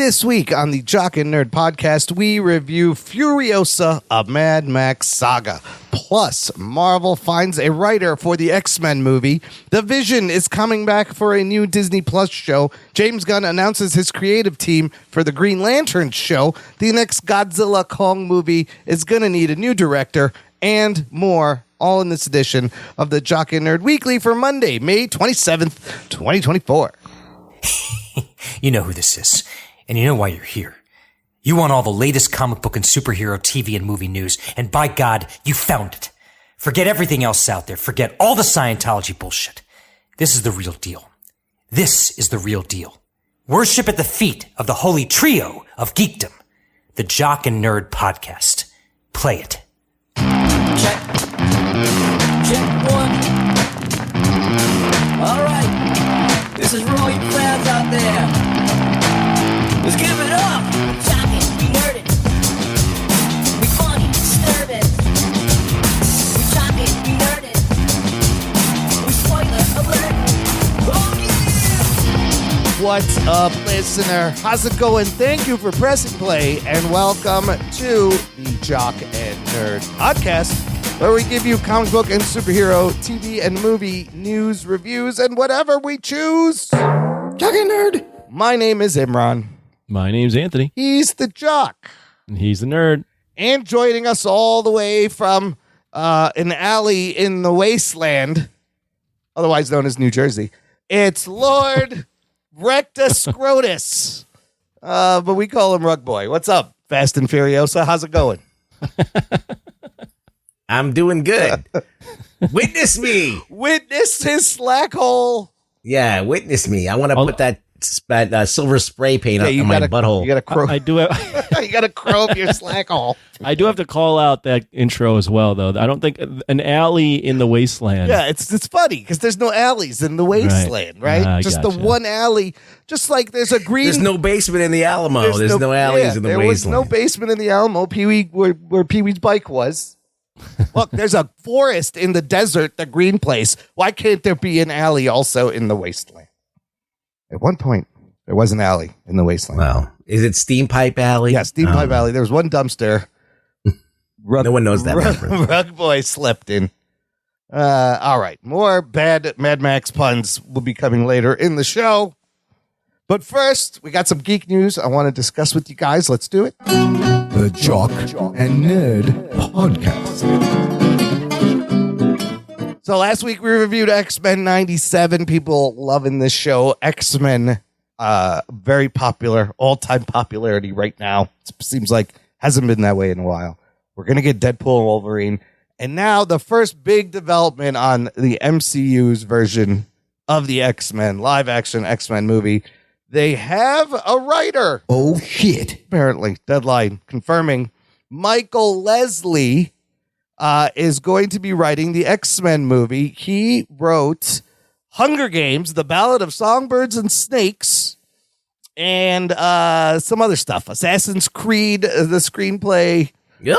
This week on the Jock and Nerd podcast, we review Furiosa, a Mad Max Saga. Plus, Marvel finds a writer for the X-Men movie. The Vision is coming back for a new Disney Plus show. James Gunn announces his creative team for the Green Lantern show. The next Godzilla Kong movie is going to need a new director, and more, all in this edition of the Jock and Nerd Weekly for Monday, May 27th, 2024. You know who this is, and you know why you're here. You want all the latest comic book and superhero TV and movie news, and by God, you found it. Forget everything else out there. Forget all the Scientology bullshit. This is the real deal. This is the real deal. Worship at the feet of the holy trio of geekdom, the Jock and Nerd podcast. Play it. Check. Check one. All right. This is for all you fans out there. Let's give it up. We talk it, we nerd it. We funny, disturb it. We talk it, we nerd it. We spoiler alert. Oh yeah! What's up, listener? How's it going? Thank you for pressing play, and welcome to the Jock and Nerd podcast, where we give you comic book and superhero TV and movie news, reviews, and whatever we choose. Jock and Nerd. My name is Imran. My name's Anthony. He's the Jock. And he's the nerd. And joining us all the way from an alley in the wasteland, otherwise known as New Jersey, it's Lord Rectus Scrotus. But we call him Rug Boy. What's up, Fast and Furiosa? How's it going? I'm doing good. Witness me. Witness his slack hole. Yeah, witness me. I want to put that silver spray paint on my butthole. You got to crow. I do have, You got to crow up your slack hole. I do have to call out that intro as well, though. I don't think an alley in the wasteland. Yeah, it's funny because there's no alleys in the wasteland, right? Just gotcha. the one alley. Just like there's a green. There's no basement in the Alamo. There's no alleys in the wasteland. There was no basement in the Alamo. Pee-wee, where Pee-wee's bike was. Look, there's a forest in the desert, the green place. Why can't there be an alley also in the wasteland? At one point, there was an alley in the wasteland. Wow. Is it Steam Pipe Alley? Yeah, Steam Pipe Alley. There was one dumpster. No one knows that reference. Rug Boy slept in. All right. More bad Mad Max puns will be coming later in the show. But first, we got some geek news I want to discuss with you guys. Let's do it. The Jock and Nerd podcast. So last week we reviewed X-Men 97. People loving this show. X-Men, very popular, all-time popularity right now. It seems like hasn't been that way in a while. We're going to get Deadpool and Wolverine. And now the first big development on the MCU's version of the X-Men, live-action X-Men movie. They have a writer. Oh, shit. Apparently, Deadline confirming Michael Leslie is going to be writing the X-Men movie. He wrote Hunger Games, The Ballad of Songbirds and Snakes, and some other stuff. Assassin's Creed, the screenplay. There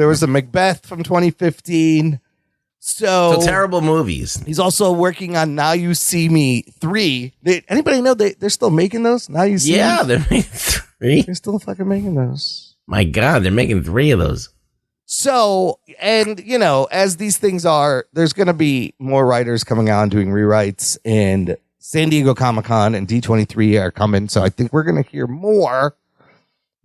was a Macbeth from 2015. So terrible movies. He's also working on Now You See Me 3. Anybody know they're still making those? Now You See Me? Yeah, they're making 3. They're still fucking making those. My God, they're making 3 of those. So, and, you know, as these things are, there's going to be more writers coming out and doing rewrites, and San Diego Comic-Con and D23 are coming, so I think we're going to hear more.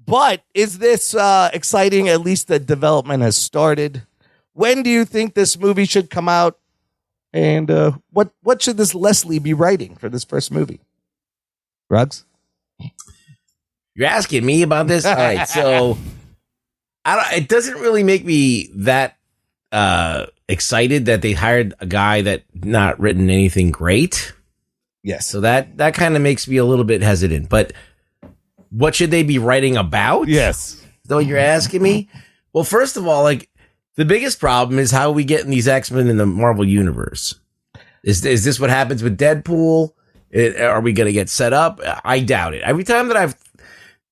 But is this exciting? At least the development has started. When do you think this movie should come out? And what should this Leslie be writing for this first movie? Ruggs? You're asking me about this? All right, so it doesn't really make me that excited that they hired a guy that not written anything great. Yes. So that kind of makes me a little bit hesitant. But what should they be writing about? Yes. Is that what you're asking me? Well, first of all, like, the biggest problem is how we get in these X-Men in the Marvel Universe. Is this what happens with Deadpool? Are we going to get set up? I doubt it. Every time that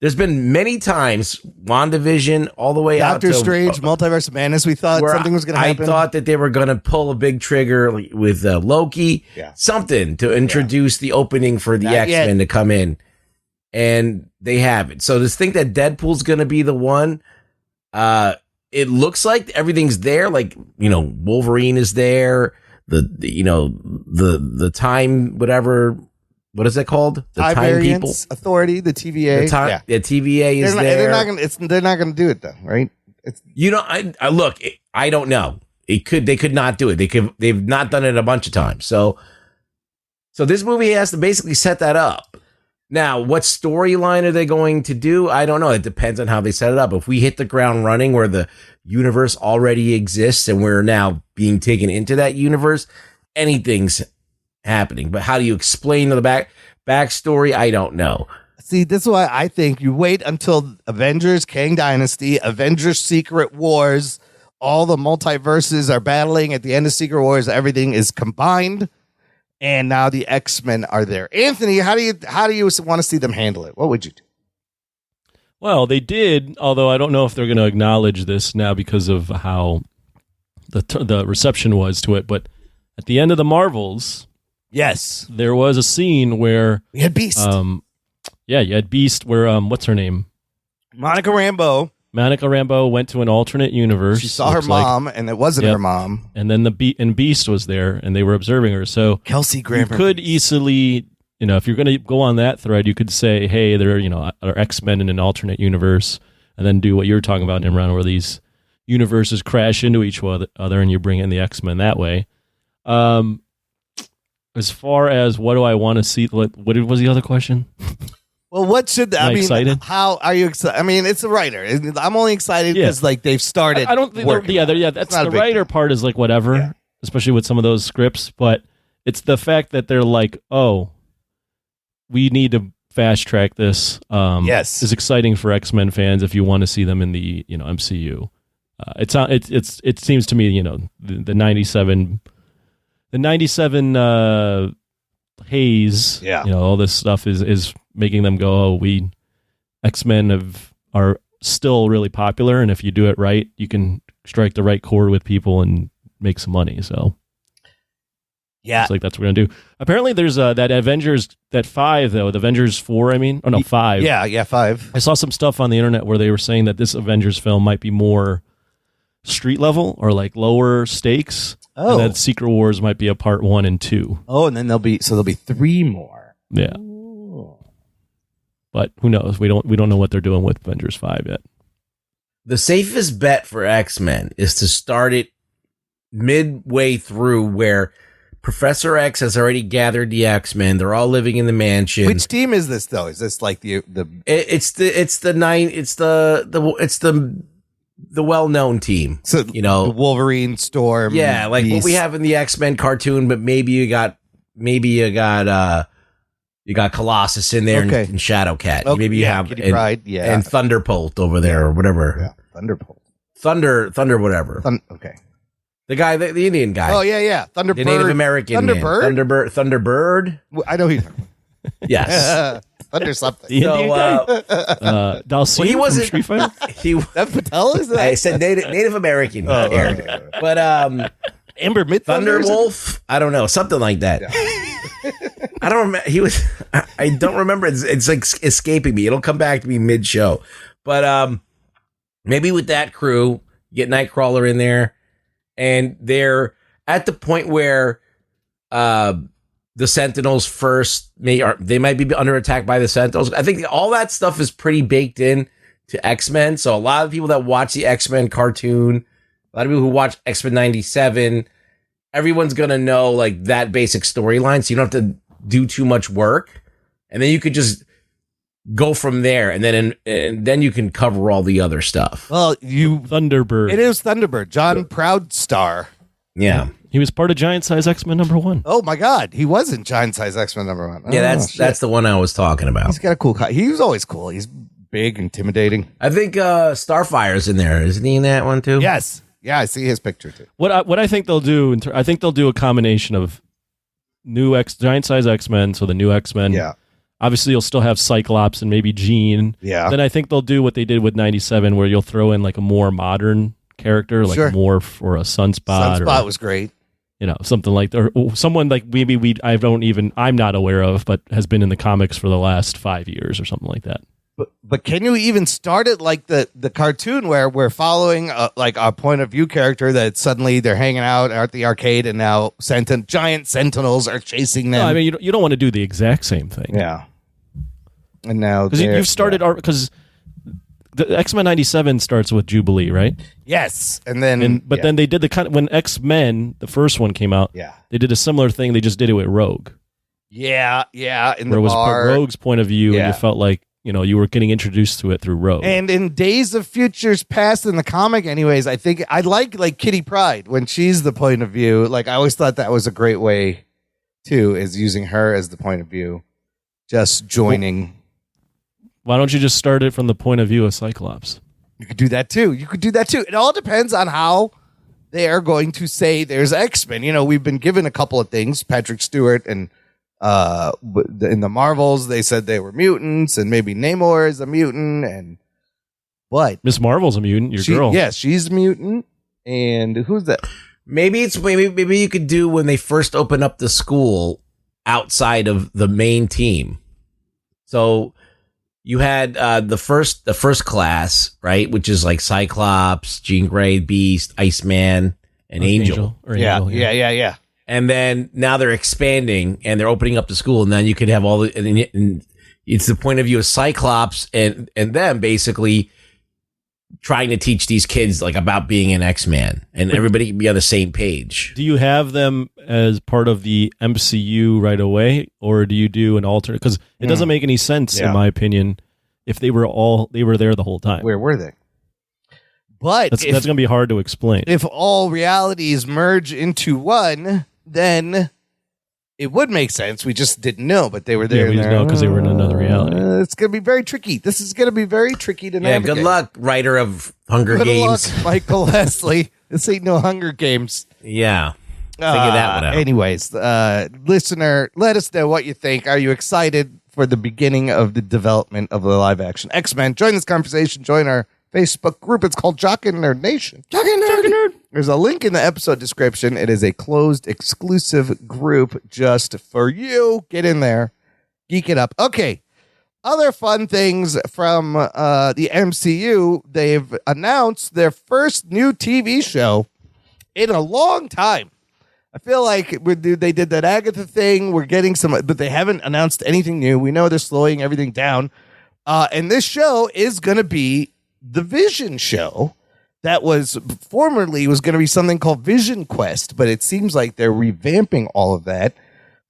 there's been many times, WandaVision all the way out to Doctor Strange, Multiverse of Madness, we thought something was going to happen. I thought that they were going to pull a big trigger with Loki, something to introduce the opening for the X-Men to come in. and they haven't. So to think that Deadpool's going to be the one, it looks like everything's there. Like, Wolverine is there. The time, whatever, what is that called? The Time Time People Variance Authority, the TVA. The TVA is there. They're not going to do it though, right? I look. I don't know. They could not do it. They've not done it a bunch of times. So this movie has to basically set that up. Now, what storyline are they going to do? I don't know. It depends on how they set it up. If we hit the ground running where the universe already exists and we're now being taken into that universe, anything's happening. But how do you explain the backstory? I don't know. See, this is why I think you wait until Avengers Kang Dynasty, Avengers Secret Wars, all the multiverses are battling at the end of Secret Wars. Everything is combined. And now the X-Men are there. Anthony, how do you want to see them handle it? What would you do? Well, they did, although I don't know if they're going to acknowledge this now because of how the reception was to it. But at the end of the Marvels, yes, there was a scene where we had Beast. You had Beast. Where what's her name? Monica Rambeau. Monica Rambeau went to an alternate universe. She saw her mom, and it wasn't her mom. And then Beast was there, and they were observing her. So Kelsey Grammer. You could easily, if you're going to go on that thread, you could say, hey, there are X-Men in an alternate universe, and then do what you're talking about, Imran, where these universes crash into each other, and you bring in the X-Men that way. As far as what do I want to see, what was the other question? Well, what should I mean? Excited? How are you excited? I mean, it's a writer. I'm only excited because they've started. I don't think. That's the writer part is like whatever, especially with some of those scripts. But it's the fact that they're like, oh, we need to fast track this. Yes, is exciting for X-Men fans if you want to see them in the MCU. It seems to me the 97 haze. All this stuff is making them go, oh, X-Men are still really popular, and if you do it right, you can strike the right chord with people and make some money. So it's like that's what we're gonna do. Apparently there's that Avengers, that 5 though, the Avengers 4, 5. Yeah, 5. I saw some stuff on the internet where they were saying that this Avengers film might be more street level or like lower stakes. And that Secret Wars might be a part 1 and 2. Oh, and then there'll be 3 more. Yeah. But who knows? We don't know what they're doing with Avengers 5 yet. The safest bet for X-Men is to start it midway through where Professor X has already gathered the X-Men. They're all living in the mansion. Which team is this though? Is this like the well-known team? So the Wolverine, Storm. Yeah, like Beast. what we have in the X-Men cartoon, but maybe you got Colossus in there and Shadowcat. Okay, maybe you have Kitty Pryde, and Thunderbolt over there or whatever. Yeah, Thunderbolt. Thunder, whatever. Okay. The guy, the Indian guy. Oh yeah, Thunderbird. The Native American Thunderbird. Thunderbird. I know who you're talking about. Yes. Thunder something. The Indian guy? Dalsim he wasn't from Street Fighter? That Patel is that? I said Native American. But Amber Mid Thunderwolf. I don't know, something like that. Yeah. I don't remember. He was. I don't remember. It's like escaping me. It'll come back to me mid-show. But maybe with that crew, get Nightcrawler in there, and they're at the point where the Sentinels first they might be under attack by the Sentinels. I think all that stuff is pretty baked in to X-Men. So a lot of people that watch the X-Men cartoon, a lot of people who watch X-Men 97, everyone's going to know like that basic storyline. So you don't have to do too much work. And then you could just go from there. And then you can cover all the other stuff. Well, Thunderbird. It is Thunderbird. John Proudstar. Yeah. He was part of Giant Size X-Men #1. Oh my God. He was in Giant Size X-Men #1. Yeah, that's the one I was talking about. He's got a cool he was always cool. He's big, intimidating. I think Starfire's in there. Isn't he in that one too? Yes. Yeah, I see his picture too. What I think they'll do, I think they'll do a combination of new Giant Size X-Men, so the new X-Men. Yeah. Obviously, you'll still have Cyclops and maybe Jean. Yeah. Then I think they'll do what they did with 97, where you'll throw in like a more modern character, like more for a Sunspot. Sunspot was great. something like or someone like maybe I'm not aware of, but has been in the comics for the last 5 years or something like that. But can you even start it like the cartoon where we're following like our point of view character that suddenly they're hanging out at the arcade and now giant sentinels are chasing them? No, I mean, you don't want to do the exact same thing. Yeah. And now because you've started because the X-Men 97 starts with Jubilee, right? Yes, and then then they did the kind of when X-Men the first one came out. Yeah, they did a similar thing. They just did it with Rogue. Yeah. In where it was Rogue's point of view, Yeah. and you felt like you were getting introduced to it through Rogue. And in Days of Futures Past in the comic, anyways, I think I like Kitty Pryde when she's the point of view. Like I always thought that was a great way too, is using her as the point of view, just joining. Why don't you just start it from the point of view of Cyclops? You could do that too. It all depends on how they are going to say there's X-Men. We've been given a couple of things. Patrick Stewart and in the Marvels, they said they were mutants, and maybe Namor is a mutant, but Miss Marvel's a mutant. Your girl, yes, she's a mutant. And who's that? Maybe you could do when they first open up the school outside of the main team. So you had the first class, right, which is like Cyclops, Jean Grey, Beast, Iceman, and Angel. Yeah. And then now they're expanding and they're opening up the school, and then you could have all the. And it's the point of view of Cyclops and them basically trying to teach these kids like about being an X-Man, and everybody can be on the same page. Do you have them as part of the MCU right away, or do you do an alternate? Because it doesn't make any sense, in my opinion, if they were there the whole time. Where were they? But that's going to be hard to explain. If all realities merge into one, then it would make sense. We just didn't know, but they were there. Yeah, we just know because they were in another reality. It's going to be very tricky. This is going to be very tricky to navigate. Good luck, writer of Hunger Good Games. luck, Michael Leslie. This ain't no Hunger Games. Yeah. Figure that one out. Anyways, listener, let us know what you think. Are you excited for the beginning of the development of the live action X-Men? Join this conversation. Join our Facebook group. It's called Jock and Nerd Nation. Jock and Nerd. There's a link in the episode description. It is a closed, exclusive group just for you. Get in there. Geek it up. Okay. Other fun things from the MCU. They've announced their first new TV show in a long time. I feel like they did that Agatha thing. We're getting some, but they haven't announced anything new. We know they're slowing everything down. And this show is going to be the Vision show that was going to be something called Vision Quest, but it seems like they're revamping all of that.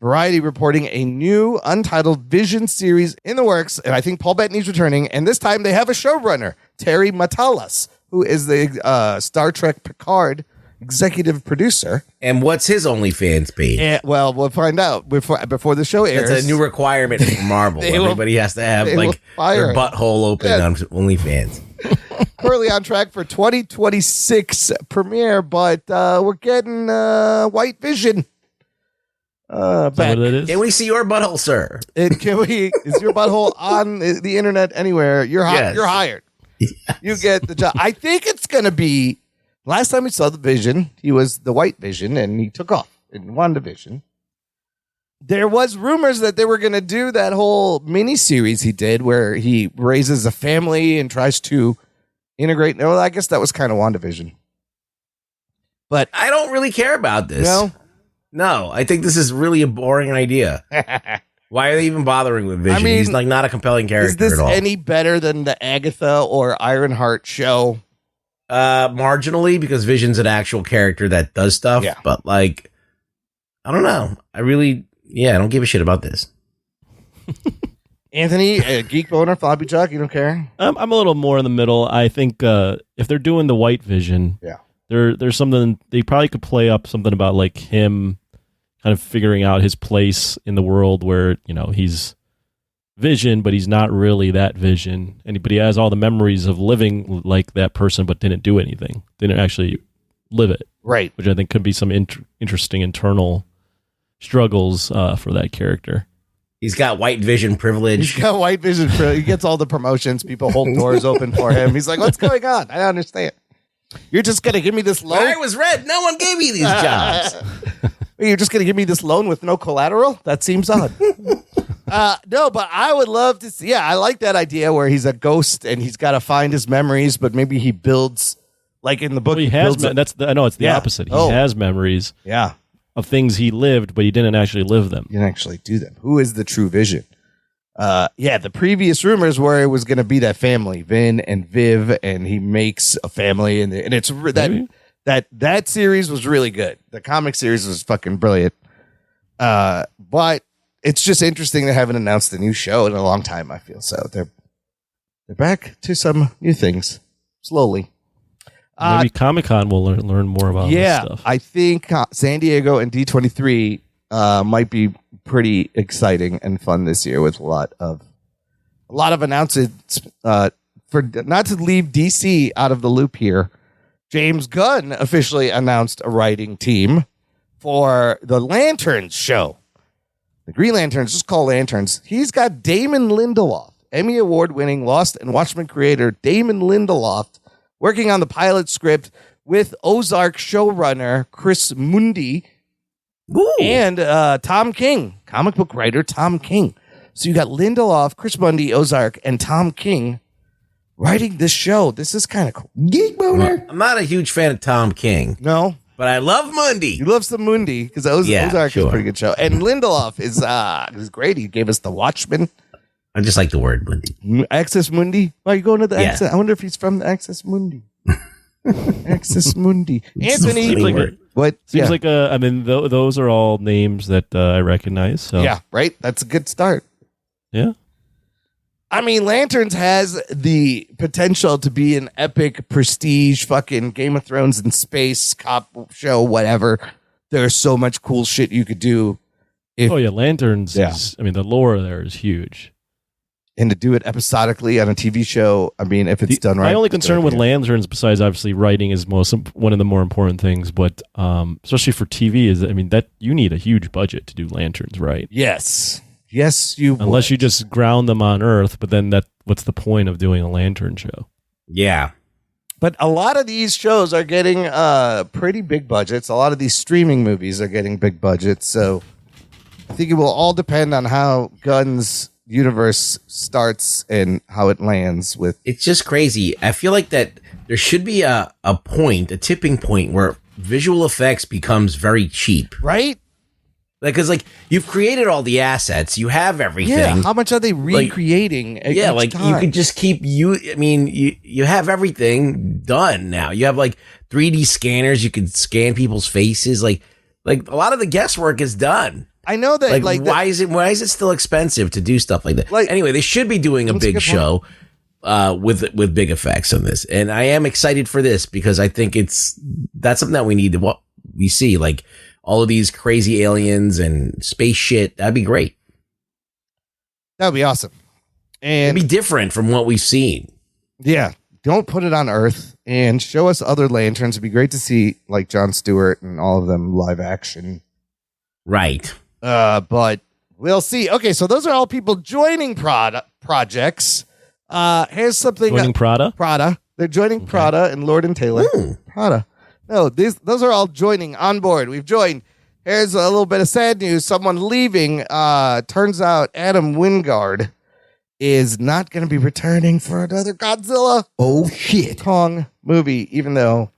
Variety reporting a new untitled Vision series in the works, and I think Paul Bettany's returning, and this time they have a showrunner, Terry Matalas, who is the Star Trek Picard executive producer. And what's his OnlyFans page? Well, we'll find out before the show airs. That's a new requirement for Marvel. Everybody has to have like their butthole open on OnlyFans. Currently on track for 2026 premiere, but we're getting White Vision back. What it is? Can we see your butthole, sir? Is your butthole on the internet anywhere? You're Yes. You're hired. Yes. You get the job. I think it's going to be. Last time we saw the Vision, he was the White Vision, and he took off in WandaVision. There was rumors that they were going to do that whole mini-series he did where he raises a family and tries to integrate. Well, I guess that was kind of WandaVision. But I don't really care about this. No, I think this is really a boring idea. Why are they even bothering with Vision? He's like not a compelling character at all. Is this any better than the Agatha or Ironheart show? Marginally, because Vision's an actual character that does stuff. Yeah. But like, I don't know. I don't give a shit about this. Anthony, geek boner, floppy jock, you don't care? I'm a little more in the middle. I think if they're doing the White Vision, there's something they probably could play up something about like him kind of figuring out his place in the world where he's Vision, but he's not really that Vision, but he has all the memories of living like that person, but didn't do anything, didn't actually live it, right? Which I think could be some interesting internal struggles for that character. He's got White Vision privilege. He gets all the promotions. People hold doors open for him. He's like, "What's going on? I don't understand." You're just gonna give me this When I loan? was red, no one gave me these jobs. You're just gonna give me this loan with no collateral? That seems odd. No, but I would love to see. Yeah, I like that idea where he's a ghost and he's got to find his memories, but maybe he builds, like in the book. Well, he has. builds I know it's the opposite. He has memories. Yeah. Of things he lived, but he didn't actually live them. You didn't actually do them. Who is the true Vision? The previous rumors were it was going to be that family, Vin and Viv, and he makes a family, and it's that series was really good. The comic series was fucking brilliant. But it's just interesting they haven't announced a new show in a long time. I feel so they're back to some new things slowly. Maybe Comic-Con will learn more about this stuff. I think San Diego and D23 might be pretty exciting and fun this year with a lot of announcements. For not to leave DC out of the loop here, James Gunn officially announced a writing team for the Lanterns show. The Green Lanterns, just call Lanterns. He's got Damon Lindelof, Emmy Award-winning Lost and Watchmen creator Damon Lindelof, working on the pilot script with Ozark showrunner Chris Mundi and Tom King, comic book writer Tom King. So you got Lindelof, Chris Mundi, Ozark, and Tom King writing this show. This is kind of cool. Geek boner. I'm not a huge fan of Tom King. No. But I love Mundi. You love some Mundi because Ozark is a pretty good show. And Lindelof is great. He gave us The Watchmen. I just like the word Mundi. Access Mundi? Why are you going to the Access? I wonder if he's from the Access Mundi. Access Mundi. Anthony. Seems like I mean, those are all names that I recognize. So. Yeah, right? That's a good start. Yeah. I mean, Lanterns has the potential to be an epic prestige fucking Game of Thrones in space cop show, whatever. There's so much cool shit you could do. Lanterns is, I mean, the lore there is huge. And to do it episodically on a TV show, I mean, if it's done right. My only concern with Lanterns, besides obviously writing, is one of the more important things, but especially for TV, is that, I mean, that you need a huge budget to do Lanterns, right? Yes, unless you just ground them on Earth, but then what's the point of doing a Lantern show? Yeah. But a lot of these shows are getting pretty big budgets. A lot of these streaming movies are getting big budgets. So I think it will all depend on how Gunn's universe starts and how it lands with. It's just crazy. I feel like that there should be a tipping point where visual effects becomes very cheap. Right? Because you've created all the assets, you have everything. Yeah, how much are they recreating? Each time? You could just keep you have everything done now. You have 3D scanners, you can scan people's faces. Like a lot of the guesswork is done. I know that. Why is it still expensive to do stuff like that? Anyway, they should be doing a big show with big effects on this, and I am excited for this because I think that's something that we need to we see all of these crazy aliens and space shit. That'd be great. That would be awesome. And it'd be different from what we've seen. Yeah. Don't put it on Earth and show us other Lanterns. It'd be great to see Jon Stewart and all of them live action. Right. But we'll see. Okay. So those are all people joining projects. Here's something. Joining Prada? Prada. They're joining Prada and Lord and Taylor. Prada. No, those are all joining on board. We've joined. Here's a little bit of sad news. Someone leaving. Turns out Adam Wingard is not going to be returning for another Godzilla. Oh, shit. Kong movie, even though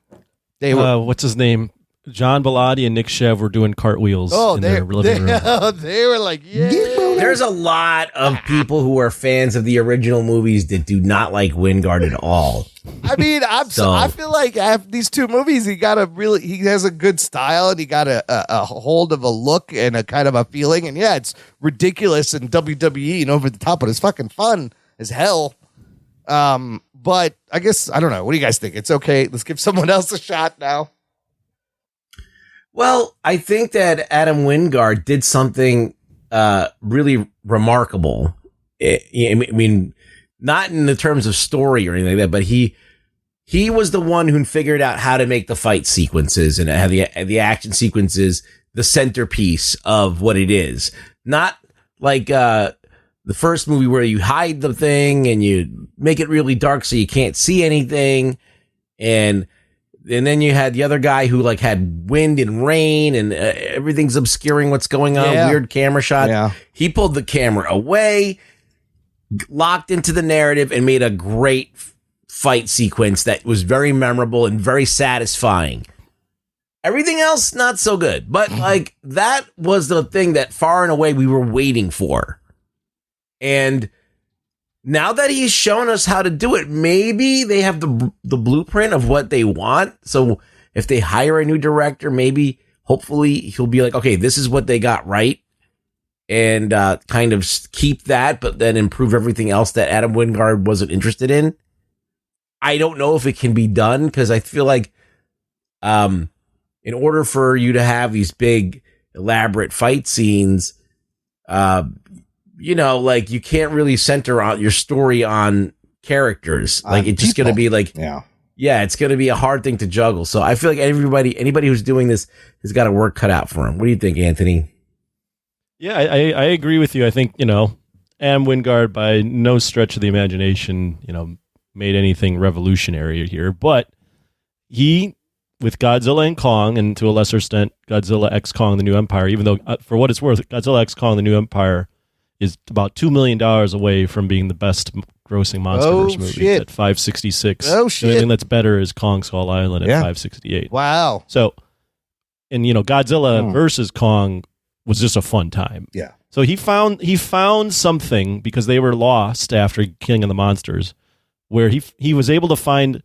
they were. What's his name? John Bellotti and Nick Chev were doing cartwheels in their living room. They were like, yeah. There's a lot of people who are fans of the original movies that do not like Wingard at all. I mean, I feel like after these two movies, he has a good style and he got a hold of a look and a kind of a feeling. And yeah, it's ridiculous and WWE and over the top, but it's fucking fun as hell. But I guess, I don't know. What do you guys think? It's okay. Let's give someone else a shot now. Well, I think that Adam Wingard did something really remarkable. I mean, not in the terms of story or anything like that, but he was the one who figured out how to make the fight sequences and have the action sequences the centerpiece of what it is. Not like the first movie where you hide the thing and you make it really dark so you can't see anything. And And then you had the other guy who like had wind and rain and everything's obscuring what's going on. Yeah. Weird camera shots. Yeah. He pulled the camera away, locked into the narrative, and made a great fight sequence that was very memorable and very satisfying. Everything else, not so good. But like that was the thing that far and away we were waiting for. And now that he's shown us how to do it, maybe they have the blueprint of what they want. So if they hire a new director, maybe hopefully he'll be like, okay, this is what they got right. And kind of keep that, but then improve everything else that Adam Wingard wasn't interested in. I don't know if it can be done because I feel like in order for you to have these big, elaborate fight scenes, like you can't really center on your story on characters. Like it's just going to be like, yeah, it's going to be a hard thing to juggle. So I feel like anybody who's doing this has got a work cut out for him. What do you think, Anthony? Yeah, I agree with you. I think, Adam Wingard by no stretch of the imagination, made anything revolutionary here, but he, with Godzilla and Kong, and to a lesser extent, Godzilla X Kong, the New Empire, even though, for what it's worth, Godzilla X Kong, the New Empire is about $2 million away from being the best grossing MonsterVerse movie at 566. Oh, shit. The only thing that's better is Kong Skull Island at 568. Wow. So, and, Godzilla versus Kong was just a fun time. Yeah. So he found something because they were lost after King of the Monsters, where he was able to find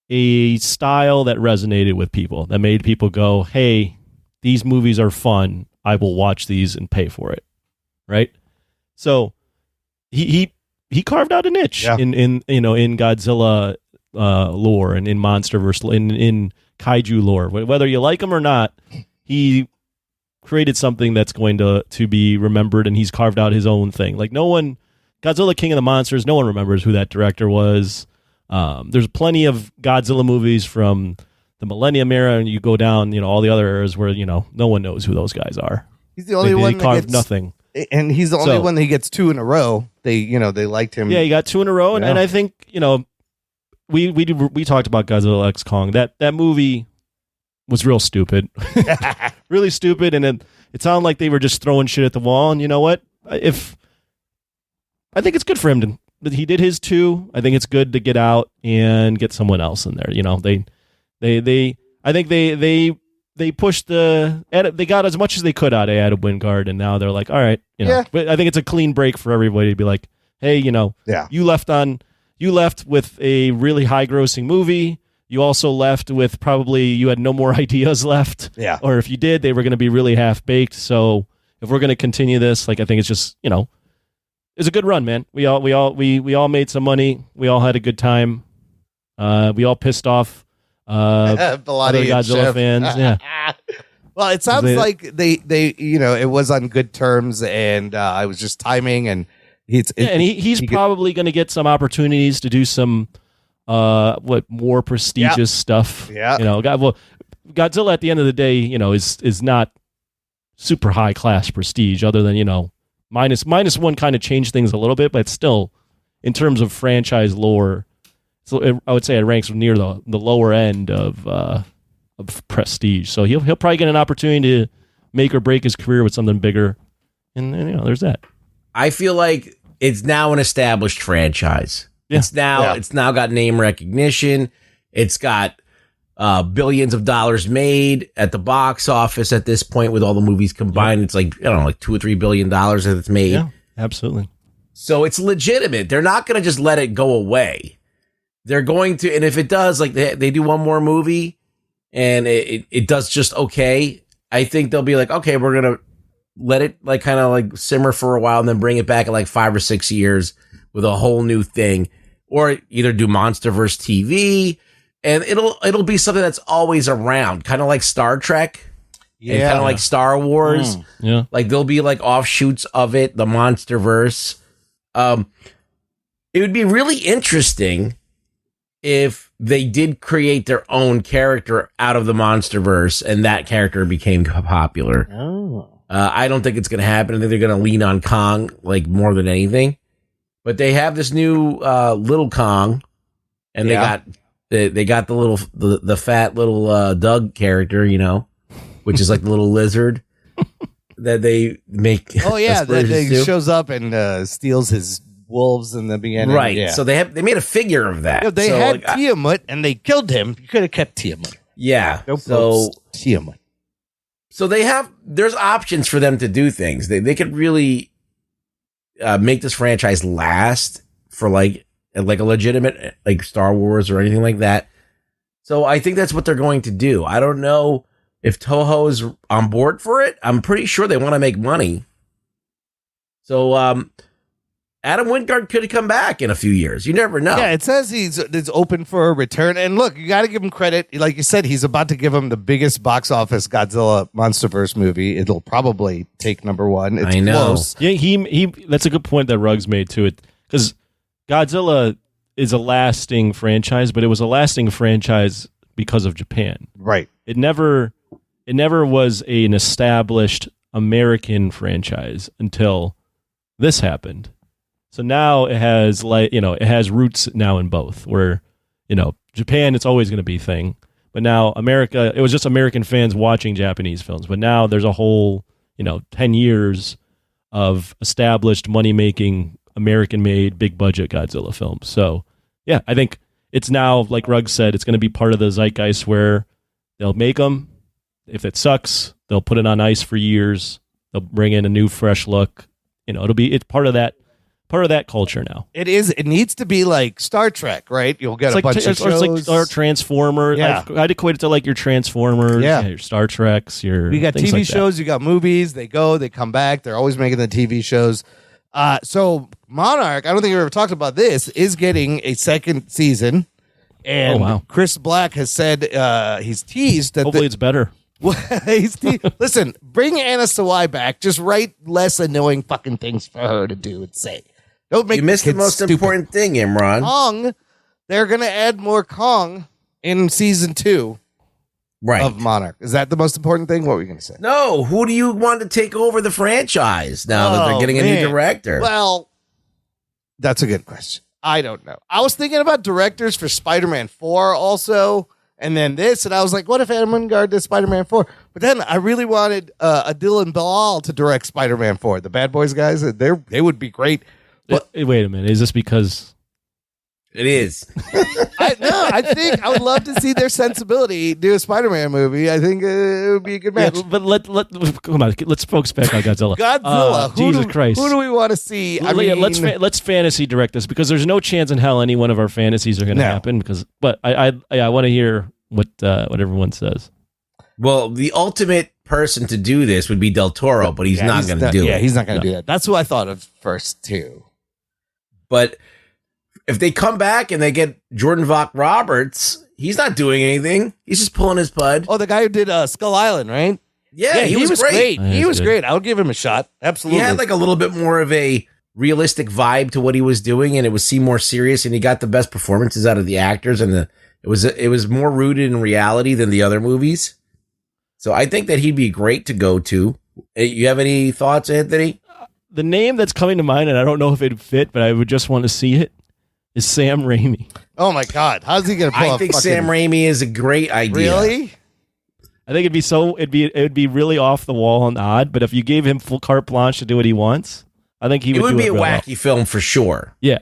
a style that resonated with people, that made people go, hey, these movies are fun. I will watch these and pay for it. Right? So he carved out a niche in Godzilla lore and in MonsterVerse, in kaiju lore. Whether you like him or not, he created something that's going to be remembered, and he's carved out his own thing. Like Godzilla King of the Monsters, no one remembers who that director was. There's plenty of Godzilla movies from the Millennium era, and you go down, all the other eras where, no one knows who those guys are. He's the only one that carved nothing. And he's the only one that he gets 2 in a row. They liked him. Yeah, he got 2 in a row, and I think, we talked about Godzilla X Kong. That movie was real stupid. Really stupid, and it sounded like they were just throwing shit at the wall, and you know what? I think it's good for him that he did his 2. I think it's good to get out and get someone else in there. I think they pushed they got as much as they could out of Adam Wingard, and now they're like, all right, But I think it's a clean break for everybody to be like, hey, you left with a really high grossing movie. You also left with you had no more ideas left. Yeah. Or if you did, they were going to be really half baked. So if we're going to continue this, I think it's just, it's a good run, man. We all made some money. We all had a good time. We all pissed off other Godzilla fans. Yeah. Well, it sounds like they it was on good terms, and it was just timing, and he's probably going to get some opportunities to do some more prestigious stuff. Yeah. Godzilla at the end of the day, is not super high class prestige, other than minus one kind of changed things a little bit, but still, in terms of franchise lore, so I would say it ranks near the lower end of prestige. So he'll probably get an opportunity to make or break his career with something bigger, and there's that. I feel like it's now an established franchise. Yeah. It's now got name recognition. It's got billions of dollars made at the box office at this point with all the movies combined. Yep. It's like $2 or $3 billion that it's made. Yeah, absolutely. So it's legitimate. They're not going to just let it go away. They're going to, and if it does, they do one more movie and it does just okay, I think they'll be like, okay, we're going to let it kind of simmer for a while and then bring it back in 5 or 6 years with a whole new thing. Or either do MonsterVerse TV, and it'll be something that's always around, kind of like Star Trek, and kind of like Star Wars. Yeah, there'll be offshoots of it, the MonsterVerse. It would be really interesting if they did create their own character out of the MonsterVerse, and that character became popular. I don't think it's going to happen. I think they're going to lean on Kong more than anything. But they have this new Little Kong, and they got they got the fat little Doug character, which is like the little lizard that they make. Oh yeah, that to. shows up and steals his wolves in the beginning. Right. Yeah. So they made a figure of that. Yeah, they had Tiamat and they killed him. You could have kept Tiamat. Yeah. So Tiamat. So there's options for them to do things. They could really make this franchise last for like a legitimate like Star Wars or anything like that. So I think that's what they're going to do. I don't know if Toho is on board for it. I'm pretty sure they want to make money. So Adam Wingard could have come back in a few years. You never know. Yeah, it says he's open for a return. And look, you got to give him credit. Like you said, he's about to give him the biggest box office Godzilla MonsterVerse movie. It'll probably take number one. It's I know. close. Yeah, he. That's a good point that Ruggs made to it, because Godzilla is a lasting franchise, but it was a lasting franchise because of Japan. Right. It never was an established American franchise until this happened. So now it has it has roots now in both, where, Japan, it's always going to be a thing. But now America, it was just American fans watching Japanese films. But now there's a whole, 10 years of established money-making, American-made, big-budget Godzilla films. So, yeah, I think it's now, like Ruggs said, it's going to be part of the zeitgeist where they'll make them. If it sucks, they'll put it on ice for years. They'll bring in a new, fresh look. It's part of that culture now. It is. It needs to be like Star Trek, right? You'll get a bunch of shows. It's like Transformers. Yeah. I'd equate it to like your Transformers, your Star Treks, You got things TV like shows, you got movies. They go, they come back. They're always making the TV shows. So Monarch, I don't think we ever talked about this, is getting a second season. And Chris Black has said he's teased that hopefully it's better. Listen, bring Anna Sawai back. Just write less annoying fucking things for her to do and say. Don't make you missed the most important thing, Imran. Kong. They're going to add more Kong in season 2 of Monarch. Is that the most important thing? What were you going to say? No. Who do you want to take over the franchise now that they're getting a new director? Well, that's a good question. I don't know. I was thinking about directors for Spider-Man 4 also, and then this, and I was like, what if Adam Wingard did Spider-Man 4? But then I really wanted a Dylan Bilal to direct Spider-Man 4. The Bad Boys guys, they would be great. Wait a minute. Is this because it is? I think I would love to see their sensibility do a Spider-Man movie. I think it would be a good match. Yeah, but come on, let's focus back on Godzilla. Godzilla, Jesus Christ! Who do we want to see? Let's fantasy direct this, because there's no chance in hell any one of our fantasies are going to happen. But I want to hear what everyone says. Well, the ultimate person to do this would be Del Toro, but he's not going to do it. Yeah, he's not going to do that. That's who I thought of first too. But if they come back and they get Jordan Vogt Roberts, he's not doing anything. He's just pulling his pud. Oh, the guy who did Skull Island, right? Yeah, he was great. He was great. I would give him a shot. Absolutely. He had like a little bit more of a realistic vibe to what he was doing, and it seemed more serious, and he got the best performances out of the actors, and it was more rooted in reality than the other movies. So I think that he'd be great to go to. You have any thoughts, Anthony? The name that's coming to mind, and I don't know if it'd fit, but I would just want to see it, is Sam Raimi. Oh my God, how's he gonna pull I think Sam Raimi is a great idea. Really? I think it'd be really off the wall and odd, but if you gave him full carte blanche to do what he wants, I think he would. It would be a real wacky film for sure. Yeah,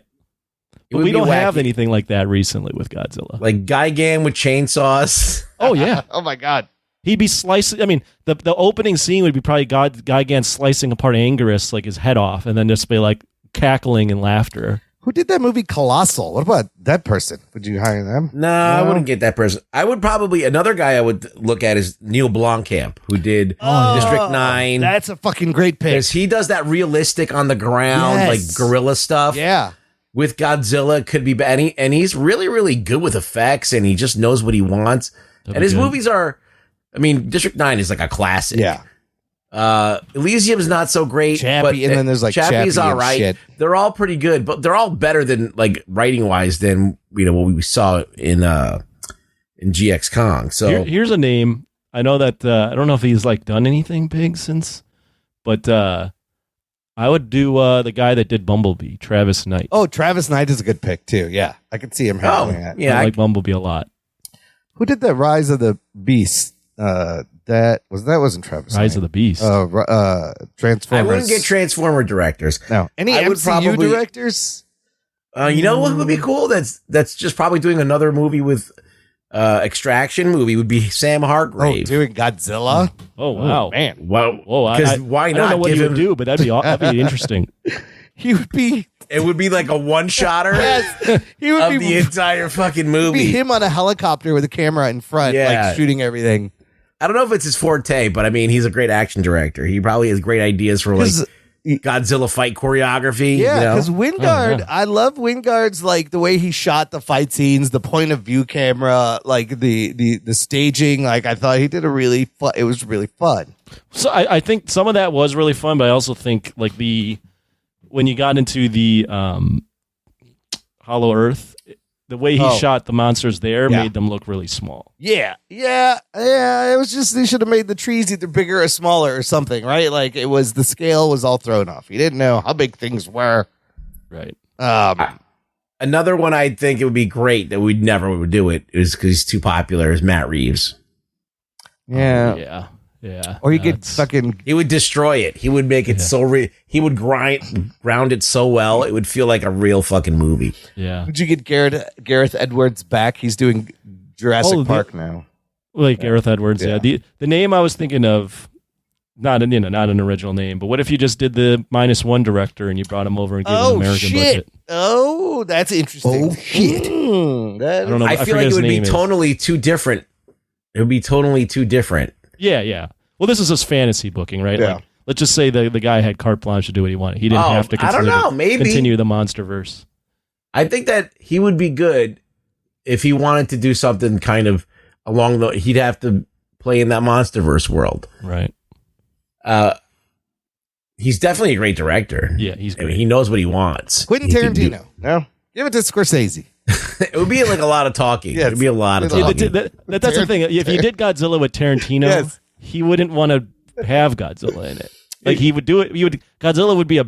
but we don't have wacky. anything like that recently with Godzilla. Like Gigan with chainsaws. Oh yeah. Oh my God. He'd be slicing. I mean, the opening scene would be probably Gigan slicing apart Anguirus, like his head off, and then just be like cackling and laughter. Who did that movie Colossal? What about that person? Would you hire them? No, I wouldn't get that person. I would probably, another guy I would look at is Neil Blomkamp, who did District 9. That's a fucking great pick. Because he does that realistic on the ground, like guerrilla stuff. Yeah. With Godzilla, could be bad. And he's really, really good with effects, and he just knows what he wants. And his movies are, I mean, District 9 is like a classic. Yeah. Elysium's not so great. Chappie, and then there's like Chappie's Chappie all and right. shit. They're all pretty good, but they're all better than, like, writing wise than, what we saw in GX Kong. So here's a name. I know that I don't know if he's like done anything big since, but I I would do the guy that did Bumblebee, Travis Knight. Oh, Travis Knight is a good pick too. Yeah, I could see him handling that. Yeah, I like Bumblebee a lot. Who did the Rise of the Beast? That wasn't Travis. Rise of the Beast. Transformers. I wouldn't get Transformer directors. No. Any I would MCU probably- directors? You know what would be cool? That's just probably doing another movie with Extraction movie would be Sam Oh, Hargrave. doing Godzilla. Oh wow, man. Well, Whoa, because why I not? don't know what give he would him- do, but that'd be interesting. He would be. It would be like a one-shotter Yes, he would of be the entire fucking be movie. him on a helicopter with a camera in front, Yeah. like shooting everything. I don't know if it's his forte, but I mean, he's a great action director. He probably has great ideas for like 'Cause- Godzilla fight choreography. Yeah, you know? because Wingard, Oh, yeah. I love Wingard's like the way he shot the fight scenes, the point of view camera, like the staging. Like I thought he did a really fun. It was really fun. So I think some of that was really fun, but I also think like when you got into the Hollow Earth, the way he shot the monsters there made them look really small. Yeah. It was just they should have made the trees either bigger or smaller or something, right? Like it was the scale was all thrown off. You didn't know how big things were. Right. Another one I think it would be great that we never would do it is because he's too popular is Matt Reeves. Yeah. Yeah. Or you could fucking. He would destroy it. He would make it he would ground it so well it would feel like a real fucking movie. Yeah. Would you get Gareth Edwards back? He's doing Jurassic Park now. Like Gareth Edwards. Yeah. The name I was thinking of, not an original name, but what if you just did the -1 director and you brought him over and gave him an American budget? Oh, that's interesting. Oh, shit. I don't know. I feel forget like it his would be name is. tonally too different. It would be tonally too different. Yeah. Well, this is his fantasy booking, right? Yeah. Like, let's just say the guy had carte blanche to do what he wanted. He didn't have to I don't know, maybe. continue the MonsterVerse. I think that he would be good if he wanted to do something kind of along the. He'd have to play in that MonsterVerse world. Right. He's definitely a great director. Yeah, he's I mean, great. he knows what he wants. Quentin He can do- Tarantino. No, give it to Scorsese. It would be like a lot of talking. Yes. It'd be a lot of Yeah, talking. That's the thing. If you did Godzilla with Tarantino, Yes. he wouldn't want to have Godzilla in it. Like he would do it. Godzilla would be a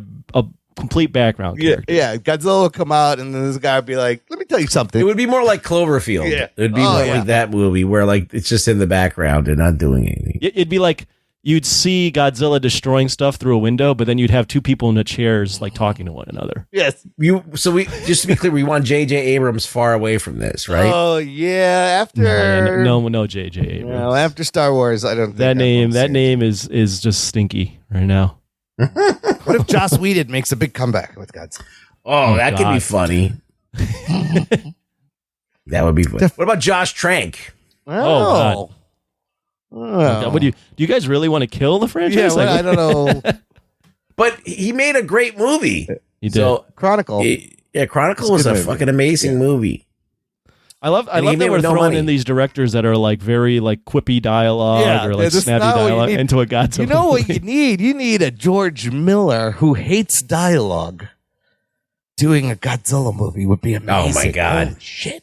complete background character. Yeah, Godzilla would come out and then this guy would be like, "Let me tell you something." It would be more like Cloverfield. Yeah. It would be Oh, more yeah. like that movie where like it's just in the background and not doing anything. It'd be like you'd see Godzilla destroying stuff through a window, but then you'd have two people in the chairs like talking to one another. Yes. So we just to be clear, we want J.J. Abrams far away from this, right? Oh yeah. After No, J.J. Abrams. No, after Star Wars, I don't think That name everyone's seen is just stinky right now. it. What if Joss Whedon makes a big comeback with Godzilla? Oh, that could be God. funny. That would be fun. What about Josh Trank? God. Oh. What do you guys really want to kill the franchise? Yeah, well, Like, I don't know. But he made a great movie. He did. So Chronicle. Chronicle It's a was good a movie. fucking amazing movie. I love And he that made we're with no throwing money. in these directors that are like very like quippy dialogue Yeah, or like this is snappy not what you dialogue need. into a Godzilla. You know what movie. you need? You need a George Miller who hates dialogue. Doing a Godzilla movie would be amazing. Oh my God. Holy shit.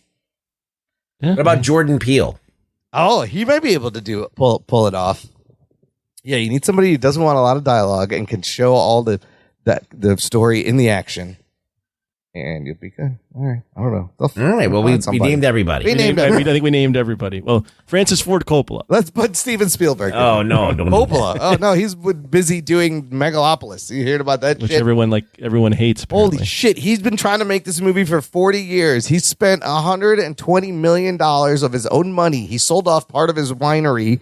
Yeah. What about Jordan Peele? Oh, he might be able to pull it off. Yeah, you need somebody who doesn't want a lot of dialogue and can show all the story in the action, and you'll be good. All right, I don't know. All right, well, we named everybody. We named everybody. I think we named everybody. Well, Francis Ford Coppola. Let's put Steven Spielberg. Oh, no. Don't Coppola. Oh no, he's busy doing Megalopolis. You heard about that Which shit? everyone hates. Apparently. Holy shit! He's been trying to make this movie for 40 years. He spent $120 million of his own money. He sold off part of his winery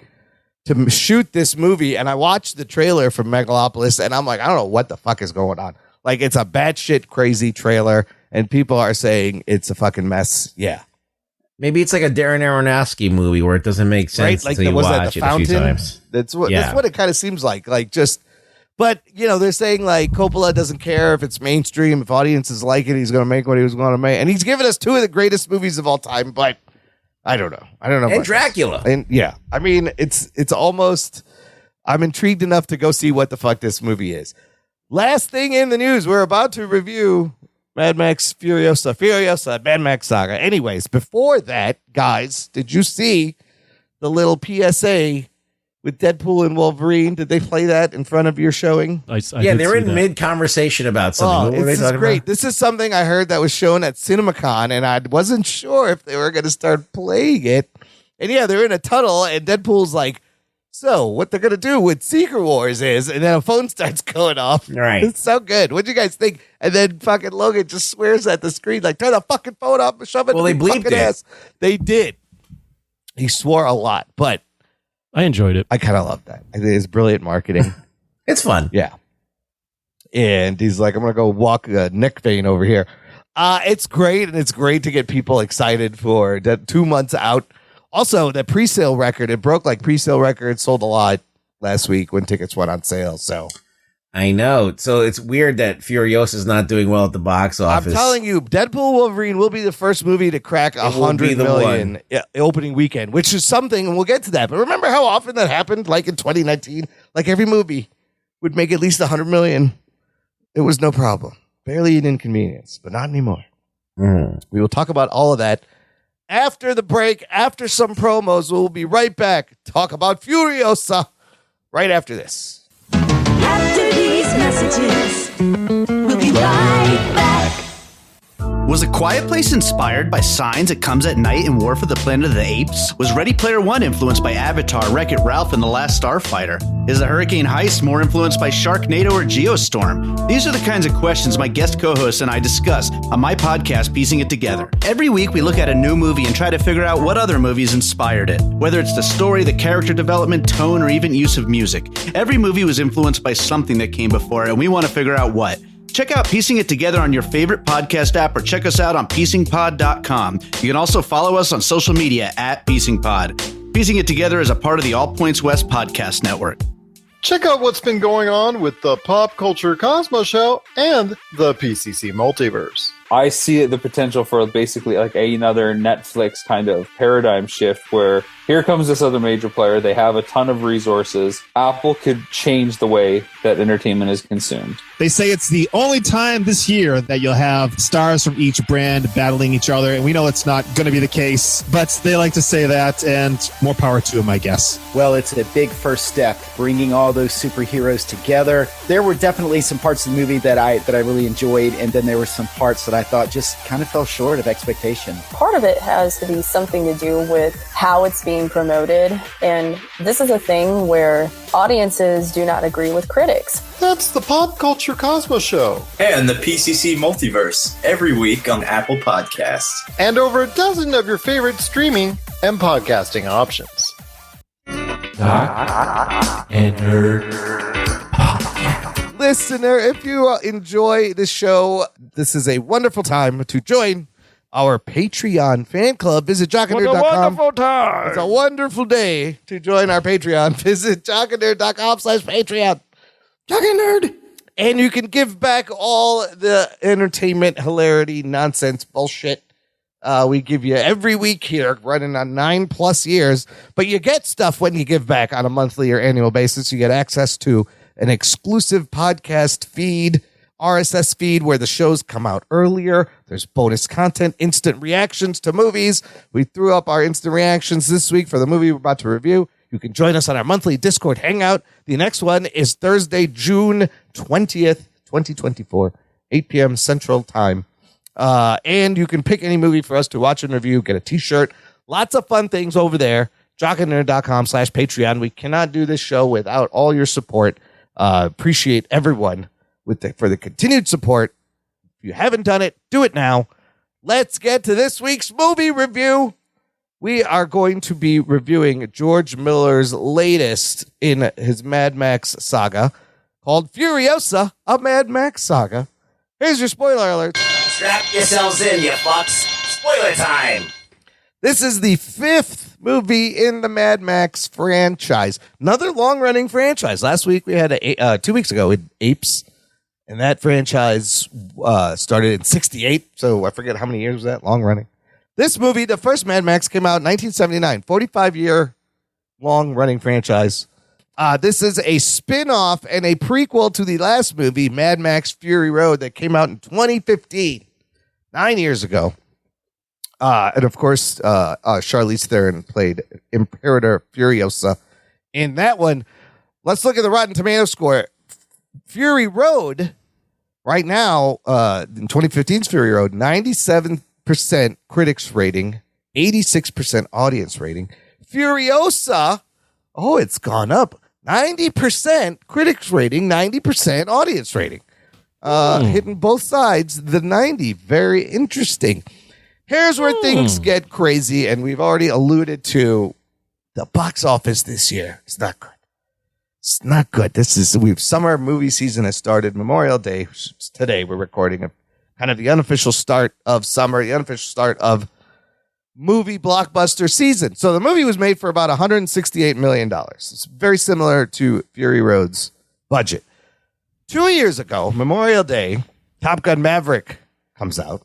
to shoot this movie, and I watched the trailer for Megalopolis, and I'm like, I don't know what the fuck is going on. Like, it's a batshit crazy trailer, and people are saying it's a fucking mess. Yeah, Maybe it's like a Darren Aronofsky movie where it doesn't make sense right. Like, until you was that watch the it a few fountain? times. That's what it kind of seems like. Like, just. But, they're saying, like, Coppola doesn't care if it's mainstream. If audiences like it, he's going to make what he was going to make. And he's given us two of the greatest movies of all time, but I don't know. And Dracula. And yeah, I mean, it's almost, I'm intrigued enough to go see what the fuck this movie is. Last thing in the news, we're about to review Mad Max Furiosa, Mad Max Saga. Anyways, before that, guys, did you see the little PSA with Deadpool and Wolverine. Did they play that in front of your showing? Yeah, they were in mid-conversation about something. What were they this is talking great. about? This is something I heard that was shown at CinemaCon, and I wasn't sure if they were going to start playing it. And yeah, they're in a tunnel, and Deadpool's like, so what they're going to do with Secret Wars is, and then a phone starts going off. Right. It's so good. What'd you guys think? And then fucking Logan just swears at the screen, like, turn the fucking phone off and shove it Well, in they the bleeped fucking it. ass. They did. He swore a lot, but I enjoyed it. I kind of love that. I think it's brilliant marketing. It's fun. Yeah. And he's like, I'm going to go walk a neck vein over here. It's great, and it's great to get people excited for that 2 months out. Also, the pre-sale record, it broke like pre-sale records, sold a lot last week when tickets went on sale. So I know. So it's weird that Furiosa's not doing well at the box office. I'm telling you, Deadpool Wolverine will be the first movie to crack will be 100 the million opening weekend, which is something, and we'll get to that. But remember how often that happened, like in 2019? Like every movie would make at least 100 million. It was no problem. Barely an inconvenience, but not anymore. We will talk about all of that after the break, after some promos. We'll be right back. Talk about Furiosa right after this. After these messages, we'll be right back. Was A Quiet Place inspired by Signs, It Comes at Night, and War for the Planet of the Apes? Was Ready Player One influenced by Avatar, Wreck-It Ralph, and The Last Starfighter? Is the Hurricane Heist more influenced by Sharknado or Geostorm? These are the kinds of questions my guest co-hosts and I discuss on my podcast, Piecing It Together. Every week, we look at a new movie and try to figure out what other movies inspired it. Whether it's the story, the character development, tone, or even use of music. Every movie was influenced by something that came before, and we want to figure out what. Check out Piecing It Together on your favorite podcast app or check us out on piecingpod.com. You can also follow us on social media at piecingpod. Piecing It Together is a part of the All Points West podcast network. Check out what's been going on with the Pop Culture Cosmos Show and the PCC Multiverse. I see the potential for basically like another Netflix kind of paradigm shift where here comes this other major player. They have a ton of resources. Apple could change the way that entertainment is consumed. They say it's the only time this year that you'll have stars from each brand battling each other, and we know it's not going to be the case, but they like to say that, and more power to them, I guess. Well, it's a big first step, bringing all those superheroes together. There were definitely some parts of the movie that I really enjoyed, and then there were some parts that I thought just kind of fell short of expectation. Part of it has to be something to do with how it's being promoted, and this is a thing where audiences do not agree with critics. That's the Pop Culture Cosmos Show. And the PCC Multiverse, every week on Apple Podcasts. And over a dozen of your favorite streaming and podcasting options. Doc and Nerd. Listener, if you enjoy this show, this is a wonderful time to join our Patreon fan club. Visit jockandnerd.com. What a wonderful time. It's a wonderful day to join our Patreon. Visit jockandnerd.com/Patreon. Jock and Nerd. And you can give back all the entertainment, hilarity, nonsense, bullshit we give you every week here, running on 9+ years. But you get stuff when you give back on a monthly or annual basis. You get access to an exclusive podcast feed, RSS feed, where the shows come out earlier. There's bonus content, instant reactions to movies. We threw up our instant reactions this week for the movie we're about to review. You can join us on our monthly Discord hangout. The next one is Thursday, June 20th, 2024, 8 p.m. Central Time. And you can pick any movie for us to watch and review, get a t-shirt. Lots of fun things over there. jockandnerd.com/Patreon. We cannot do this show without all your support. Appreciate everyone for the continued support. If you haven't done it, do it now. Let's get to this week's movie review. We are going to be reviewing George Miller's latest in his Mad Max Saga called Furiosa, a Mad Max Saga. Here's your spoiler alert. Strap yourselves in, you fucks. Spoiler time. This is the 5th movie in the Mad Max franchise. Another long-running franchise. Last week we had 2 weeks ago with Apes, and that franchise started in 1968, so I forget how many years was that, long-running. This movie, the first Mad Max, came out in 1979, 45-year long-running franchise. This is a spin-off and a prequel to the last movie, Mad Max Fury Road, that came out in 2015, 9 years ago. And of course, Charlize Theron played Imperator Furiosa In that one, let's look at the Rotten Tomato score. Fury Road, right now, in 2015's Fury Road, 97% critics rating, 86% audience rating. Furiosa, it's gone up. 90% critics rating, 90% audience rating. Hitting both sides, the 90. Very interesting. Here's where things get crazy, and we've already alluded to the box office this year. It's not good. It's not good. Summer movie season has started. Memorial Day, today we're recording kind of the unofficial start of summer, the unofficial start of movie blockbuster season. So the movie was made for about $168 million. It's very similar to Fury Road's budget. 2 years ago, Memorial Day, Top Gun Maverick comes out.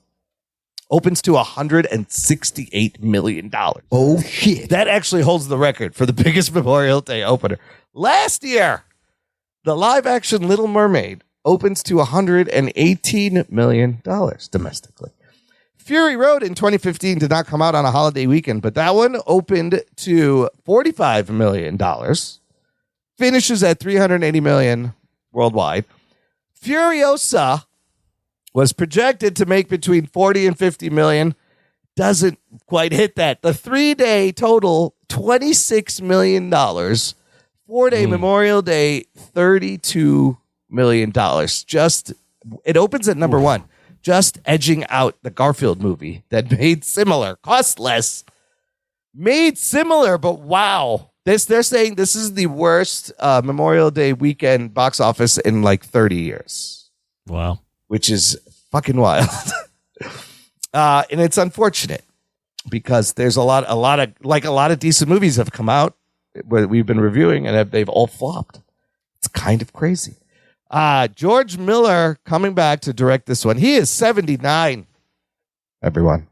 Opens to $168 million. Oh, shit. That actually holds the record for the biggest Memorial Day opener. Last year, the live-action Little Mermaid opens to $118 million domestically. Fury Road in 2015 did not come out on a holiday weekend, but that one opened to $45 million. Finishes at $380 million worldwide. Furiosa was projected to make between 40 and 50 million. Doesn't quite hit that. The 3-day total, $26 million. 4-day Memorial Day, $32 million. It opens at number one, just edging out the Garfield movie that made similar, cost less, made similar, but wow. They're saying this is the worst Memorial Day weekend box office in like 30 years. Wow. Which is fucking wild. And it's unfortunate because there's a lot of decent movies have come out where we've been reviewing and they've all flopped. It's kind of crazy. George Miller coming back to direct this one. He is 79, everyone.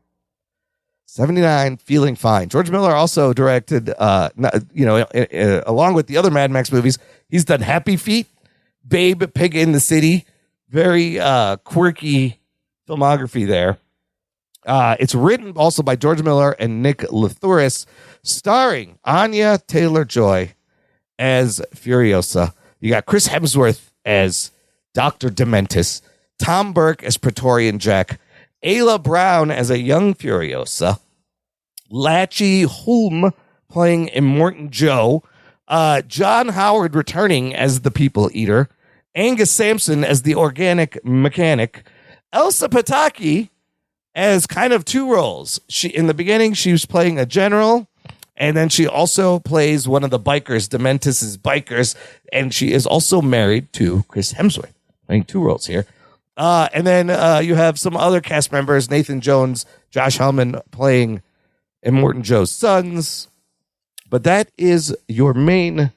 79, feeling fine. George Miller also directed, along with the other Mad Max movies, he's done Happy Feet, Babe, Pig in the City. Very quirky filmography there. It's written also by George Miller and Nick Lathouris, starring Anya Taylor-Joy as Furiosa. You got Chris Hemsworth as Dr. Dementis, Tom Burke as Praetorian Jack, Ayla Brown as a young Furiosa, Lachie Hulme playing Immortan Joe, John Howard returning as the People Eater, Angus Sampson as the Organic Mechanic, Elsa Pataki as kind of two roles. In the beginning, she was playing a general, and then she also plays one of the bikers, Dementis' bikers, and she is also married to Chris Hemsworth, playing two roles here. And then you have some other cast members, Nathan Jones, Josh Hellman playing Immortan Joe's sons. But that is your main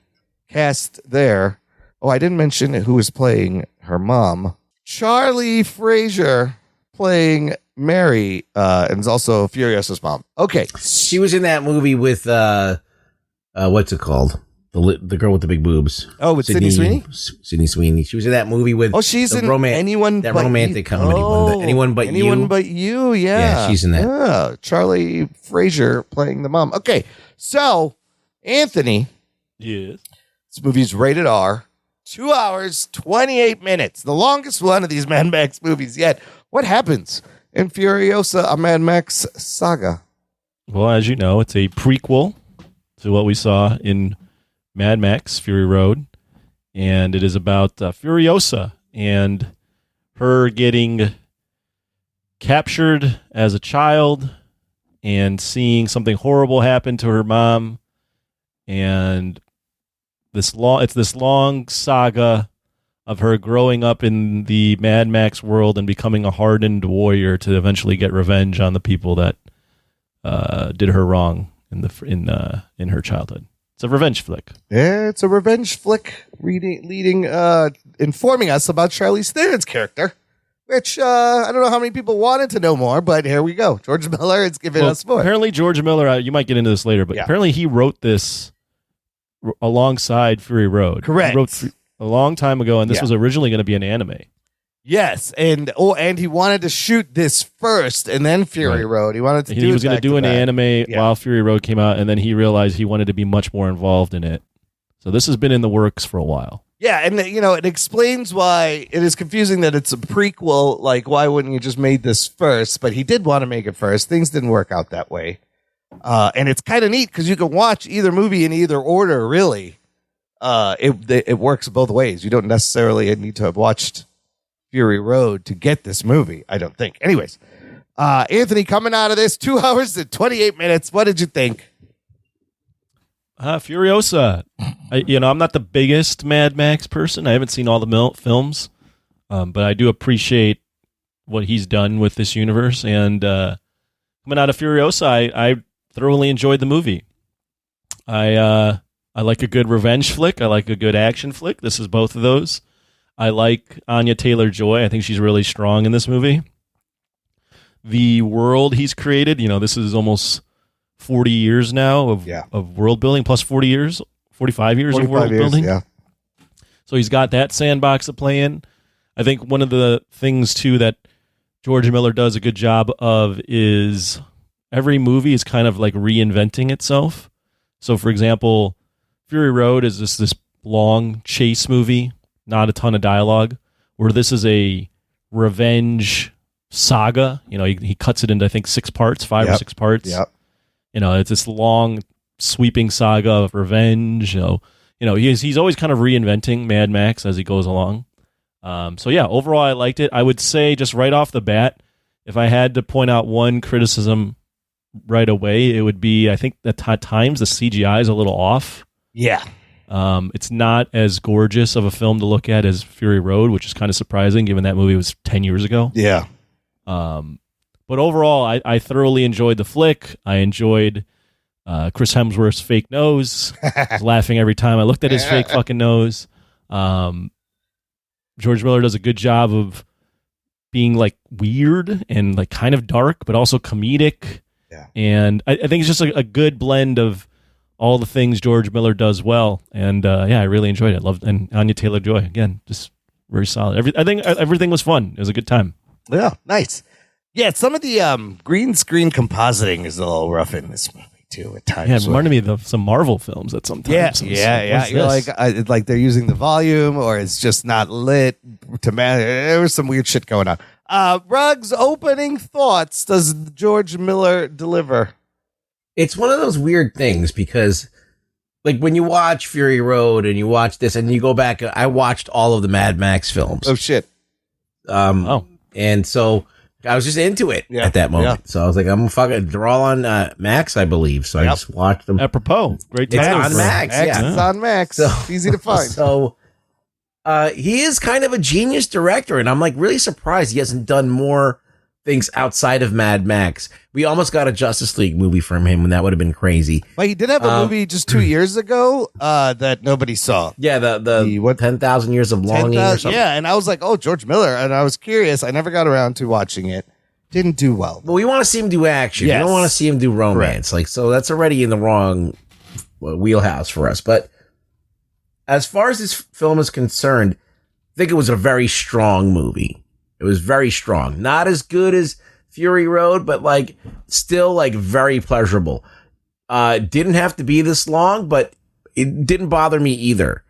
cast there. Oh, I didn't mention who was playing her mom. Charlie Fraser playing Mary, and is also Furiosa's mom. Okay. She was in that movie with, what's it called? The girl with the big boobs. Oh, with Sydney Sweeney? Sydney Sweeney. She was in that movie with... Oh, she's in Anyone that But romantic You. comedy one. Anyone But You. Anyone But You, yeah. Yeah, she's in that. Yeah, Charlie Fraser playing the mom. Okay, so, Anthony. Yes. This movie's rated R. 2 hours, 28 minutes. The longest one of these Mad Max movies yet. What happens in Furiosa, a Mad Max Saga? Well, as you know, it's a prequel to what we saw in Mad Max Fury Road, and it is about Furiosa and her getting captured as a child and seeing something horrible happen to her mom, and this long saga of her growing up in the Mad Max world and becoming a hardened warrior to eventually get revenge on the people that did her wrong in her childhood. It's a revenge flick. Yeah, it's a revenge flick informing us about Charlize Theron's character, which I don't know how many people wanted to know more, but here we go. George Miller is giving us more. Apparently, George Miller, you might get into this later, but apparently he wrote this alongside Fury Road. Correct. He wrote a long time ago, and this was originally going to be an anime. Yes, and he wanted to shoot this first, and then Fury Road. He wanted to. He was going to do an anime while Fury Road came out, and then he realized he wanted to be much more involved in it. So this has been in the works for a while. Yeah, and it explains why it is confusing that it's a prequel. Like, why wouldn't you just made this first? But he did want to make it first. Things didn't work out that way. And it's kind of neat because you can watch either movie in either order, really. It works both ways. You don't necessarily need to have watched Fury Road to get this movie, I don't think. Anyways, Anthony, coming out of this, 2 hours and 28 minutes. What did you think? Furiosa. I'm not the biggest Mad Max person. I haven't seen all the films, but I do appreciate what he's done with this universe. And coming out of Furiosa, I thoroughly enjoyed the movie. I like a good revenge flick. I like a good action flick. This is both of those. I like Anya Taylor-Joy. I think she's really strong in this movie. The world he's created, this is almost 40 years now of world building, plus 45 years of world building. Yeah. So he's got that sandbox to play in. I think one of the things, too, that George Miller does a good job of is every movie is kind of like reinventing itself. So, for example, Fury Road is this long chase movie, not a ton of dialogue, where this is a revenge saga. He cuts it into, I think, 6 parts, 5 or 6 parts. Yep. It's this long, sweeping saga of revenge. He's always kind of reinventing Mad Max as he goes along. Overall, I liked it. I would say just right off the bat, if I had to point out one criticism right away, it would be, I think that at times the CGI is a little off. Yeah. It's not as gorgeous of a film to look at as Fury Road, which is kind of surprising given that movie was 10 years ago. Yeah. But overall, I thoroughly enjoyed the flick. I enjoyed Chris Hemsworth's fake nose. I was laughing every time I looked at his fake fucking nose. George Miller does a good job of being like weird and like kind of dark, but also comedic. Yeah. And I think it's just a good blend of all the things George Miller does well. And I really enjoyed it. And Anya Taylor-Joy, again, just very solid. I think everything was fun. It was a good time. Yeah, nice. Yeah, some of the green screen compositing is a little rough in this movie too at times. Yeah, it reminded me of some Marvel films at some times. Yeah. Like they're using the volume, or it's just not lit to match. There was some weird shit going on. Ruggs, opening thoughts. Does George Miller deliver? It's one of those weird things because, like, when you watch Fury Road and you watch this and you go back, I watched all of the Mad Max films. Oh shit. And so I was just into it at that moment. Yeah. So I was like, they're all on Max, I believe. So I just watched them. Apropos. Great time. It's on Max. It's on Max. So, easy to find. So he is kind of a genius director, and I'm like really surprised he hasn't done more things outside of Mad Max. We almost got a Justice League movie from him, and that would have been crazy. But he did have a movie just 2 years ago that nobody saw. Yeah, the 10,000 Years of Longing or something. Yeah, and I was like, oh, George Miller, and I was curious. I never got around to watching it. Didn't do well. But we want to see him do action. Yes. We don't want to see him do romance. Correct. So that's already in the wrong wheelhouse for us. But as far as this film is concerned, I think it was a very strong movie. It was very strong. Not as good as Fury Road, but like still like very pleasurable. Didn't have to be this long, but it didn't bother me either.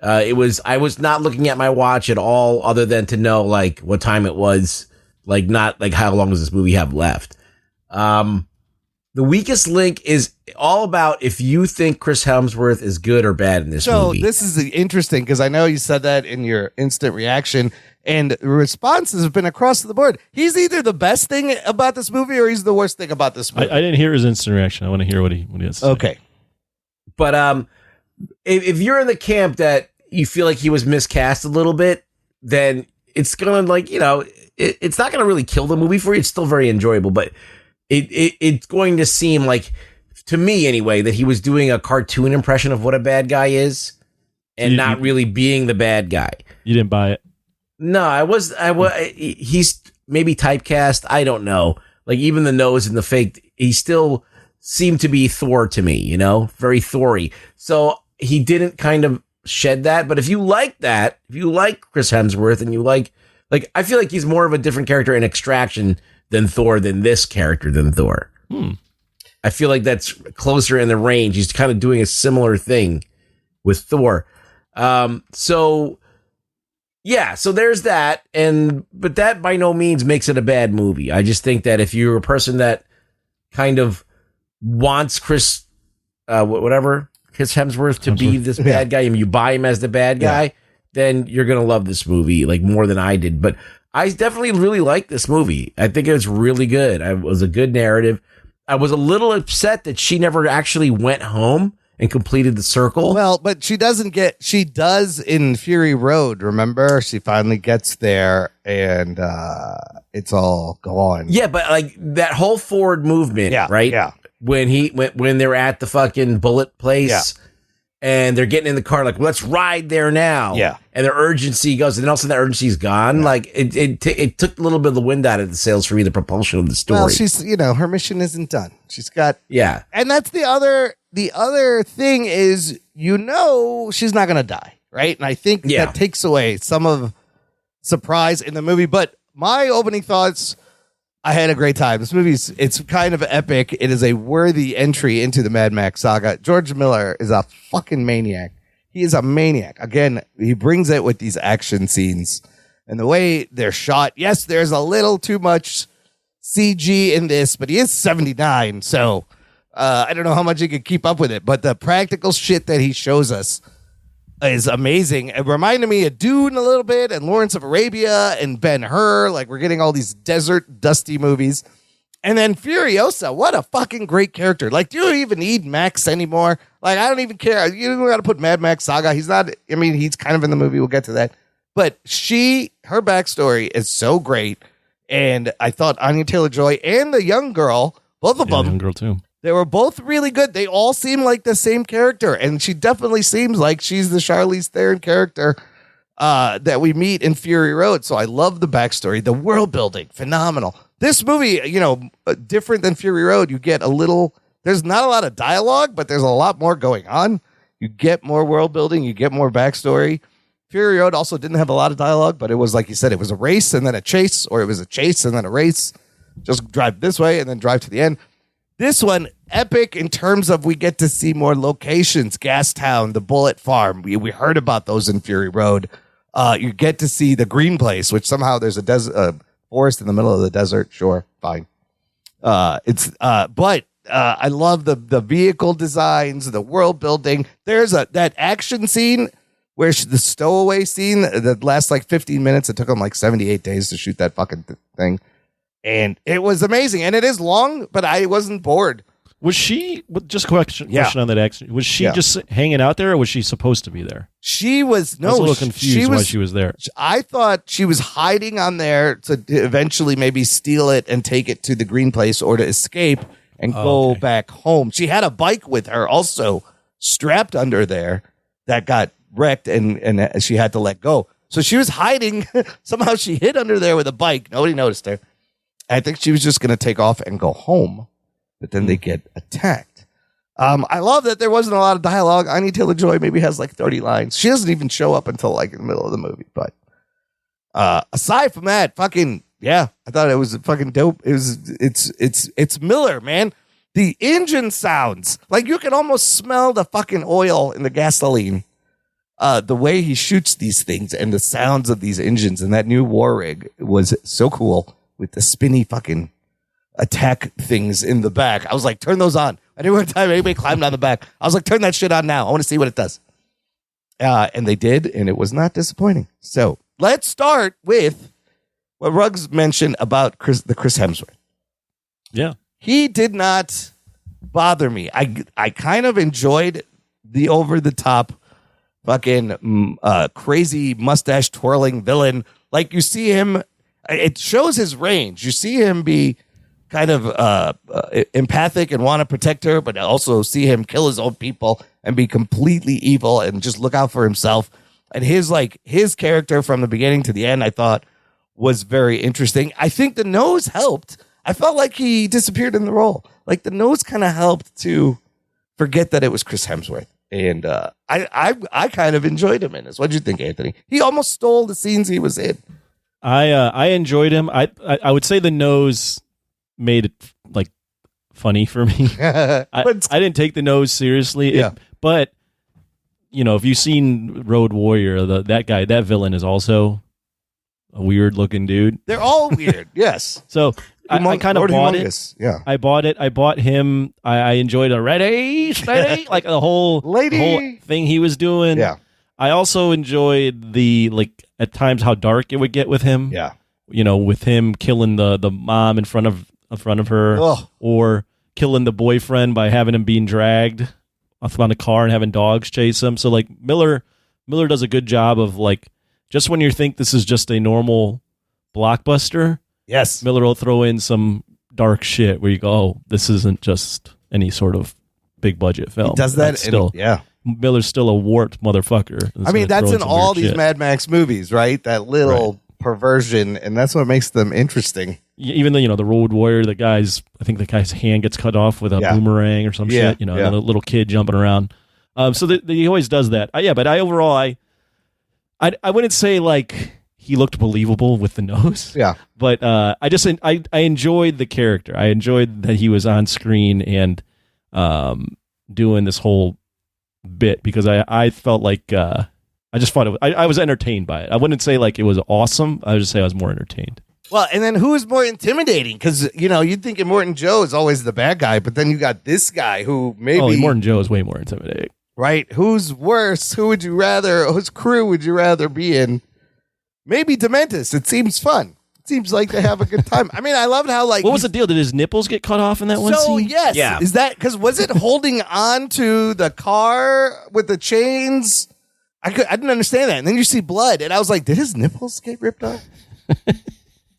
I was not looking at my watch at all other than to know like what time it was, like not like how long does this movie have left. The weakest link is all about if you think Chris Hemsworth is good or bad in this movie. So this is interesting because I know you said that in your instant reaction. And the responses have been across the board. He's either the best thing about this movie or he's the worst thing about this movie. I didn't hear his instant reaction. I want to hear what he has to say. Okay. But if you're in the camp that you feel like he was miscast a little bit, then it's going to like, it's not going to really kill the movie for you. It's still very enjoyable, but it's going to seem like, to me anyway, that he was doing a cartoon impression of what a bad guy is and not really being the bad guy. You didn't buy it? No, he's maybe typecast. I don't know. Like even the nose and the fake, he still seemed to be Thor to me, very Thor-y. So he didn't kind of shed that. But if you like that, if you like Chris Hemsworth and you like, I feel like he's more of a different character in Extraction than Thor, than this character than Thor. I feel like that's closer in the range. He's kind of doing a similar thing with Thor. So there's that, but that by no means makes it a bad movie. I just think that if you're a person that kind of wants Chris Hemsworth to be this bad guy, and you buy him as the bad guy, then you're gonna love this movie like more than I did. But I definitely really like this movie. I think it's really good. It was a good narrative. I was a little upset that she never actually went home and completed the circle. Well, but she does in Fury Road, remember? She finally gets there and it's all gone. Yeah, but like that whole forward movement, right? Yeah. When they're at the fucking bullet place and they're getting in the car, like, let's ride there now. Yeah. And their urgency goes, and then all of a sudden that urgency's gone. Yeah. Like it took a little bit of the wind out of the sails for me, the propulsion of the story. Well, she's, her mission isn't done. She's got, and that's the other thing is, she's not going to die. Right. And I think that takes away some of surprise in the movie, but my opening thoughts, I had a great time. This movie's, it's kind of epic. It is a worthy entry into the Mad Max saga. George Miller is a fucking maniac. He is a maniac. Again, he brings it with these action scenes and the way they're shot. Yes, there's a little too much CG in this, but he is 79. So I don't know how much he could keep up with it, but the practical shit that he shows us is amazing. It reminded me of Dune a little bit, and Lawrence of Arabia, and Ben-Hur. Like, we're getting all these desert, dusty movies. And then Furiosa, what a fucking great character. Like, do you even need Max anymore? Like, I don't even care. You don't got to put Mad Max Saga. He's not, he's kind of in the movie. We'll get to that. But her backstory is so great. And I thought Anya Taylor-Joy and the young girl, both of them. Young girl, too. They were both really good. They all seem like the same character, and she definitely seems like she's the Charlize Theron character that we meet in Fury Road. So I love the backstory, the world building, phenomenal. This movie, different than Fury Road, you get there's not a lot of dialogue, but there's a lot more going on. You get more world building, you get more backstory. Fury Road also didn't have a lot of dialogue, but it was, like you said, it was a race and then a chase, or it was a chase and then a race. Just drive this way and then drive to the end. This one, epic in terms of we get to see more locations. Gastown, the Bullet Farm. We heard about those in Fury Road. You get to see the Green Place, which somehow there's a forest in the middle of the desert. Sure, fine. But I love the vehicle designs, the world building. There's that action scene where the stowaway scene that lasts like 15 minutes. It took them like 78 days to shoot that fucking thing. And it was amazing. And it is long, but I wasn't bored. Was she, just a question on that action, was she just hanging out there, or was she supposed to be there? She was, no. I was a little confused why she was there. I thought she was hiding on there to eventually maybe steal it and take it to the Green Place, or to escape and go back home. She had a bike with her also strapped under there that got wrecked, and she had to let go. So she was hiding. Somehow she hid under there with a bike. Nobody noticed her. I think she was just going to take off and go home, but then they get attacked. I love that there wasn't a lot of dialogue. Anya Taylor-Joy maybe has like 30 lines. She doesn't even show up until like in the middle of the movie. But aside from that, I thought it was fucking dope. It's Miller, man. The engine sounds like you can almost smell the fucking oil in the gasoline. The way he shoots these things and the sounds of these engines and that new war rig was so cool. With the spinny fucking attack things in the back. I was like, turn those on. I didn't want time anybody climbed on the back. I was like, turn that shit on now. I want to see what it does. And they did, and it was not disappointing. So let's start with what Ruggs mentioned about the Chris Hemsworth. Yeah. He did not bother me. I kind of enjoyed the over-the-top fucking crazy mustache twirling villain. Like, you see him. It shows his range. You see him be kind of empathic and want to protect her, but also see him kill his own people and be completely evil and just look out for himself. And his character from the beginning to the end, I thought was very interesting. I think the nose helped. I felt like he disappeared in the role. Like the nose kind of helped to forget that it was Chris Hemsworth. And I kind of enjoyed him in this. What'd you think, Anthony? He almost stole the scenes he was in. I enjoyed him. I would say the nose made it like funny for me. I didn't take the nose seriously, yeah. But if you've seen Road Warrior, that villain is also a weird looking dude. They're all weird. Yes. So I kind of bought Humongous. it. Yeah. I bought it. I bought him. I enjoyed a ready, like the whole thing he was doing. Yeah. I also enjoyed at times how dark it would get with him. Yeah. With him killing the mom in front of her, or killing the boyfriend by having him being dragged off on a car and having dogs chase him. So like Miller does a good job of just when you think this is just a normal blockbuster. Yes. Miller will throw in some dark shit where you go, oh, this isn't just any sort of big budget film. He does that. Still, Miller's still a warped motherfucker. I mean, that's in all these Mad Max movies, right? That little perversion, and that's what makes them interesting. Even though, the Road Warrior, I think the guy's hand gets cut off with a boomerang or some shit, and a little kid jumping around. So he always does that. But overall, I wouldn't say he looked believable with the nose. Yeah. But I enjoyed the character. I enjoyed that he was on screen and doing this whole bit because I felt like I just thought I was entertained by it. I wouldn't say it was awesome. I would just say I was more entertained. Well, and then who is more intimidating? Because, you'd think Immortan Joe is always the bad guy, but then you got this guy who maybe... Oh, Immortan Joe is way more intimidating. Right? Who's worse? Whose crew would you rather be in? Maybe Dementis. It seems fun. It seems like they have a good time. I mean, I loved how what was the deal? Did his nipples get cut off in that one scene? Yes. Yeah. Is that... Because was it holding on to the car with the chains? I didn't understand that. And then you see blood, and I was like, did his nipples get ripped off?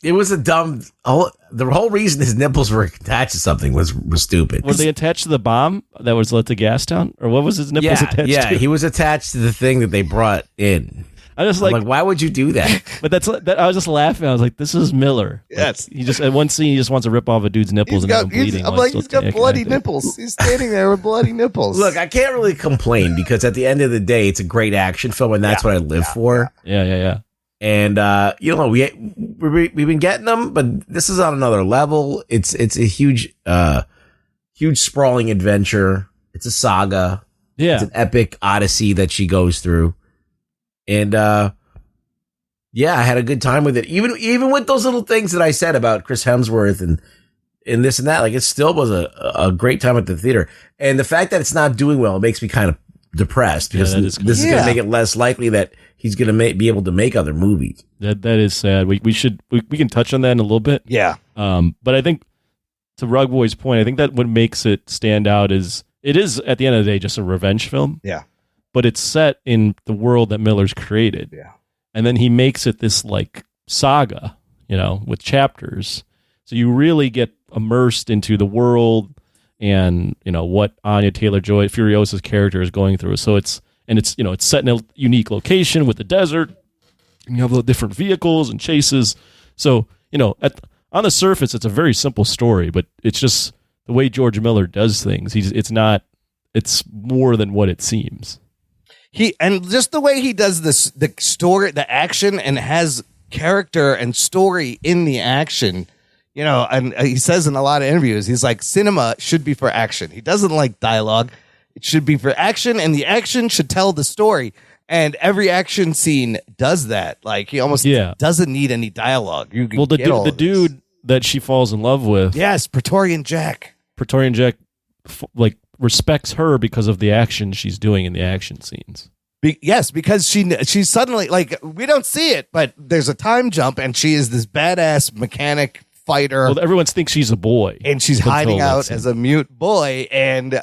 It was a dumb. The whole reason his nipples were attached to something was stupid. Were they attached to the bomb that was let to Gastown, or what was his nipples attached to? Yeah, he was attached to the thing that they brought in. I just like, why would you do that? But I was just laughing. I was like, this is Miller. Yes. He just at one scene he just wants to rip off a dude's nipples and have him bleeding. I'm like, he's got bloody nipples. He's standing there with bloody nipples. Look, I can't really complain because at the end of the day, it's a great action film, and that's what I live for. Yeah. And we've been getting them, but this is on another level. It's a huge sprawling adventure. It's a saga. Yeah, it's an epic odyssey that she goes through. And I had a good time with it. Even with those little things that I said about Chris Hemsworth and this and that, it still was a great time at the theater. And the fact that it's not doing well makes me kind of depressed because this is going to make it less likely that he's going to be able to make other movies. That is sad. We can touch on that in a little bit. Yeah. But I think to Rug Boy's point, I think that what makes it stand out is it is at the end of the day just a revenge film. Yeah. But it's set in the world that Miller's created. Yeah. And then he makes it this saga, with chapters. So you really get immersed into the world and, what Anya Taylor-Joy, Furiosa's character, is going through. So it's set in a unique location with the desert. And you have the different vehicles and chases. So, on the surface, it's a very simple story, but it's just the way George Miller does things. It's more than what it seems. And just the way he does this, the story, the action, and has character and story in the action, and he says in a lot of interviews, he's like, cinema should be for action. He doesn't like dialogue. It should be for action, and the action should tell the story. And every action scene does that. He almost doesn't need any dialogue. The dude that she falls in love with. Yes, Praetorian Jack. Respects her because of the action she's doing in the action scenes. Yes, because she's suddenly we don't see it, but there's a time jump, and she is this badass mechanic fighter. Well, everyone thinks she's a boy, and she's hiding out as a mute boy, and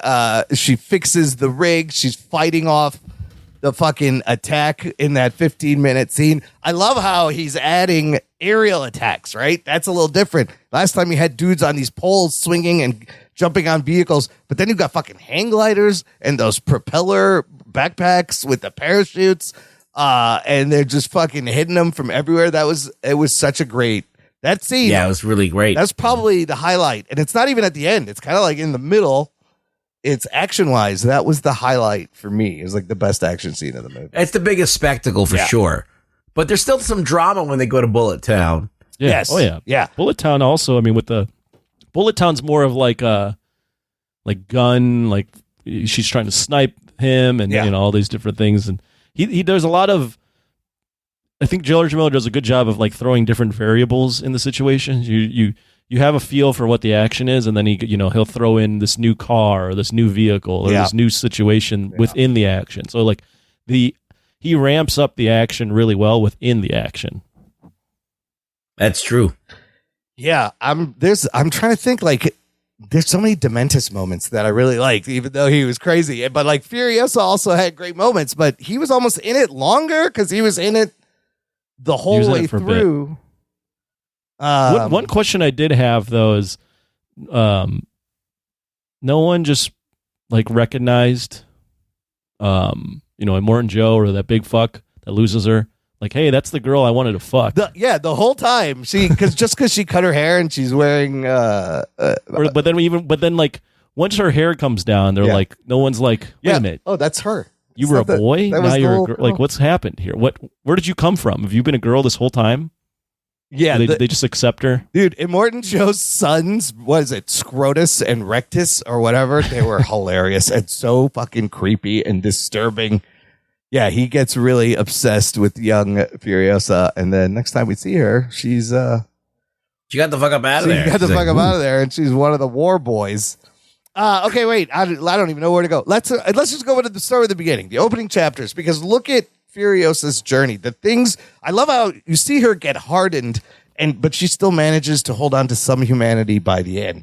she fixes the rig. She's fighting off the fucking attack in that 15-minute scene. I love how he's adding aerial attacks. Right, that's a little different. Last time he had dudes on these poles swinging and jumping on vehicles, but then you got fucking hang gliders and those propeller backpacks with the parachutes, and they're just fucking hitting them from everywhere. It was such a great, that scene. Yeah, it was really great. That's probably the highlight, and it's not even at the end. It's kind of in the middle. It's action-wise. That was the highlight for me. It was the best action scene of the movie. It's the biggest spectacle for sure, but there's still some drama when they go to Bullet Town. Yeah. Yes. Oh yeah. Yeah. Bullet Town also. I mean, with the Bullet Town's more of Gunn. She's trying to snipe him and all these different things. And he does a lot of. I think George Miller does a good job of like throwing different variables in the situation. You have a feel for what the action is, and then he'll throw in this new car or this new vehicle or this new situation within the action. So like he ramps up the action really well within the action. That's true. Yeah, I'm trying to think, like, there's so many Dementis moments that I really liked, even though he was crazy. But like Furiosa also had great moments, but he was almost in it longer because he was in it the whole way through. One question I did have though is, no one just like recognized, Immortan Joe or that big fuck that loses her. Like, hey, that's the girl I wanted to fuck. The whole time because she cut her hair and she's wearing. But then like once her hair comes down, they're like, no one's like, wait a minute, oh, that's her. You were a boy, now you're a girl. girl. Like, what's happened here? Where did you come from? Have you been a girl this whole time? Yeah, they just accept her. Dude, Immortan Joe's sons, what is it, Scrotus and Rectus or whatever? They were hilarious and so fucking creepy and disturbing. Yeah, he gets really obsessed with young Furiosa, and then next time we see her, she's she got the fuck up out of there. She got the fuck up out of there, and she's one of the war boys. Okay, wait, I don't even know where to go. Let's just go to the start of the beginning, the opening chapters, because look at Furiosa's journey. The things I love how you see her get hardened, but she still manages to hold on to some humanity by the end.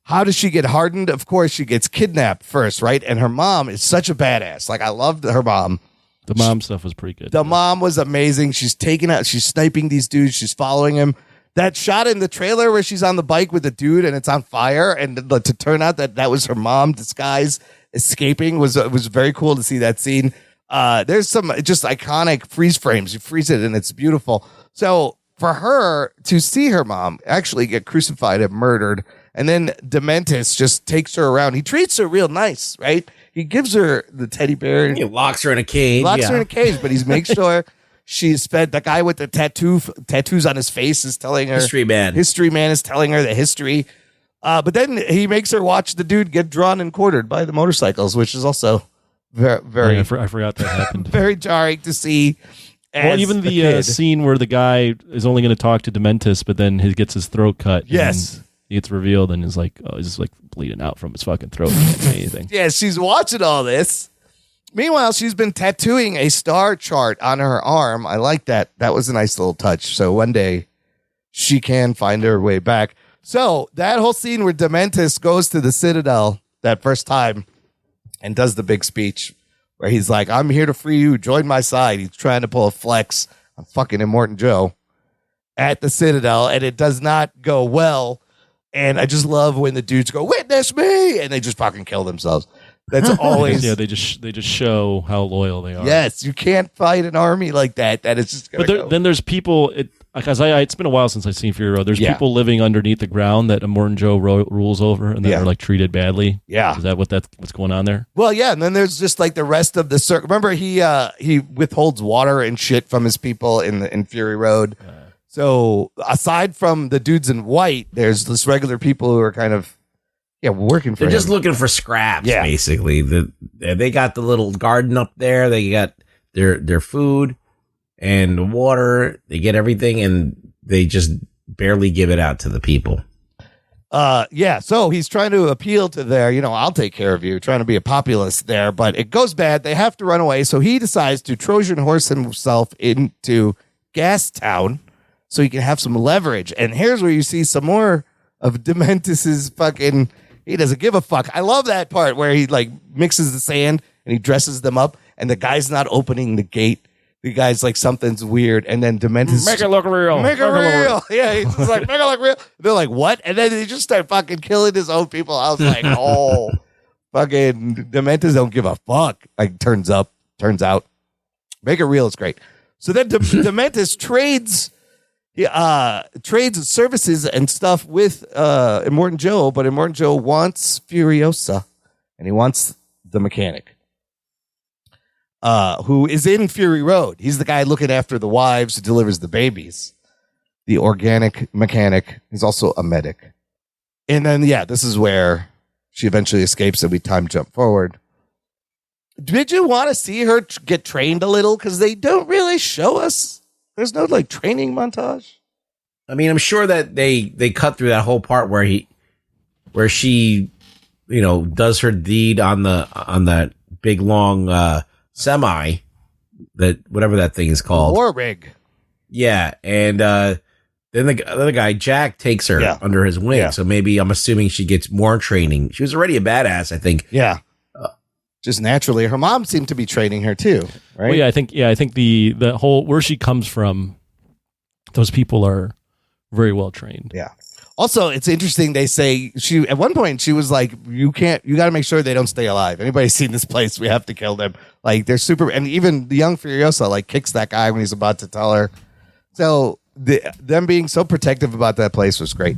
How does she get hardened? Of course, she gets kidnapped first, right? And her mom is such a badass. Like, I loved her mom. The mom stuff was pretty good. The mom was amazing. She's sniping these dudes. She's following him. That shot in the trailer where she's on the bike with the dude and it's on fire, and to turn out that was her mom disguised escaping was very cool to see that scene. There's some just iconic freeze frames. You freeze it and it's beautiful. So for her to see her mom actually get crucified and murdered, and then Dementis just takes her around. He treats her real nice, right? He gives her the teddy bear. He locks her in a cage. But he makes sure she's fed. The guy with the tattoos on his face is telling her. History man is telling her the history. But then he makes her watch the dude get drawn and quartered by the motorcycles, which is also very, very. I forgot that happened. Very jarring to see. Well, even the scene where the guy is only going to talk to Dementis, but then he gets his throat cut. Yes. He gets revealed and is like, he's just like bleeding out from his fucking throat. Can't say anything. Yeah, she's watching all this. Meanwhile, she's been tattooing a star chart on her arm. I like that. That was a nice little touch. So one day she can find her way back. So that whole scene where Dementis goes to the Citadel that first time and does the big speech where he's like, I'm here to free you. Join my side. He's trying to pull a flex on fucking Immortan Joe at the Citadel, and it does not go well. And I just love when the dudes go, witness me, and they just fucking kill themselves. That's always they just show how loyal they are. Yes, you can't fight an army like that. That is just. Then there's people. It's been a while since I've seen Fury Road. There's people living underneath the ground that Immortan Joe rules over, and they're like treated badly. Yeah, is that what's going on there? Well, yeah, and then there's just like the rest of the circle. Remember, he withholds water and shit from his people in Fury Road. So aside from the dudes in white, there's this regular people who are kind of working for They're him. just looking for scraps, basically. They got the little garden up there. They got their food and water. They get everything, and they just barely give it out to the people. So he's trying to appeal to their, I'll take care of you, trying to be a populist there, but it goes bad. They have to run away. So he decides to Trojan horse himself into Gas Town so he can have some leverage. And here's where you see some more of Dementis's fucking, he doesn't give a fuck. I love that part where he like mixes the sand and he dresses them up and the guy's not opening the gate. The guy's like, something's weird. And then Dementis, make it look real. Make it real. Yeah, he's just like, make it look real. They're like, what? And then they just start fucking killing his own people. I was like, oh, fucking Dementis don't give a fuck. Like, turns out. Make it real is great. So then Dementis trades services and stuff with Immortan Joe, but Immortan Joe wants Furiosa, and he wants the mechanic. Who is in Fury Road. He's the guy looking after the wives who delivers the babies. The organic mechanic. He's also a medic. And then, this is where she eventually escapes and we time jump forward. Did you want to see her get trained a little? Because they don't really show us. There's no like training montage. I mean, I'm sure that they cut through that whole part where she, does her deed on that big long semi, that whatever that thing is called, war rig. Yeah, and then the other guy Jack takes her under his wing. Yeah. So maybe I'm assuming she gets more training. She was already a badass, I think. Yeah. Just naturally, her mom seemed to be training her too, right? Well, I think the whole where she comes from, those people are very well trained. Yeah. Also, it's interesting. They say at one point she was like, you got to make sure they don't stay alive. Anybody's seen this place, we have to kill them. Like they're super. And even the young Furiosa like kicks that guy when he's about to tell her. So them being so protective about that place was great.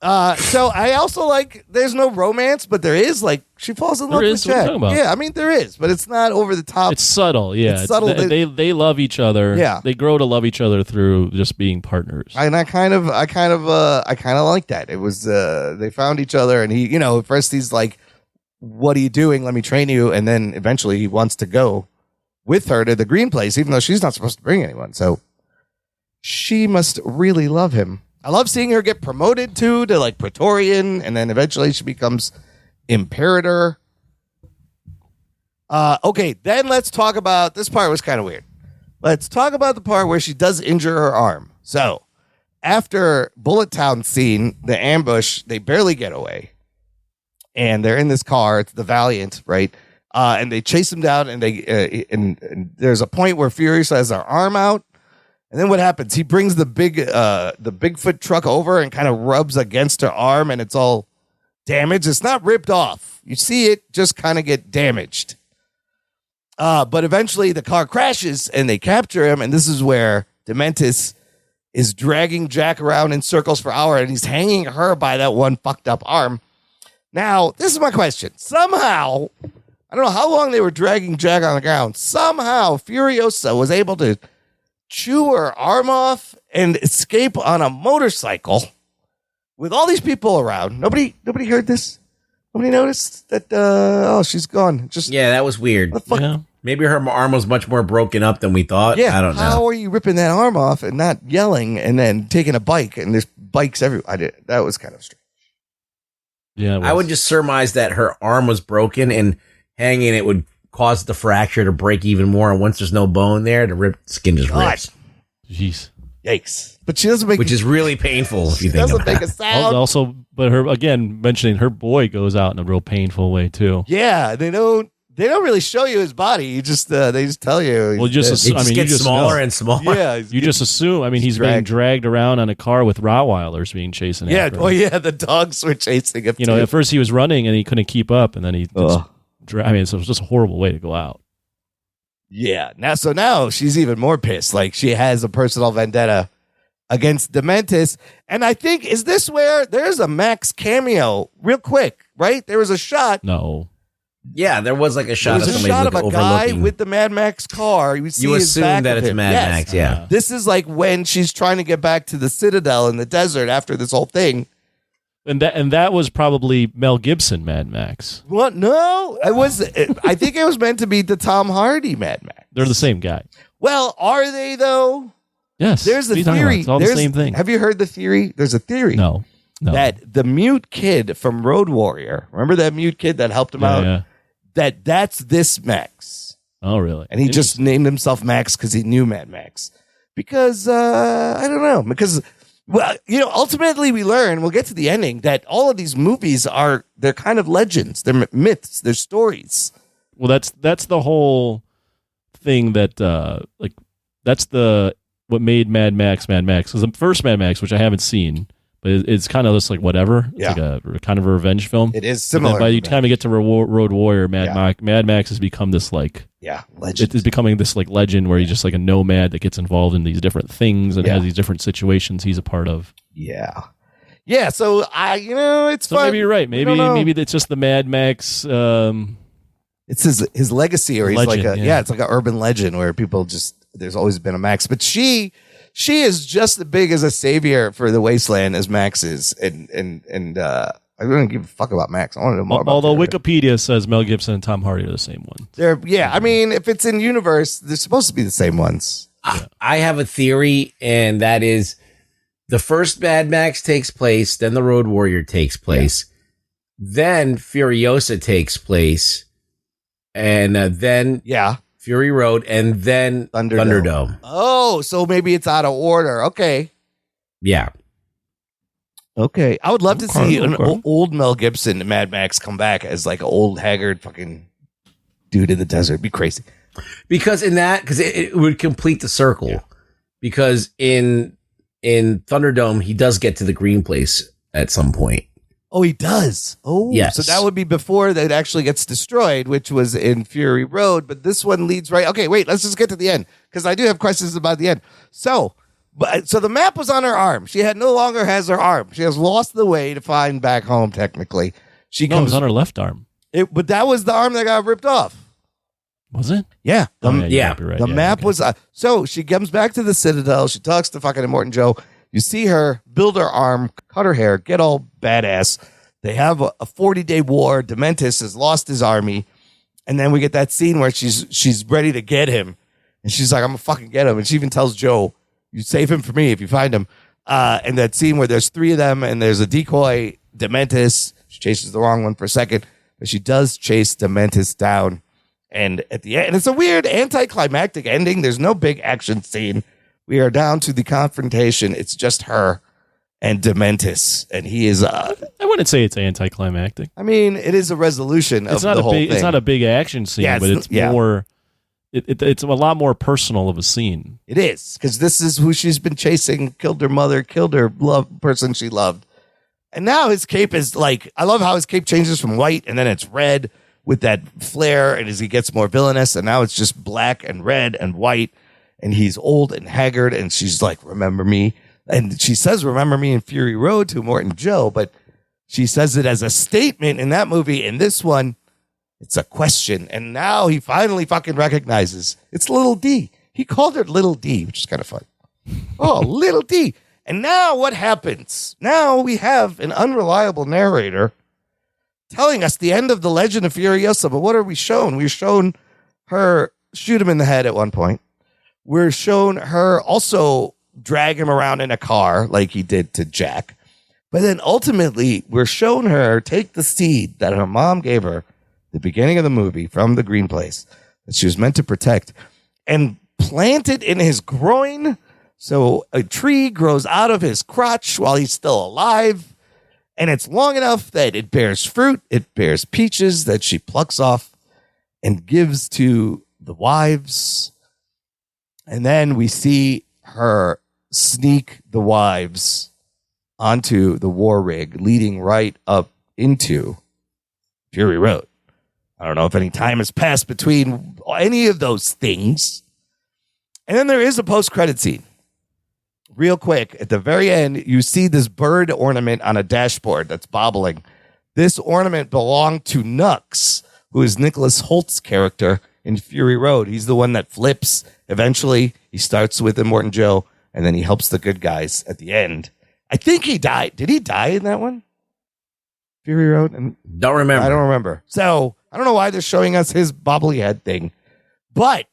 So I also like, there's no romance, but there is like, she falls in love with Jack. Yeah, I mean, there is, but it's not over the top. It's subtle. Yeah. It's subtle. They love each other. Yeah. They grow to love each other through just being partners. And I kind of like that. It was, they found each other and he, at first he's like, what are you doing? Let me train you. And then eventually he wants to go with her to the green place, even though she's not supposed to bring anyone. So she must really love him. I love seeing her get promoted to like Praetorian, and then eventually she becomes Imperator. Okay, then let's talk about, this part was kind of weird. Let's talk about the part where she does injure her arm. So after Bullet Town scene, the ambush, they barely get away. And they're in this car. It's the Valiant, right? And they chase him down, and and there's a point where Furiosa has her arm out. And then what happens? He brings the Bigfoot truck over and kind of rubs against her arm, and it's all damaged. It's not ripped off. You see it just kind of get damaged. But eventually the car crashes and they capture him, and this is where Dementis is dragging Jack around in circles for hours, and he's hanging her by that one fucked up arm. Now, this is my question. Somehow, I don't know how long they were dragging Jack on the ground. Somehow Furiosa was able to chew her arm off and escape on a motorcycle with all these people around. Nobody heard this. Nobody noticed that. She's gone. That was weird. Yeah. Maybe her arm was much more broken up than we thought. Yeah, I don't know. How are you ripping that arm off and not yelling and then taking a bike and there's bikes everywhere? That was kind of strange. Yeah, I would just surmise that her arm was broken and hanging it would cause the fracture to break even more, and once there's no bone there, the skin just rips. Jeez. Yikes. But she doesn't make, which is really painful if you think doesn't about make a it. sound. Also, but her, again, mentioning her boy goes out in a real painful way too. Yeah, they don't really show you his body. You just they just tell you. Well, you just smaller and smaller. Yeah, you just assume. I mean, he's being dragged around on a car with Rottweilers being chasing. Yeah. After Oh, him. yeah. The dogs were chasing him. At first he was running and he couldn't keep up, and then he. So it was just a horrible way to go out. Yeah. Now she's even more pissed. Like she has a personal vendetta against Dementis. And I think, is this where there's a Max cameo real quick, right? There was a shot. No. Yeah, there was like a shot of a guy with the Mad Max car. You assume that it's Mad Max, yeah. This is like when she's trying to get back to the Citadel in the desert after this whole thing. And that was probably Mel Gibson Mad Max. What? No, I think it was meant to be the Tom Hardy Mad Max. They're the same guy. Well, are they though? Yes. There's a theory. It's all the same thing. Have you heard the theory? There's a theory. No. That the mute kid from Road Warrior, remember that mute kid that helped him out? Yeah. That's this Max. Oh, really? And he just named himself Max because he knew Mad Max. Because I don't know. Because ultimately we learn, we'll get to the ending, that all of these movies they're kind of legends. They're myths. They're stories. Well, that's the whole thing that that's what made Mad Max Mad Max. Because the first Mad Max, which I haven't seen, but it's kind of just like whatever. It's like a kind of a revenge film. It is similar. By the time you get to Road Warrior, Mad Max has become this like legend. It is becoming this like legend where he's just like a nomad that gets involved in these different things and has these different situations he's a part of. Yeah. Yeah, so it's fun. Maybe you're right. Maybe it's just the Mad Max. It's his legacy, or he's legend, like it's like an urban legend where people there's always been a Max, but she is just as big as a savior for the wasteland as Max is, and I don't give a fuck about Max. I want to know more about Although Fury. Wikipedia says Mel Gibson and Tom Hardy are the same one. I mean, if it's in universe, they're supposed to be the same ones. I have a theory, and that is the first Mad Max takes place, then the Road Warrior takes place, then Furiosa takes place, and then Fury Road, and then Thunderdome. Oh, so maybe it's out of order. Okay. Yeah. Okay. I would love to see an old Mel Gibson Mad Max come back as like an old haggard fucking dude in the desert. It'd be crazy. Because it would complete the circle. Yeah. Because in Thunderdome, he does get to the green place at some point. Oh, he does. Oh, yes. So that would be before that actually gets destroyed, which was in Fury Road. But this one leads right. Okay, wait. Let's just get to the end because I do have questions about the end. So the map was on her arm. She no longer has her arm. She has lost the way to find back home. Technically, it was on her left arm. But that was the arm that got ripped off. Was it? Yeah. Right. The map was. So she comes back to the Citadel. She talks to fucking Immortan Joe. You see her build her arm, cut her hair, get all badass. They have a 40-day war. Dementis has lost his army. And then we get that scene where she's ready to get him. And she's like, I'm going to fucking get him. And she even tells Joe, you save him for me if you find him. And that scene where there's three of them and there's a decoy, Dementis. She chases the wrong one for a second. But she does chase Dementis down. And at the end, it's a weird anticlimactic ending. There's no big action scene. We are down to the confrontation. It's just her and Dementis, and he is. I wouldn't say it's anticlimactic. I mean, it is a resolution of the whole thing. It's not a big action scene, but it's more. It's a lot more personal of a scene. It is because this is who she's been chasing. Killed her mother. Killed her person she loved, and now his cape is like. I love how his cape changes from white and then it's red with that flare, and as he gets more villainous, and now it's just black and red and white. And he's old and haggard, and she's like, remember me. And she says, remember me in Fury Road to Immortan Joe, but she says it as a statement in that movie. In this one, it's a question. And now he finally fucking recognizes it's Little D. He called her Little D, which is kind of fun. Oh, Little D. And now what happens? Now we have an unreliable narrator telling us the end of the Legend of Furiosa. But what are we shown? We're shown her shoot him in the head at one point. We're shown her also drag him around in a car like he did to Jack. But then ultimately, we're shown her take the seed that her mom gave her at the beginning of the movie from the green place that she was meant to protect and plant it in his groin. So a tree grows out of his crotch while he's still alive. And it's long enough that it bears fruit. It bears peaches that she plucks off and gives to the wives. And then we see her sneak the wives onto the war rig, leading right up into Fury Road. I don't know if any time has passed between any of those things. And then there is a post-credit scene. Real quick, at the very end, you see this bird ornament on a dashboard that's bobbling. This ornament belonged to Nux, who is Nicholas Holt's character in Fury Road. He's the one that flips. Eventually, he starts with Immortan Joe, and then he helps the good guys at the end. I think he died. Did he die in that one? Fury Road? Don't remember. I don't remember. So, I don't know why they're showing us his bobbly head thing. But,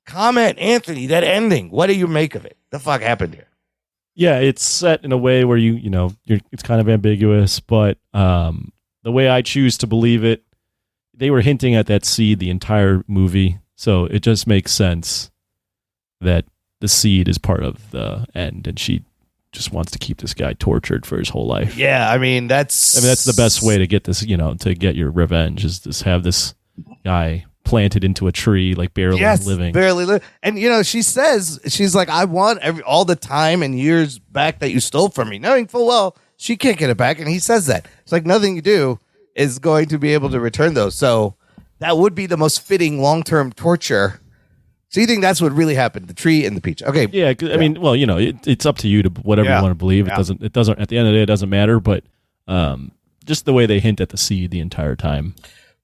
comment, Anthony, that ending. What do you make of it? The fuck happened here? Yeah, it's set in a way where it's kind of ambiguous, but the way I choose to believe it, they were hinting at that seed the entire movie, so it just makes sense that the seed is part of the end, and she just wants to keep this guy tortured for his whole life. Yeah, I mean that's the best way to get this, to get your revenge is to have this guy planted into a tree, like barely living. Barely living. And she says, she's like, I want all the time and years back that you stole from me, knowing full well she can't get it back. And he says that. It's like nothing you do is going to be able to return those. So that would be the most fitting long-term torture. So you think that's what really happened, the tree and the peach? Okay. Yeah. I mean, well, it's up to you to whatever you want to believe. It doesn't, at the end of the day, it doesn't matter, but just the way they hint at the seed the entire time.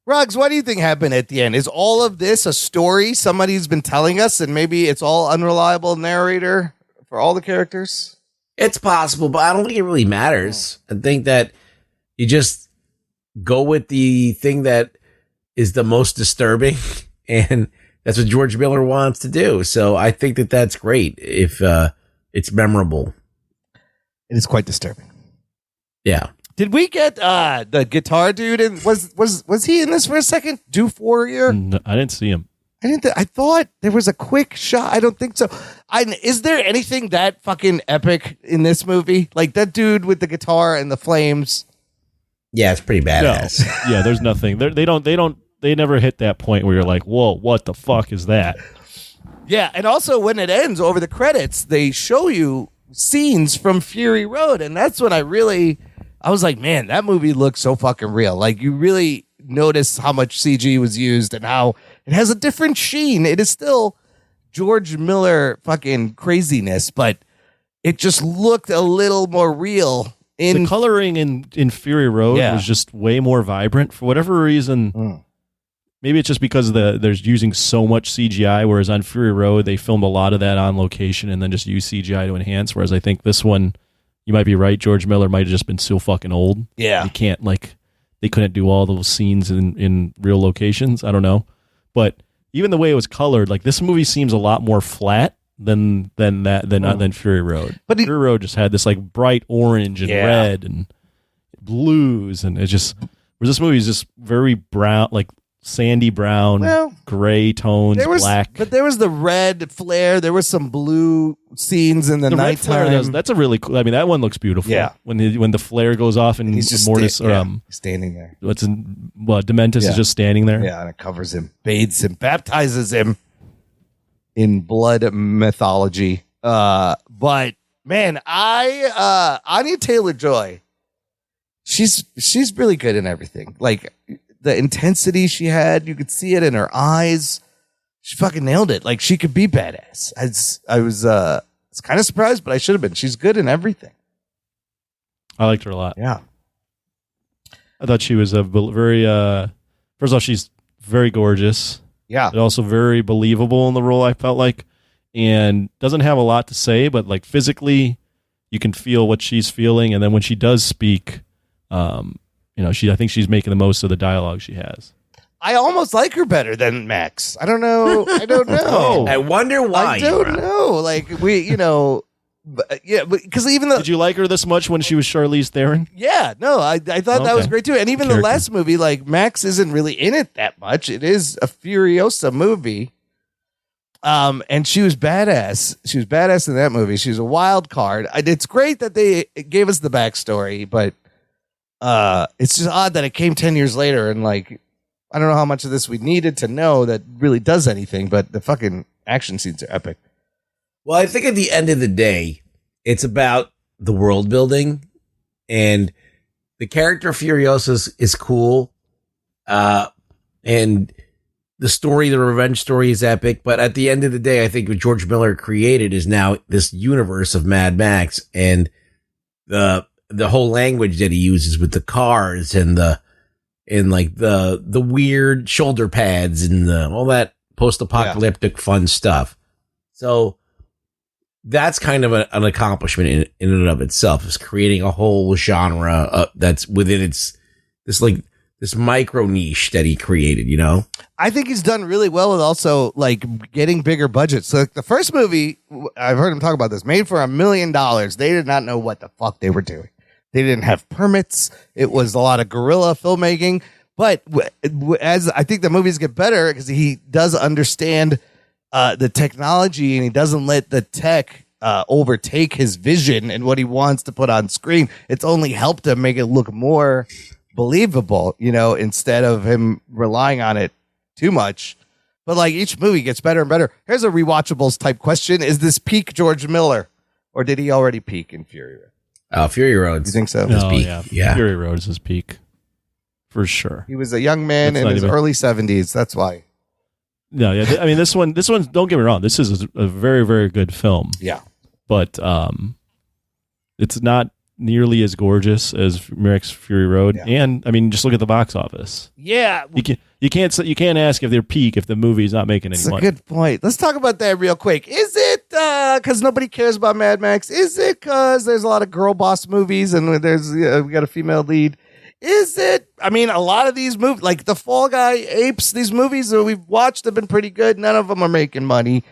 Ruggs, what do you think happened at the end? Is all of this a story somebody's been telling us, and maybe it's all unreliable narrator for all the characters? It's possible, but I don't think it really matters. I think that you just go with the thing that is the most disturbing, and that's what George Miller wants to do. So I think that that's great if it's memorable. It is quite disturbing. Yeah. Did we get the guitar dude? And was he in this for a second? Doof Warrior? No, I didn't see him. I thought there was a quick shot. I don't think so. Is there anything that fucking epic in this movie? Like that dude with the guitar and the flames? Yeah, it's pretty badass. No. Yeah, there's nothing. They never hit that point where you're like, whoa, what the fuck is that? Yeah, and also when it ends over the credits, they show you scenes from Fury Road, and that's when I was like, man, that movie looks so fucking real. Like you really notice how much CG was used and how it has a different sheen. It is still George Miller fucking craziness, but it just looked a little more real. The coloring in Fury Road was just way more vibrant for whatever reason. Maybe it's just because they're using so much CGI, whereas on Fury Road they filmed a lot of that on location and then just use CGI to enhance. Whereas I think this one, you might be right, George Miller might have just been so fucking old. Yeah, they couldn't do all those scenes in real locations. I don't know, but even the way it was colored, like this movie seems a lot more flat than Fury Road. But Fury Road just had this like bright orange and red and blues, and it just whereas this movie is just very brown, like sandy brown, gray tones, black. But there was the red flare. There was some blue scenes in the nighttime. That's a really cool. I mean, that one looks beautiful. Yeah, when the flare goes off and he's just Mortis standing there. Dementis is just standing there. Yeah, and it covers him, bathes him, baptizes him in blood mythology. But man, Anya Taylor-Joy, she's really good in everything. Like the intensity she had, you could see it in her eyes. She fucking nailed it. Like she could be badass. I was kind of surprised, but I should have been. She's good in everything. I liked her a lot. Yeah. I thought she was a very, first of all, she's very gorgeous. Yeah. But also very believable in the role, I felt like. And doesn't have a lot to say, but like physically, you can feel what she's feeling. And then when she does speak, I think she's making the most of the dialogue she has. I almost like her better than Max. I don't know. I wonder why. I don't know. Like because even though did you like her this much when she was Charlize Theron? Yeah, no, I thought that was great too. And even the last movie, like Max isn't really in it that much. It is a Furiosa movie. And she was badass. She was badass in that movie. She was a wild card. It's great that they gave us the backstory, but it's just odd that it came 10 years later and like I don't know how much of this we needed to know that really does anything, but the fucking action scenes are epic. Well, I think at the end of the day, it's about the world building, and the character Furiosa is cool, and the story, the revenge story, is epic. But at the end of the day, I think what George Miller created is now this universe of Mad Max, and the whole language that he uses with the cars and the weird shoulder pads and all that post-apocalyptic fun stuff. So that's kind of an accomplishment in and of itself, is creating a whole genre that's within this micro niche that he created, you know? I think he's done really well with also like getting bigger budgets. So like, the first movie, I've heard him talk about this, made for $1 million. They did not know what the fuck they were doing. They didn't have permits. It was a lot of guerrilla filmmaking. But as I think the movies get better, because he does understand the technology and he doesn't let the tech overtake his vision and what he wants to put on screen. It's only helped him make it look more believable, instead of him relying on it too much. But like each movie gets better and better. Here's a rewatchables type question. Is this peak George Miller, or did he already peak in Fury Road? Fury Road. You think so? No, yeah. Fury Road is his peak. For sure. He was a young man in his early 70s. That's why. No, yeah. I mean, this one, don't get me wrong. This is a very, very good film. Yeah. But it's not nearly as gorgeous as Max Fury Road. Yeah. And I mean, just look at the box office. Yeah. You can't ask if they're peak if the movie's not making any money. That's a good point. Let's talk about that real quick. Is it because nobody cares about Mad Max? Is it because there's a lot of girl boss movies and we got a female lead? Is it I mean, a lot of these movies, like the Fall Guy, Apes, these movies that we've watched have been pretty good. None of them are making money.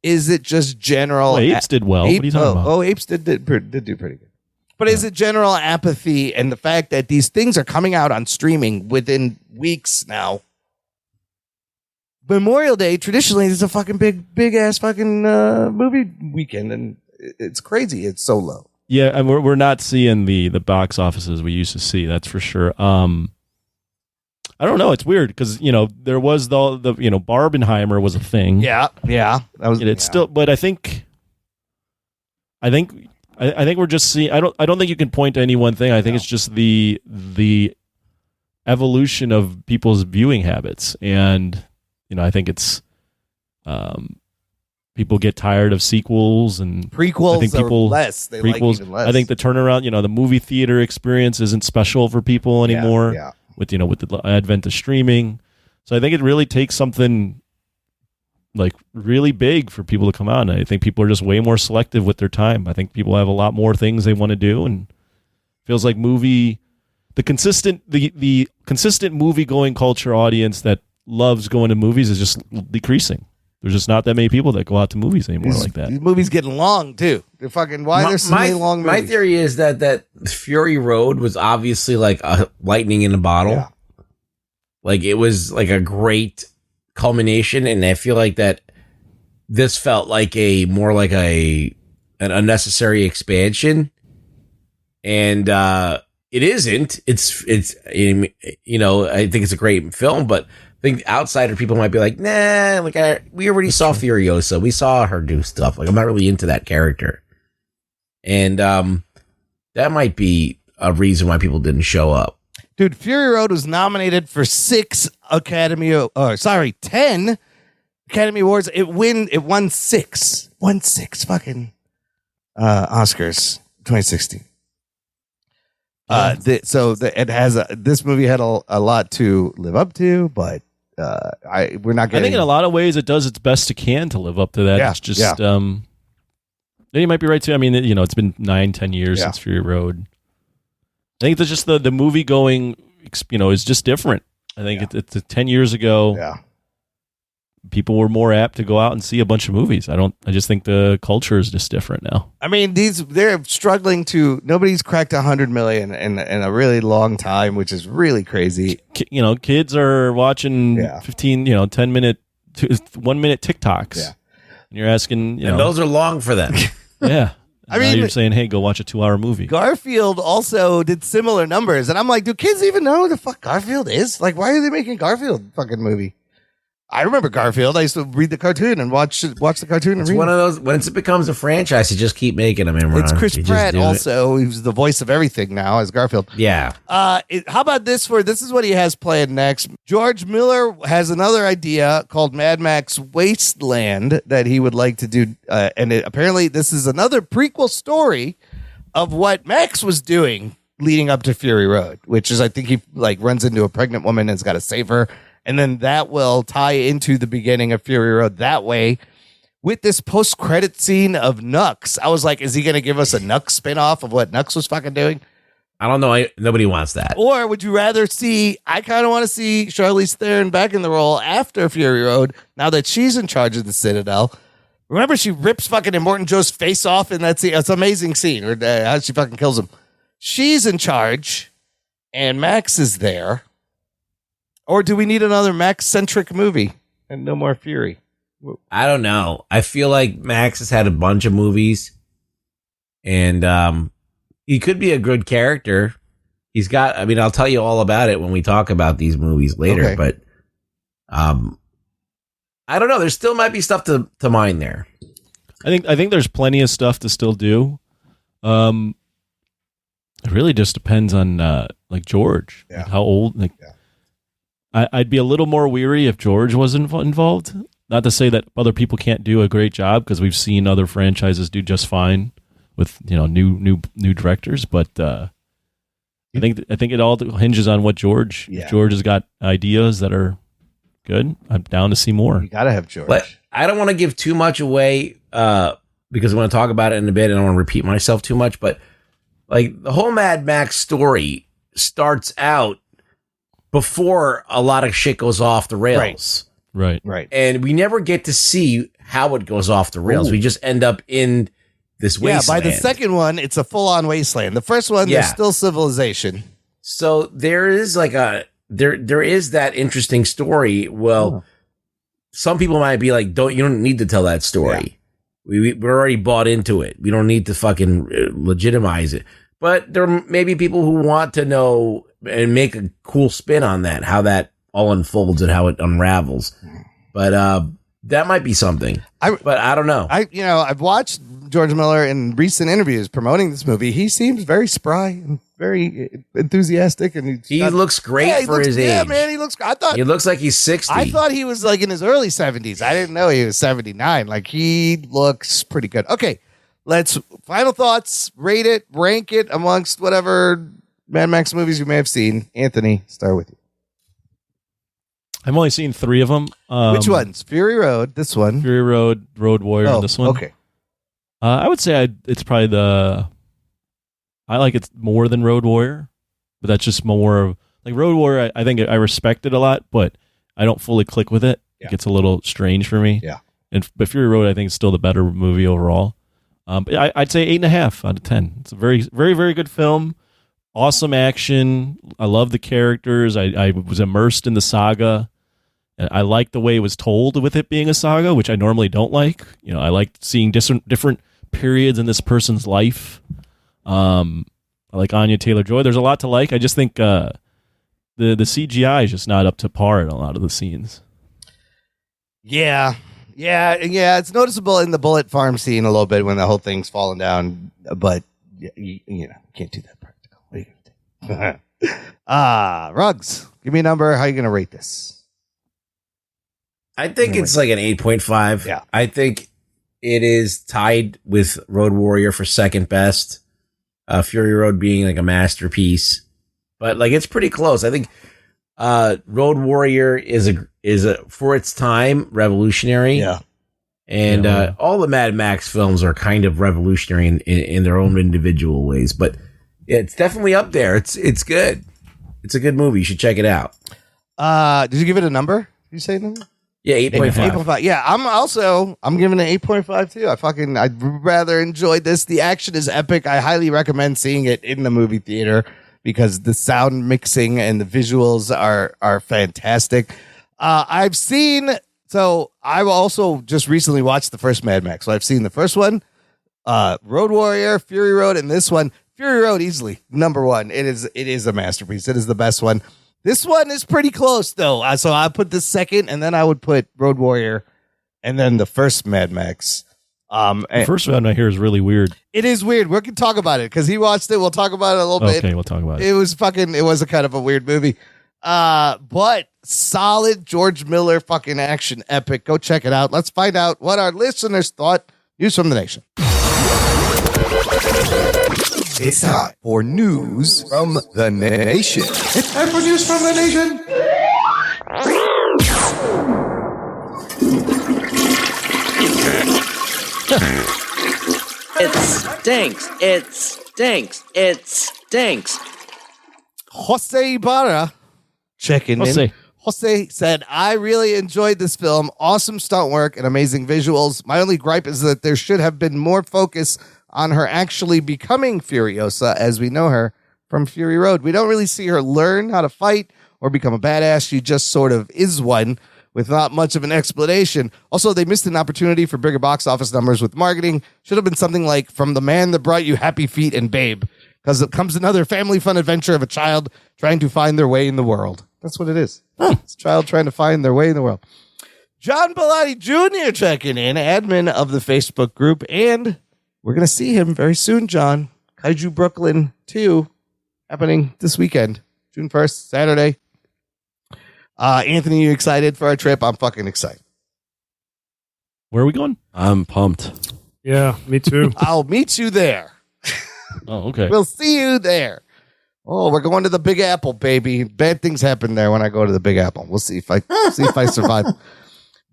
Is it just general? Well, Apes did well. What are you talking about? Apes did do pretty good. But is it general apathy and the fact that these things are coming out on streaming within weeks now? Memorial Day traditionally is a fucking big ass fucking movie weekend, and it's crazy. It's so low. Yeah, and we're not seeing the box offices we used to see. That's for sure. I don't know. It's weird because there was the Barbenheimer was a thing. Yeah. That was. It's still, but I think we're just seeing. I don't think you can point to any one thing. I think it's just the evolution of people's viewing habits, and I think it's people get tired of sequels and prequels. I think people are less. They prequels. like even less. I think the turnaround, the movie theater experience isn't special for people anymore. Yeah. With the advent of streaming, so I think it really takes something like really big for people to come out. And I think people are just way more selective with their time. I think people have a lot more things they want to do, and feels like the consistent movie going culture audience that loves going to movies is just decreasing. There's just not that many people that go out to movies anymore like that. These movies getting long too. They're fucking there's so many long movies. My theory is that Fury Road was obviously like a lightning in a bottle. Yeah. Like it was like a great culmination, and I feel like that this felt like more like an unnecessary expansion, and it isn't. It's I think it's a great film, but I think outsider people might be like, nah, we already saw Furiosa. We saw her do stuff. Like, I'm not really into that character. And that might be a reason why people didn't show up. Dude, Fury Road was nominated for 10 Academy Awards. It won 6. Won 6 fucking Oscars 2016. This movie had a lot to live up to, but we're not getting. I think in a lot of ways it does its best it can to live up to that. Yeah, it's just you might be right too. I mean, it's been 9-10 years since Fury Road. I think that's just the movie going, is just different. I think it's 10 years ago. Yeah. People were more apt to go out and see a bunch of movies. I just think the culture is just different now. I mean, they're struggling nobody's cracked 100 million in a really long time, which is really crazy. Kids are watching 15, 10-minute, 1-minute TikToks. Yeah. And you're asking, and those are long for them. Yeah. I mean, you're saying, hey, go watch a 2-hour movie. Garfield also did similar numbers. And I'm like, do kids even know who the fuck Garfield is? Like, why are they making Garfield fucking movie? I remember Garfield. I used to read the cartoon and watch the cartoon. It's one of those, once it becomes a franchise, you just keep making them. It's Chris Pratt also. He's the voice of everything now as Garfield. Yeah. How about this? This is what he has planned next. George Miller has another idea called Mad Max Wasteland that he would like to do. Apparently this is another prequel story of what Max was doing leading up to Fury Road, which is, I think he runs into a pregnant woman and has got to save her. And then that will tie into the beginning of Fury Road that way with this post-credit scene of Nux. I was like, is he going to give us a Nux spinoff of what Nux was fucking doing? I don't know. Nobody wants that. Or would you rather I kind of want to see Charlize Theron back in the role after Fury Road, now that she's in charge of the Citadel. Remember, she rips fucking Immortan Joe's face off in that scene. It's an amazing scene where how she fucking kills him. She's in charge, and Max is there. Or do we need another Max-centric movie and no more Fury? I don't know. I feel like Max has had a bunch of movies, and he could be a good character. He's got. I mean, I'll tell you all about it when we talk about these movies later. Okay. But I don't know. There still might be stuff to mine there. I think there's plenty of stuff to still do. It really just depends on George, how old. I'd be a little more weary if George wasn't involved. Not to say that other people can't do a great job, because we've seen other franchises do just fine with new directors. But I think it all hinges on what George. Yeah. If George has got ideas that are good, I'm down to see more. You gotta have George. But I don't want to give too much away because I want to talk about it in a bit, and I don't want to repeat myself too much. But the whole Mad Max story starts out before a lot of shit goes off the rails. Right. And we never get to see how it goes off the rails. Ooh. We just end up in this wasteland. By the second one, it's a full-on wasteland. The first one, there's still civilization. So there is like there is that interesting story. Well, some people might be like, you don't need to tell that story. Yeah. We're already bought into it. We don't need to fucking legitimize it. But there may be people who want to know and make a cool spin on that, how that all unfolds and how it unravels. But that might be something. But I don't know. I've watched George Miller in recent interviews promoting this movie. He seems very spry and very enthusiastic, and he looks great for his age. Yeah, man, he looks. He looks like he's 60. I thought he was like in his early 70s. I didn't know he was 79. Like, he looks pretty good. Okay, let's final thoughts. Rate it, rank it amongst whatever Mad Max movies you may have seen. Anthony, start with you. I've only seen 3 of them. Which ones? Fury Road, this one. Fury Road, Road Warrior, and this one. Okay. I would say it's probably I like it more than Road Warrior, but that's just more of like Road Warrior. I think I respect it a lot, but I don't fully click with it. Yeah. It gets a little strange for me. Yeah. But Fury Road, I think, is still the better movie overall. But I'd say 8.5 out of 10. It's a very, very, very good film. Awesome action. I love the characters. I was immersed in the saga. I like the way it was told with it being a saga, which I normally don't like. I like seeing different periods in this person's life. I like Anya Taylor-Joy. There's a lot to like. I just think the CGI is just not up to par in a lot of the scenes. Yeah. It's noticeable in the bullet farm scene a little bit when the whole thing's falling down, but you can't do that practical. What are you gonna do? Ruggs, give me a number. How are you gonna rate this? I think it's like an 8.5. Yeah. I think it is tied with Road Warrior for second best. Fury Road being like a masterpiece, but like it's pretty close. I think Road Warrior is a for its time revolutionary. Yeah. And all the Mad Max films are kind of revolutionary in their own individual ways, but it's definitely up there. It's good. It's a good movie. You should check it out. Did you give it a number? Did you say a number? Yeah, 8.5. 8.5. Yeah, I'm giving it 8.5 too. I rather enjoyed this. The action is epic. I highly recommend seeing it in the movie theater because the sound mixing and the visuals are fantastic. I've also just recently watched the first Mad Max. So I've seen the first one, Road Warrior, Fury Road, and this one. Fury Road easily number one. It is a masterpiece. It is the best one. This one is pretty close, though. So I put the second, and then I would put Road Warrior, and then the first Mad Max. The first one I hear is really weird. It is weird. We can talk about it because he watched it. We'll talk about it a little bit. Okay, we'll talk about it. It was a kind of a weird movie, but solid George Miller fucking action epic. Go check it out. Let's find out what our listeners thought. News from the nation. It's time for news from the nation. It's time for news from the nation. It stinks. It stinks. It stinks. Jose Ibarra checking in. Jose said, I really enjoyed this film. Awesome stunt work and amazing visuals. My only gripe is that there should have been more focus on her actually becoming Furiosa as we know her from Fury Road. We don't really see her learn how to fight or become a badass. She just sort of is one with not much of an explanation. Also, they missed an opportunity for bigger box office numbers with marketing. Should have been something like From the Man That Brought You Happy Feet and Babe, because it comes another family fun adventure of a child trying to find their way in the world. That's what it is. It's a child trying to find their way in the world. John Bellotti Jr. checking in, admin of the Facebook group, and we're going to see him very soon, John. Kaiju Brooklyn 2 happening this weekend, June 1st, Saturday. Anthony, you excited for our trip? I'm fucking excited. Where are we going? I'm pumped. Yeah, me too. I'll meet you there. Oh, okay. We'll see you there. Oh, we're going to the Big Apple, baby. Bad things happen there when I go to the Big Apple. We'll see if I survive.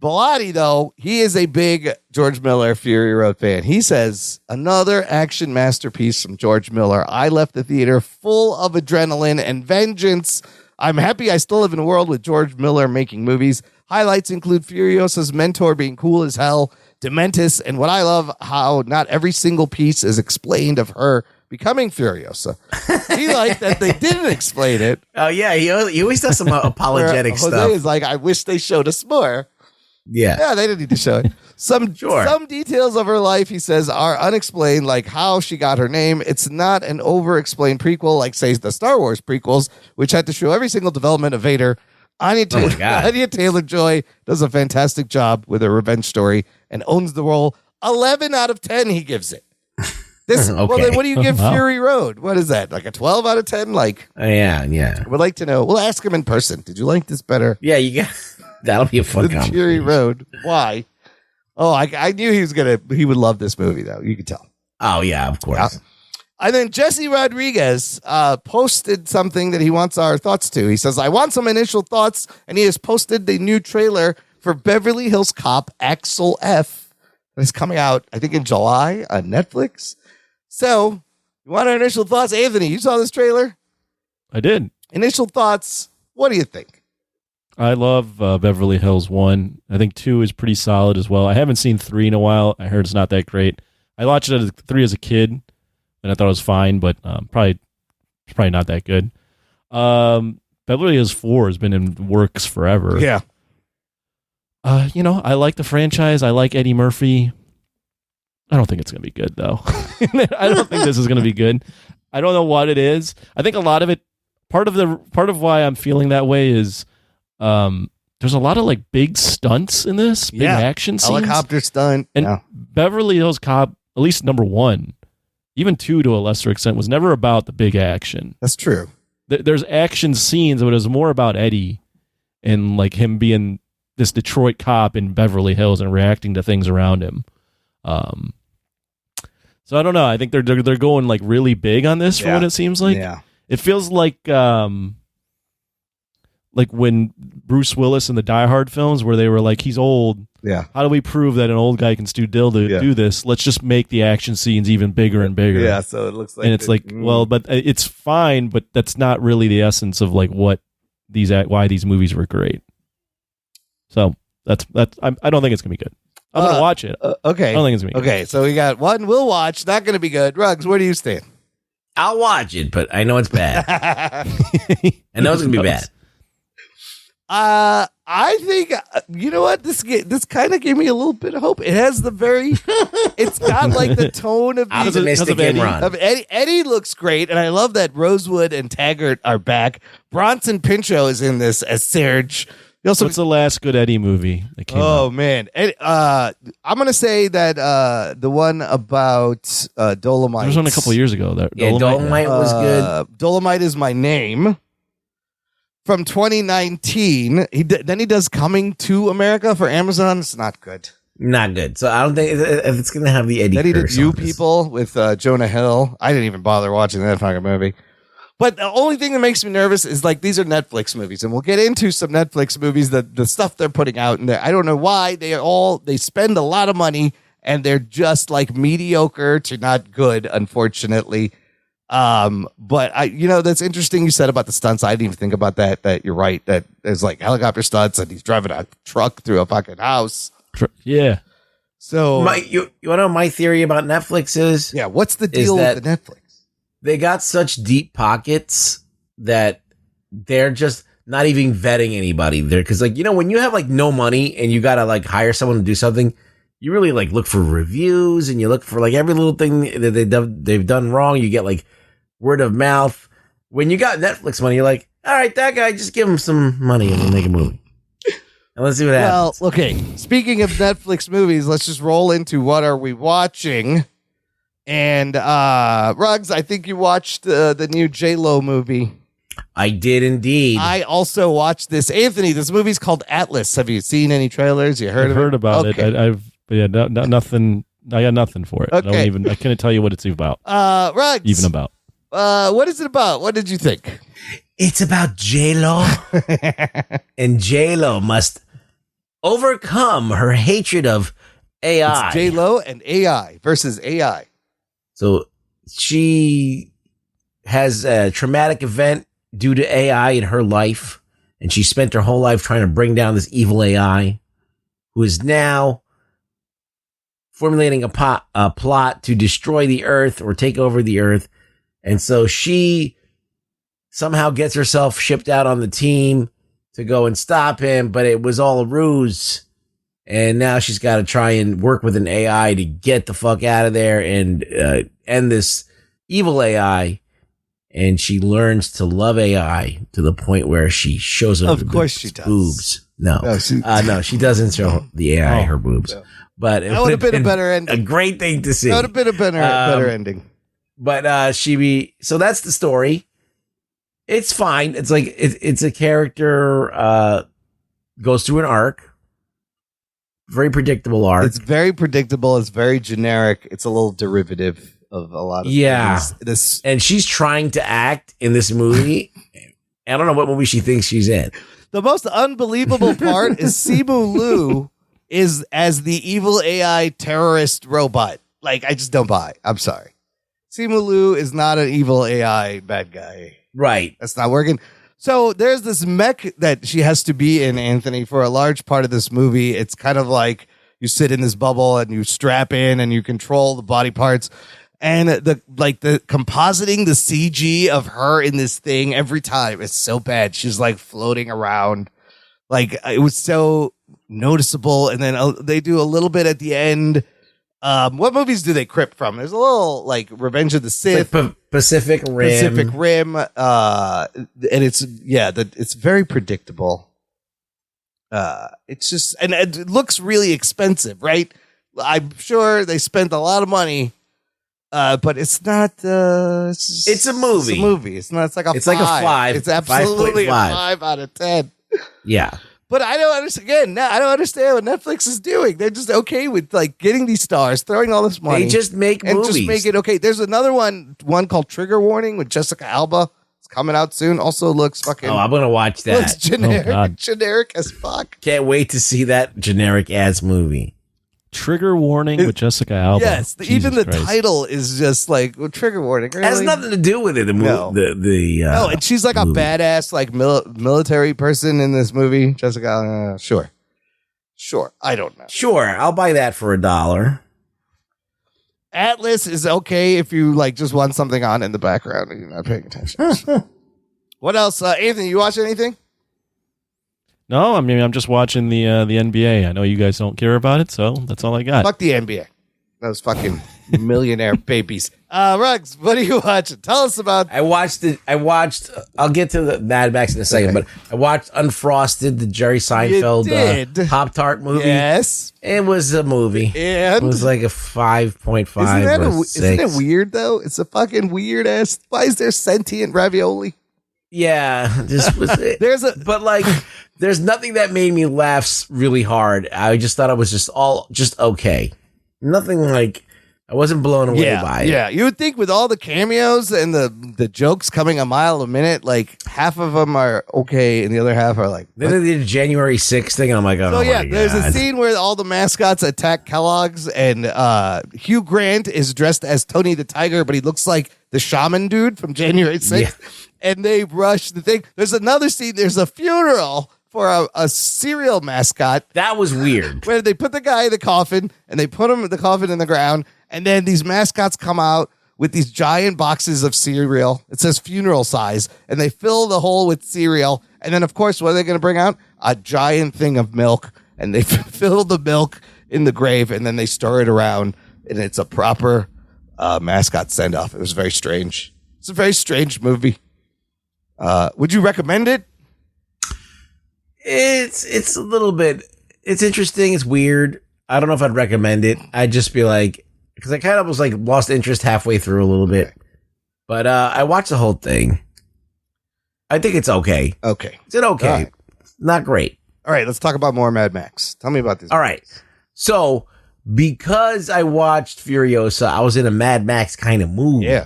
Bellotti, though, he is a big George Miller Fury Road fan. He says, another action masterpiece from George Miller. I left the theater full of adrenaline and vengeance. I'm happy I still live in a world with George Miller making movies. Highlights include Furiosa's mentor being cool as hell, Dementis, and what I love, how not every single piece is explained of her becoming Furiosa. He liked that they didn't explain it. Oh, yeah. He always does some apologetic Jose stuff. is like, I wish they showed us more. Yeah. Yeah, they didn't need to show it. Some details of her life, he says, are unexplained, like how she got her name. It's not an over-explained prequel, like, say, the Star Wars prequels, which had to show every single development of Vader. Anya Taylor-Joy does a fantastic job with her revenge story and owns the role. 11 out of 10 he gives it. Well, then what do you give Fury Road? What is that? Like a 12 out of 10? Like, yeah. We'd like to know. We'll ask him in person. Did you like this better? Yeah, that'll be a fun conversation. Fury Road. Why? Oh, I knew he would love this movie, though. You could tell. Oh, yeah, of course. Yeah. And then Jesse Rodriguez posted something that he wants our thoughts to. He says, I want some initial thoughts, and he has posted the new trailer for Beverly Hills Cop Axel F. It's coming out, I think, in July on Netflix. So, you want our initial thoughts? Anthony, you saw this trailer? I did. Initial thoughts, what do you think? I love Beverly Hills 1. I think 2 is pretty solid as well. I haven't seen 3 in a while. I heard it's not that great. I watched it 3 as a kid, and I thought it was fine, but probably not that good. Beverly Hills 4 has been in works forever. Yeah. I like the franchise. I like Eddie Murphy. I don't think it's going to be good, though. I don't think this is going to be good. I don't know what it is. I think a lot of it, part of why I'm feeling that way is there's a lot of like big stunts in this, big action scenes. Helicopter stunt. And Beverly Hills Cop, at least number 1, even 2 to a lesser extent, was never about the big action. That's true. There's action scenes, but it was more about Eddie and like him being this Detroit cop in Beverly Hills and reacting to things around him. So I don't know. I think they're going like really big on this for what it seems like. Yeah. It feels like when Bruce Willis in the Die Hard films where they were like, he's old. Yeah. How do we prove that an old guy can still do this? Let's just make the action scenes even bigger and bigger. Yeah. So it looks like, and it's well, but it's fine, but that's not really the essence of like why these movies were great. So that's I don't think it's gonna be good. I'm gonna watch it. Okay. I don't think it's gonna be good. Okay, so we got one we'll watch. Not gonna be good. Ruggs, where do you stand? I'll watch it, but I know it's bad. I know it's gonna be bad. I think you know what, this kind of gave me a little bit of hope. It has it's got like the tone of optimistic Eddie. Eddie looks great, and I love that Rosewood and Taggart are back. Bronson Pinchot is in this as Serge. What's the last good Eddie movie that came out? Oh man, I'm gonna say that the one about Dolomite. There was one a couple years ago. Dolomite was good. Dolomite is My Name. From 2019, then he does Coming to America for Amazon. It's not good. Not good. So I don't think if it's going to have the Eddie. Then he did curse You on this. People with Jonah Hill. I didn't even bother watching that fucking movie. But the only thing that makes me nervous is like these are Netflix movies, and we'll get into some Netflix movies that the stuff they're putting out, and I don't know why they spend a lot of money and they're just like mediocre to not good, unfortunately. But that's interesting you said about the stunts. I didn't even think about that you're right, that there's like helicopter stunts and he's driving a truck through a fucking house. Yeah. So you want to know my theory about Netflix is? Yeah, what's the deal with the Netflix? They got such deep pockets that they're just not even vetting anybody there. Cause when you have like no money and you got to like hire someone to do something, you really like look for reviews and you look for like every little thing that they've done wrong. You get like word of mouth. When you got Netflix money, you're like, all right, that guy, just give him some money and we'll make a movie. And let's see what happens. Well, okay. Speaking of Netflix movies, let's just roll into what are we watching. And Ruggs, I think you watched the new J-Lo movie. I did indeed. I also watched this. Anthony, this movie's called Atlas. Have you seen any trailers? You heard I've of heard it? about it. Nothing. I got nothing for it. Okay. I can't tell you what it's about. Ruggs. Even about. What is it about? What did you think? It's about J-Lo. And J-Lo must overcome her hatred of AI. It's J-Lo and AI versus AI. So she has a traumatic event due to AI in her life, and she spent her whole life trying to bring down this evil AI, who is now formulating a plot to destroy the Earth or take over the Earth. And so she somehow gets herself shipped out on the team to go and stop him, but it was all a ruse. And now she's got to try and work with an AI to get the fuck out of there and end this evil AI. And she learns to love AI to the point where she shows her boobs. No, she doesn't show the AI her boobs. No. But that would have been a better ending. A great thing to see. That would have been a better ending. But so that's the story. It's fine. It's like it's a character goes through an arc. Very predictable arc. It's very predictable. It's very generic. It's a little derivative of a lot of things. And she's trying to act in this movie. I don't know what movie she thinks she's in. The most unbelievable part is Simu Liu is as the evil AI terrorist robot. Like, I just don't buy. I'm sorry. Simu Liu is not an evil AI bad guy. Right. That's not working. So there's this mech that she has to be in, Anthony, for a large part of this movie. It's kind of like you sit in this bubble and you strap in and you control the body parts. And the compositing the CG of her in this thing every time is so bad. She's like floating around. Like, it was so noticeable. And then they do a little bit at the end. What movies do they crip from? There's a little like Revenge of the Sith, like Pacific Rim, and it's very predictable. It's just, and it looks really expensive, right? I'm sure they spent a lot of money, but it's not. It's a movie. It's a movie. It's not. It's like a. It's like a 5. It's absolutely 5.5. a 5 out of 10. Yeah. But I don't understand. Again, I don't understand what Netflix is doing. They're just okay with like getting these stars, throwing all this money. They just make movies. Just make it okay. There's another one called Trigger Warning with Jessica Alba. It's coming out soon. Also looks fucking. Oh, I'm gonna watch that. Looks generic as fuck. Can't wait to see that generic ass movie. Trigger Warning with Jessica Alba. Yes, even the title is just like Trigger Warning. Really? It has nothing to do with it. No, and she's like a badass, like military person in this movie. Jessica, sure. I don't know. Sure, I'll buy that for $1. Atlas is okay if you like just want something on in the background and you're not paying attention. What else, Anthony? You watch anything? No, I mean, I'm just watching the NBA. I know you guys don't care about it, so that's all I got. Fuck the NBA. Those fucking millionaire babies. Ruggs, what are you watching? Tell us about. I watched. I'll get to the Mad Max in a second, but I watched Unfrosted, the Jerry Seinfeld Pop-Tart movie. Yes. It was a movie. And it was like a 5.5 Isn't it weird, though? It's a fucking weird ass. Why is there sentient ravioli? Yeah, this was it. There's nothing that made me laugh really hard. I just thought it was just okay. Nothing like I wasn't blown away by it. Yeah, you would think with all the cameos and the jokes coming a mile a minute, like half of them are okay and the other half are like. Then they did a January 6th thing, and I'm like, oh, my God. There's a scene where all the mascots attack Kellogg's, and Hugh Grant is dressed as Tony the Tiger, but he looks like the shaman dude from January 6th. Yeah. And they rush the thing. There's another scene. There's a funeral for a cereal mascot. That was weird. Where they put the guy in the coffin and they put him in the coffin in the ground. And then these mascots come out with these giant boxes of cereal. It says funeral size. And they fill the hole with cereal. And then, of course, what are they going to bring out? A giant thing of milk. And they fill the milk in the grave. And then they stir it around. And it's a proper mascot send-off. It was very strange. It's a very strange movie. Would you recommend it? It's a little bit. It's interesting. It's weird. I don't know if I'd recommend it. I'd just be like, because I kind of was like lost interest halfway through a little bit. But I watched the whole thing. I think it's okay. Okay, it's okay. Right. Not great. All right, let's talk about more Mad Max. Tell me about this. All right. So because I watched Furiosa, I was in a Mad Max kind of mood. Yeah.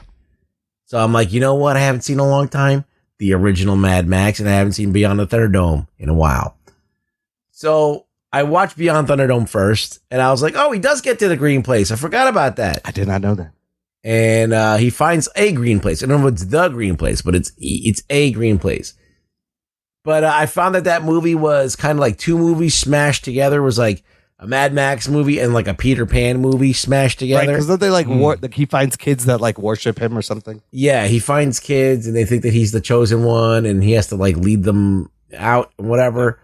So I'm like, you know what? I haven't seen in a long time. The original Mad Max, and I haven't seen Beyond the Thunderdome in a while. So I watched Beyond Thunderdome first, and I was like, oh, he does get to the green place. I forgot about that. I did not know that. and he finds a green place. I don't know if it's the green place, but it's a green place. But I found that movie was kind of like two movies smashed together. It was like a Mad Max movie and like a Peter Pan movie smashed together. Right, because don't they like he finds kids that like worship him or something? Yeah, he finds kids and they think that he's the chosen one and he has to like lead them out and whatever.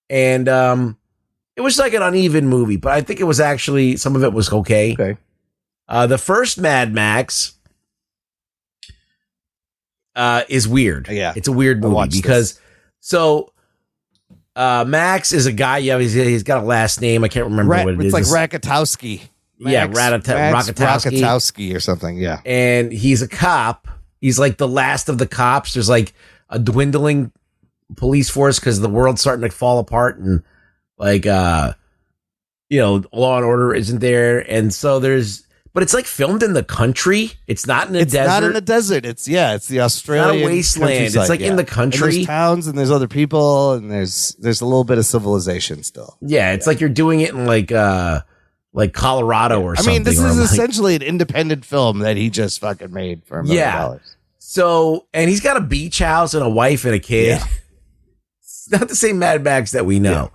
And it was like an uneven movie, but I think it was actually, some of it was okay. Okay. The first Mad Max is weird. Yeah. It's a weird movie because Max is a guy. Yeah, he's got a last name. I can't remember what it is. It's like Rakatowski. Rakatowski or something. Yeah. And he's a cop. He's like the last of the cops. There's like a dwindling police force because the world's starting to fall apart and like, law and order isn't there. And so but it's like filmed in the country. It's not in the desert. It's not in the desert. It's the Australian. It's not a wasteland. It's like in the country. And there's towns and there's other people and there's a little bit of civilization still. Yeah, it's like you're doing it in like Colorado or something. I mean, this is essentially an independent film that he just fucking made for $1 million. Yeah. So, and he's got a beach house and a wife and a kid. Yeah. It's not the same Mad Max that we know.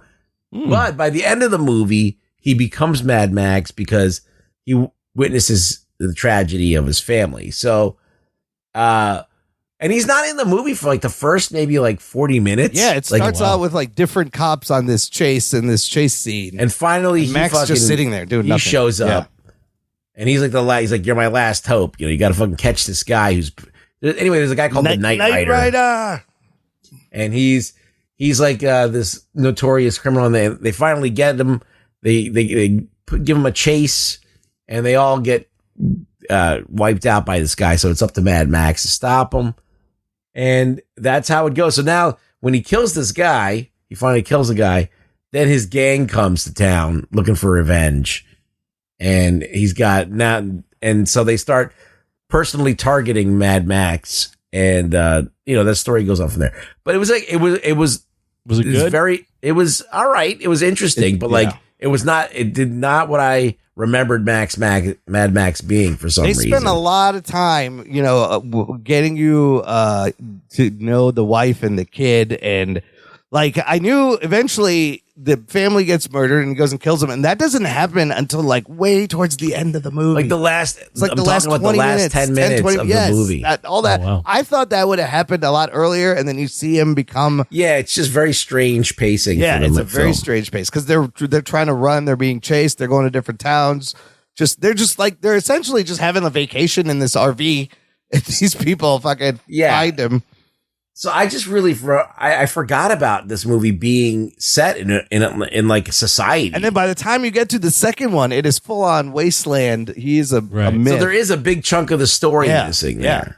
Yeah. But by the end of the movie, he becomes Mad Max because he witnesses the tragedy of his family. So, and he's not in the movie for like the first maybe like 40 minutes. Yeah, it starts out with like different cops on this chase scene. And finally, Max just sitting there doing nothing. He shows up and he's like he's like, you're my last hope. You got to fucking catch this guy anyway, there's a guy called the Night Rider. And he's like this notorious criminal and they finally get him. They give him a chase. And they all get wiped out by this guy. So it's up to Mad Max to stop him. And that's how it goes. So now when he kills this guy, he finally kills the guy. Then his gang comes to town looking for revenge. And and so they start personally targeting Mad Max. And, that story goes on from there. But it was like, it was it good? It was all right. It was interesting, but it did not what I remembered Mad Max being for some reason. They spent a lot of time, getting you to know the wife and the kid. And like, I knew eventually the family gets murdered and he goes and kills them. And that doesn't happen until like way towards the end of the movie. Like the last 20 10 minutes of the movie. All that. Oh, wow. I thought that would have happened a lot earlier. And then you see him become. Yeah, it's just very strange pacing. Yeah, it's a very strange pace because they're trying to run. They're being chased. They're going to different towns. They're essentially just having a vacation in this RV. And these people fucking find him. So I just really I forgot about this movie being set in like society. And then by the time you get to the second one, it is full on wasteland. He is a myth. So there is a big chunk of the story missing there. Yeah.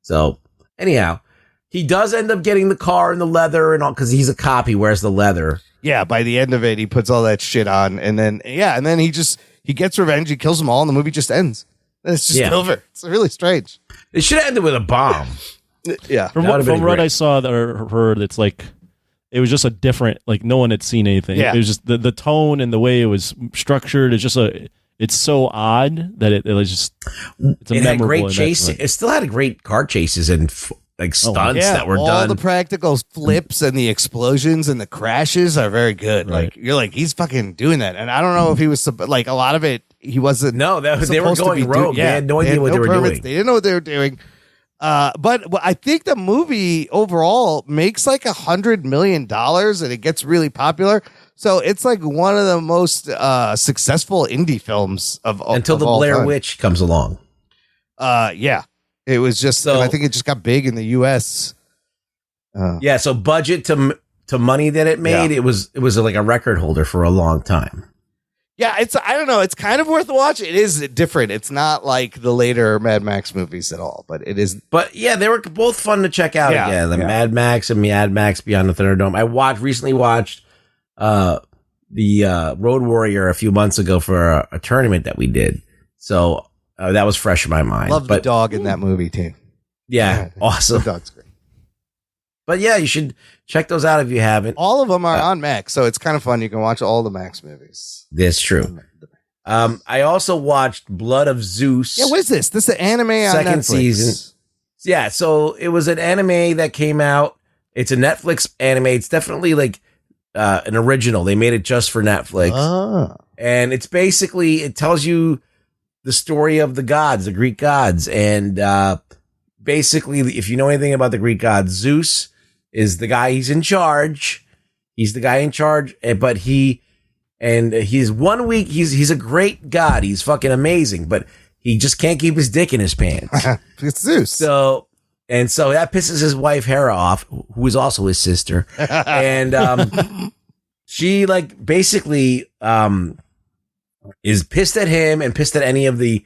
So anyhow, he does end up getting the car and the leather and all because he's a cop. He wears the leather. Yeah. By the end of it, he puts all that shit on, and then he gets revenge. He kills them all, and the movie just ends. And it's just over. It's really strange. It should have ended with a bomb. Yeah, from what I saw or heard, it's like it was just a different. Like no one had seen anything. Yeah. It was just the tone and the way it was structured. It's so odd that it was just. It's a it memorable. Had great chase. It still had great car chases and stunts that were done. All the practical flips and the explosions and the crashes are very good. Right. Like you're like he's fucking doing that, and I don't know if he was like a lot of it. He wasn't. No, they were going rogue. They had no idea what they were doing. They didn't know what they were doing. But I think the movie overall makes like $100 million and it gets really popular. So it's like one of the most successful indie films until the Blair Witch comes along. Yeah, it was just. I think it just got big in the U.S. So budget to money that it made, it was like a record holder for a long time. Yeah, I don't know. It's kind of worth a watch. It is different. It's not like the later Mad Max movies at all, but it is. But yeah, they were both fun to check out again. Mad Max and Mad Max Beyond the Thunderdome. I recently watched the Road Warrior a few months ago for a tournament that we did. So that was fresh in my mind. Love the dog in that movie, team. Yeah, awesome. The dog's great. But yeah, you should check those out if you haven't. All of them are on Max, so it's kind of fun. You can watch all the Max movies. That's true. I also watched Blood of Zeus. Yeah, what is this? This is an anime on second Netflix. season. Yeah, so it was an anime that came out. It's a Netflix anime. It's definitely like an original. They made it just for Netflix. And it's basically, it tells you the story of the gods, the Greek gods. And basically, if you know anything about the Greek gods, Zeus is the guy, he's in charge. He's the guy in charge, but he's 1 week, he's a great god. He's fucking amazing, but he just can't keep his dick in his pants. It's Zeus. So that pisses his wife Hera off, who is also his sister. And she like basically is pissed at him and pissed at any of the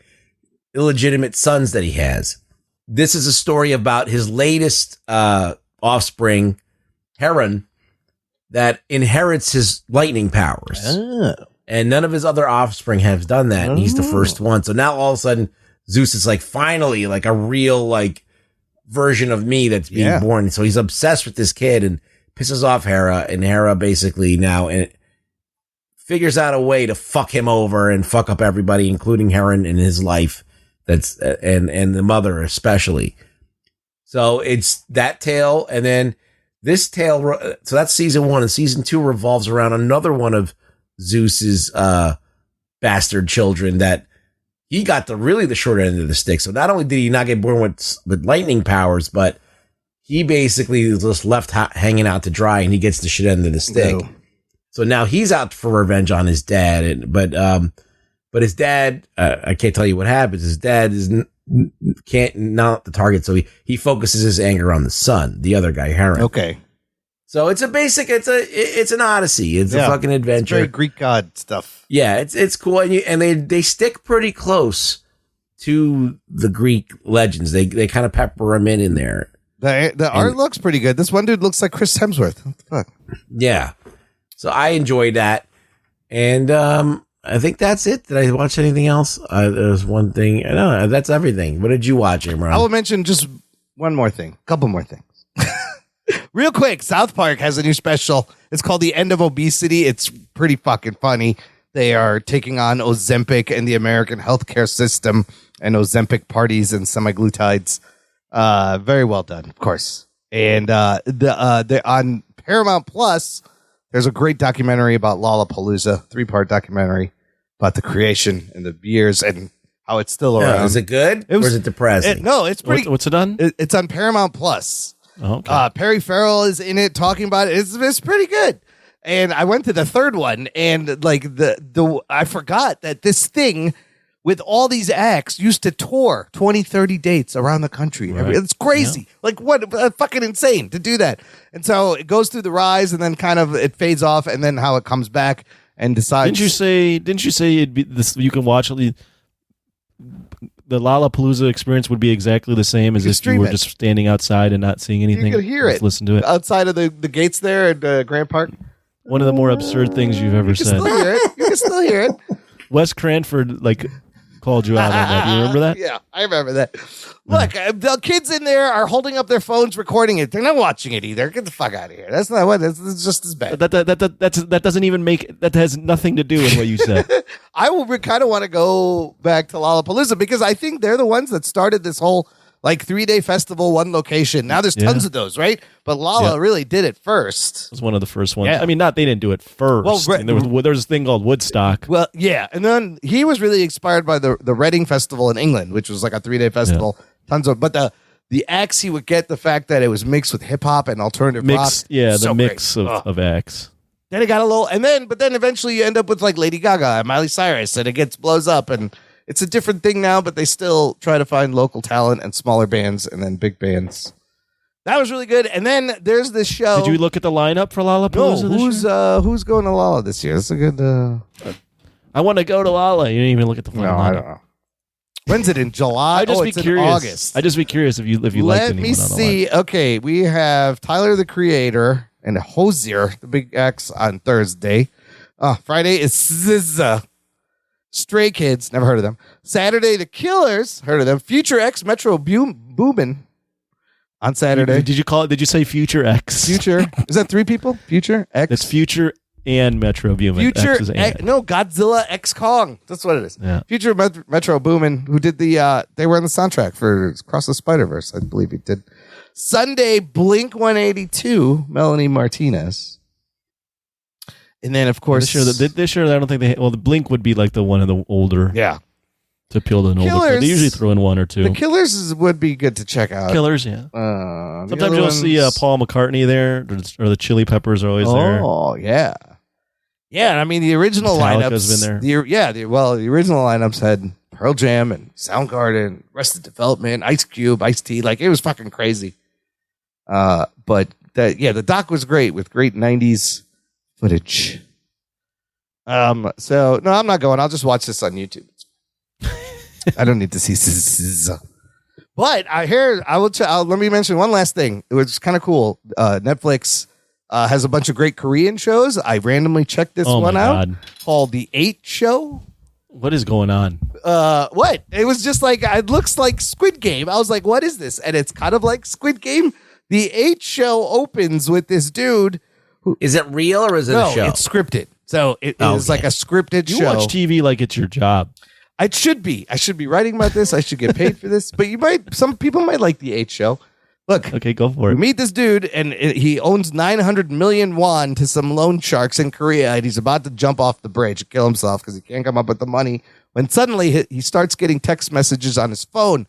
illegitimate sons that he has. This is a story about his latest offspring, Heron, that inherits his lightning powers. And none of his other offspring have done that. And he's the first one. So now all of a sudden, Zeus is like finally like a real like version of me that's being born. So he's obsessed with this kid and pisses off Hera. And Hera basically now figures out a way to fuck him over and fuck up everybody, including Heron in his life. That's and the mother especially. So it's that tale, and then this tale. So that's season 1, and season 2 revolves around another one of Zeus's bastard children that he got the short end of the stick. So not only did he not get born with lightning powers, but he basically is just left hanging out to dry, and he gets the shit end of the stick. No. So now he's out for revenge on his dad, but his dad, I can't tell you what happens. His dad can't not the target, so he focuses his anger on the son, the other guy, Heron. Okay. So it's an odyssey. It's a fucking adventure. It's very Greek god stuff. Yeah, it's cool, and they stick pretty close to the Greek legends. They kind of pepper them in there. The art looks pretty good. This one dude looks like Chris Hemsworth. What the fuck? Yeah. So I enjoyed that, and I think that's it. Did I watch anything else? There's one thing. No, that's everything. What did you watch, Imran? I will mention just one more thing. A couple more things. Real quick, South Park has a new special. It's called The End of Obesity. It's pretty fucking funny. They are taking on Ozempic and the American healthcare system and Ozempic parties and semaglutides. Very well done, of course. And on Paramount Plus, there's a great documentary about Lollapalooza, 3-part documentary about the creation and the years and how it's still around. Is it good or is it depressing? No, it's pretty. What's it on? It's on Paramount Plus. Oh, okay. Perry Farrell is in it talking about it. It's pretty good. And I went to the third one, and like I forgot that this thing with all these acts used to tour 20, 30 dates around the country. Right. It's crazy. Yeah. Like what fucking insane to do that. And so it goes through the rise and then kind of it fades off and then how it comes back and decides. Didn't you say it'd be this, you can watch the Lollapalooza experience would be exactly the same as if you were just standing outside and not seeing anything? You could hear it. Listen to it. Outside of the gates there at Grant Park. One of the more absurd things you've ever said. Still hear it. You can still hear it. Wes Cranford called you out on that. Do you remember that? Yeah, I remember that. Look, the kids in there are holding up their phones, recording it. They're not watching it either. Get the fuck out of here. That's not what. It's just as bad. That doesn't even make. That has nothing to do with what you said. I will kind of want to go back to Lollapalooza because I think they're the ones that started this whole 3-day festival, one location. Now there's tons of those, right? But Lala really did it first. It was one of the first ones. Yeah. I mean, they didn't do it first. Well, there was a thing called Woodstock. Well, yeah, and then he was really inspired by the Reading Festival in England, which was like a 3-day festival. Yeah. Tons of, but the acts he would get, the fact that it was mixed with hip hop and alternative rock. Yeah, the mix of acts. Then it got a little, but then eventually you end up with Lady Gaga and Miley Cyrus, and it blows up and. It's a different thing now, but they still try to find local talent and smaller bands and then big bands. That was really good. And then there's this show. Did you look at the lineup for Lollapalooza? No, who's going to Lolla this year? That's a good. I want to go to Lolla. You didn't even look at the lineup. I don't know. When's it in July? It's in August. I'd just be curious if you liked anyone. Let me see. Okay, we have Tyler the Creator and Hosier, the big X, on Thursday. Friday is SZA. Stray Kids, never heard of them. Saturday, The Killers, heard of them. Future X, Metro Boomin on Saturday. Did you say Future X? Future. Is that 3 people? Future X? It's Future and Metro Boomin. Godzilla X Kong. That's what it is. Yeah. Future Metro Boomin, who did they were on the soundtrack for Across the Spider-Verse, I believe he did. Sunday, Blink 182, Melanie Martinez. And then, of course... This year, I don't think they... Well, the Blink would be like the one of the older... Yeah. To appeal to an older crowd. They usually throw in one or two. The Killers would be good to check out. Killers, yeah. Sometimes you'll see Paul McCartney there, or the Chili Peppers are always there. Oh, yeah. Yeah, I mean, the original Metallica's lineups... been there. The original lineups had Pearl Jam and Soundgarden, Arrested Development, Ice Cube, Ice-T. Like, it was fucking crazy. But, the doc was great with great 90s footage. So, no, I'm not going. I'll just watch this on YouTube. I don't need to see. But let me mention one last thing. It was kind of cool. Netflix has a bunch of great Korean shows. I randomly checked this one out called The 8 Show. What is going on? What? It was just like, it looks like Squid Game. I was like, what is this? And it's kind of like Squid Game. The 8 Show opens with this dude. Is it real or is it a show? It's scripted. So it is like a scripted show. You watch TV like it's your job. I should be writing about this. I should get paid for this. But some people might like The 8 Show. Look. Okay, go for it. We meet this dude, and he owns 900 million won to some loan sharks in Korea, and he's about to jump off the bridge and kill himself because he can't come up with the money. When suddenly he starts getting text messages on his phone.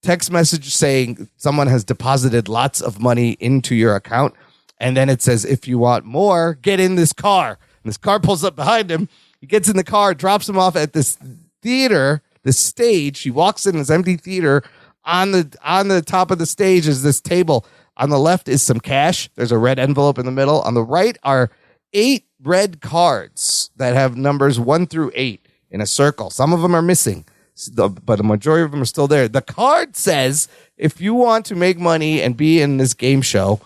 Text message saying someone has deposited lots of money into your account. And then it says, if you want more, get in this car. And this car pulls up behind him. He gets in the car, drops him off at this theater, this stage. He walks in this empty theater. On the top of the stage is this table. On the left is some cash. There's a red envelope in the middle. On the right are 8 red cards that have numbers 1 through 8 in a circle. Some of them are missing, but the majority of them are still there. The card says, if you want to make money and be in this game show,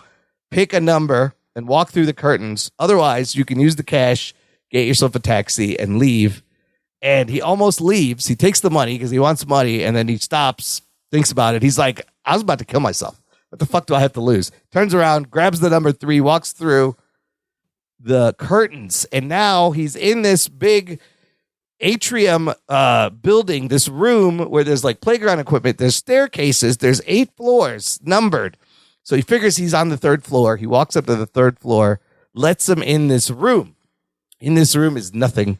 pick a number and walk through the curtains. Otherwise, you can use the cash, get yourself a taxi, and leave. And he almost leaves. He takes the money because he wants money, and then he stops, thinks about it. He's like, I was about to kill myself. What the fuck do I have to lose? Turns around, grabs the number 3, walks through the curtains, and now he's in this big atrium building, this room where there's like playground equipment. There's staircases. There's 8 floors numbered. So he figures he's on the 3rd floor. He walks up to the 3rd floor, lets him in this room. In this room is nothing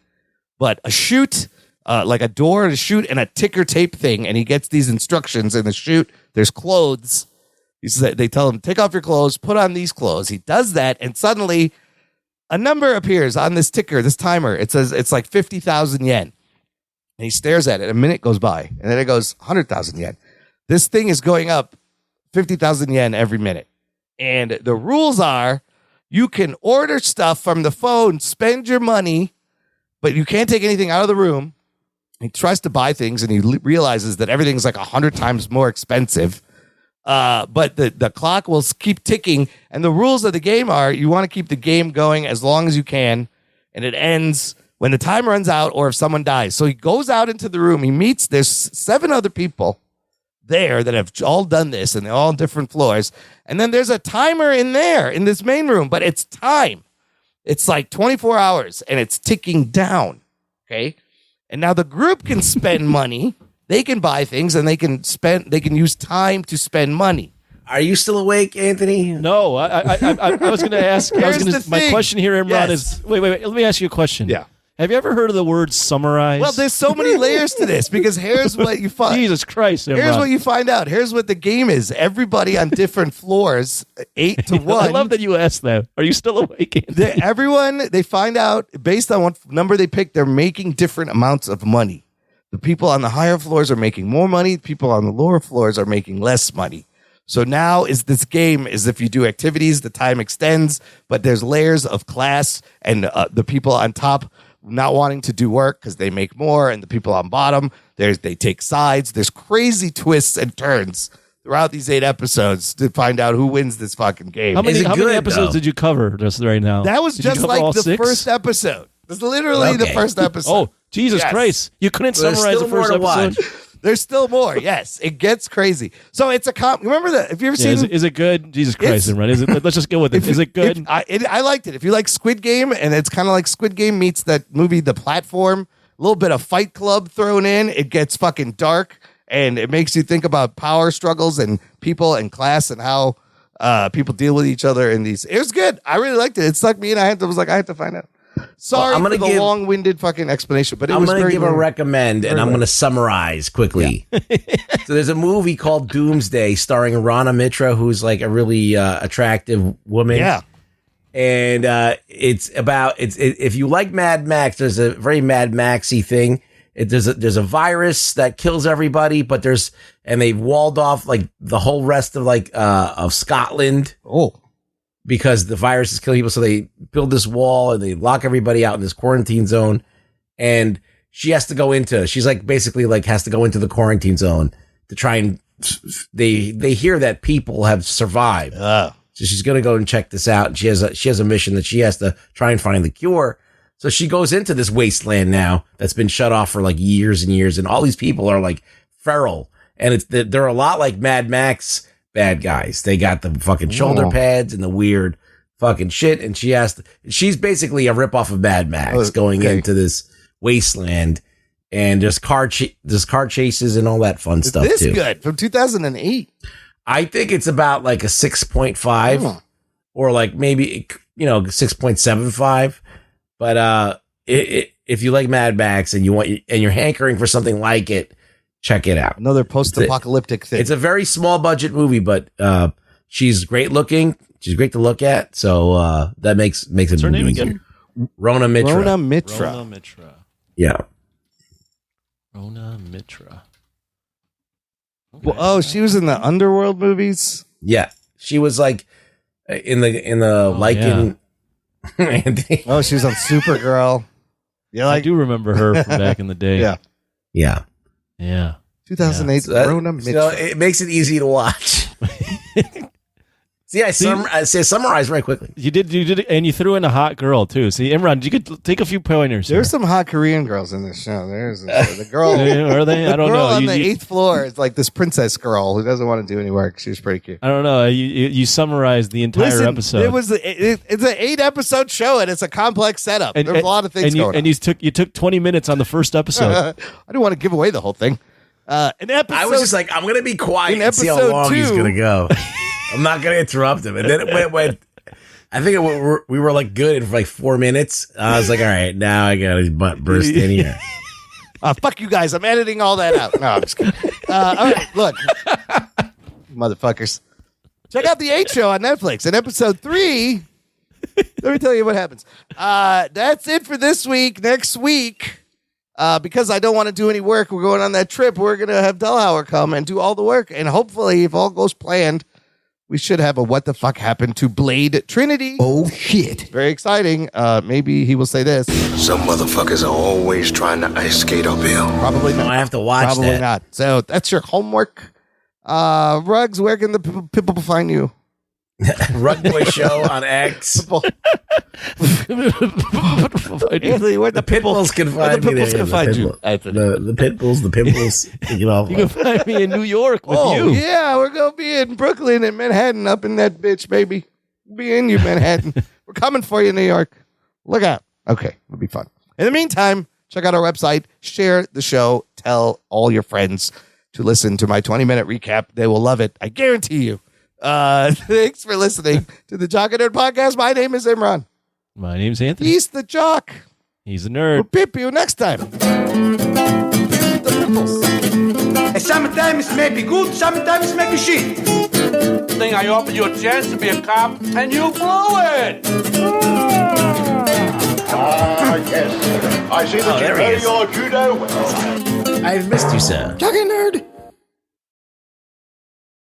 but a chute, like a door and a chute and a ticker tape thing. And he gets these instructions in the chute. There's clothes. They tell him, take off your clothes, put on these clothes. He does that. And suddenly a number appears on this ticker, this timer. It says it's like 50,000 yen. And he stares at it. A minute goes by. And then it goes 100,000 yen. This thing is going up 50,000 yen every minute. And the rules are you can order stuff from the phone, spend your money, but you can't take anything out of the room. He tries to buy things and he realizes that everything's like 100 times more expensive. But the clock will keep ticking. And the rules of the game are you want to keep the game going as long as you can. And it ends when the time runs out or if someone dies. So he goes out into the room. He meets, there's 7 other people there that have all done this and they're all on different floors. And then there's a timer in there in this main room, but it's time. It's like 24 hours and it's ticking down. Okay. And now the group can spend money. They can buy things and they can use time to spend money. Are you still awake, Anthony? No, I was going to ask. My question here, Imran, is wait. Let me ask you a question. Yeah. Have you ever heard of the word summarize? Well, there's so many layers to this because here's what you find. Jesus Christ, Imran. Here's what you find out. Here's what the game is. Everybody on different floors, 8 to 1. I love that you asked that. Are you still awake? Everyone, they find out based on what number they pick, they're making different amounts of money. The people on the higher floors are making more money. People on the lower floors are making less money. So now this game is if you do activities, the time extends, but there's layers of class and the people on top not wanting to do work because they make more, and the people on bottom, they take sides. There's crazy twists and turns throughout these 8 episodes to find out who wins this fucking game. How many episodes did you cover just right now? That was just like the 6? First episode. That's literally the first episode. Oh, Jesus Christ. You couldn't summarize the first episode? There's still more. Yes, it gets crazy. So it's a remember that? If you ever seen, is it good? Jesus Christ, Imran. Is it? Let's just go with it. Is it good? I liked it. If you like Squid Game, and it's kind of like Squid Game meets that movie, The Platform. A little bit of Fight Club thrown in. It gets fucking dark, and it makes you think about power struggles and people and class and how people deal with each other in these. It was good. I really liked it. It stuck me, and I had to find out. Sorry for the long-winded fucking explanation, but I'm going to give a recommend, and I'm going to summarize quickly. Yeah. So there's a movie called Doomsday starring Rana Mitra, who's like a really attractive woman. Yeah. And it's about if you like Mad Max, there's a very Mad Maxy thing. There's a virus that kills everybody, but they've walled off like the whole rest of Scotland. Oh. Because the virus is killing people, so they build this wall and they lock everybody out in this quarantine zone. And she has to go she's like basically like has to go into the quarantine zone to try and they hear that people have survived. So she's going to go and check this out. And she has a mission that she has to try and find the cure. So she goes into this wasteland now that's been shut off for like years and years. And all these people are like feral. And they're a lot like Mad Max bad guys. They got the fucking shoulder pads and the weird fucking shit. And she's basically a ripoff of Mad Max going into this wasteland, and there's car chases and all that fun stuff This too. good from 2008. I think it's about like a 6.5 or like maybe 6.75. But if you like Mad Max and you're hankering for something like it, check it out. Another post-apocalyptic thing. It's a very small budget movie, but she's great looking. She's great to look at. So that makes it. What's her name again? Rona Mitra. Rona Mitra. Yeah. Rona Mitra. Okay. Well, she was in the Underworld movies. Yeah, she was like in the Lycan. Yeah. Oh, she was on Supergirl. Yeah, I do remember her from back in the day. Yeah. 2008. Yeah. Rona Mitra. So it makes it easy to watch. See, I summarized very quickly. You did, and you threw in a hot girl too. See, Imran, you could take a few pointers. There's some hot Korean girls in this show. There's the girl. Are they? I don't know. On the 8th floor, it's like this princess girl who doesn't want to do any work. She's pretty cute. I don't know. You summarized the entire episode. It's an 8-episode show, and it's a complex setup. There's a lot of things going on. And you took 20 minutes on the first episode. I didn't want to give away the whole thing. An episode. I was just like, I'm going to be quiet and see how episode long he's 2. going to go. I'm not going to interrupt him. And then it went I think we were like good for like 4 minutes. I was like, all right, now I got to burst in here. Fuck you guys. I'm editing all that out. No, I'm just kidding. All right, look. Motherfuckers. Check out The 8 Show on Netflix. In episode 3, let me tell you what happens. That's it for this week. Next week, because I don't want to do any work, we're going on that trip. We're going to have Delhauer come and do all the work. And hopefully, if all goes planned, we should have a What the Fuck Happened to Blade Trinity. Oh, shit. Very exciting. Maybe he will say this. Some motherfuckers are always trying to ice skate uphill. Probably not. I have to watch Probably that. not. So that's your homework. Ruggs, where can the people find you? Rug Boy Show on X. Anthony, where the Pitbulls can find me. The find you. The Pitbulls, the Pimples. You can find me in New York with you. Yeah, we're going to be in Brooklyn and Manhattan up in that bitch, baby. We'll be in you, Manhattan. We're coming for you, New York. Look out. Okay, it'll be fun. In the meantime, check out our website, share the show, tell all your friends to listen to my 20-minute recap. They will love it. I guarantee you. Thanks for listening to the Jock and Nerd Podcast. My name is Imran. My name's Anthony. He's the Jock. He's a nerd. We'll pip you next time. Sometimes it may be good, sometimes it may be shit. Thing I offered you a chance to be a cop, and you blew it. Yes. I see that you know your judo well. I've missed you, sir. Jock and Nerd.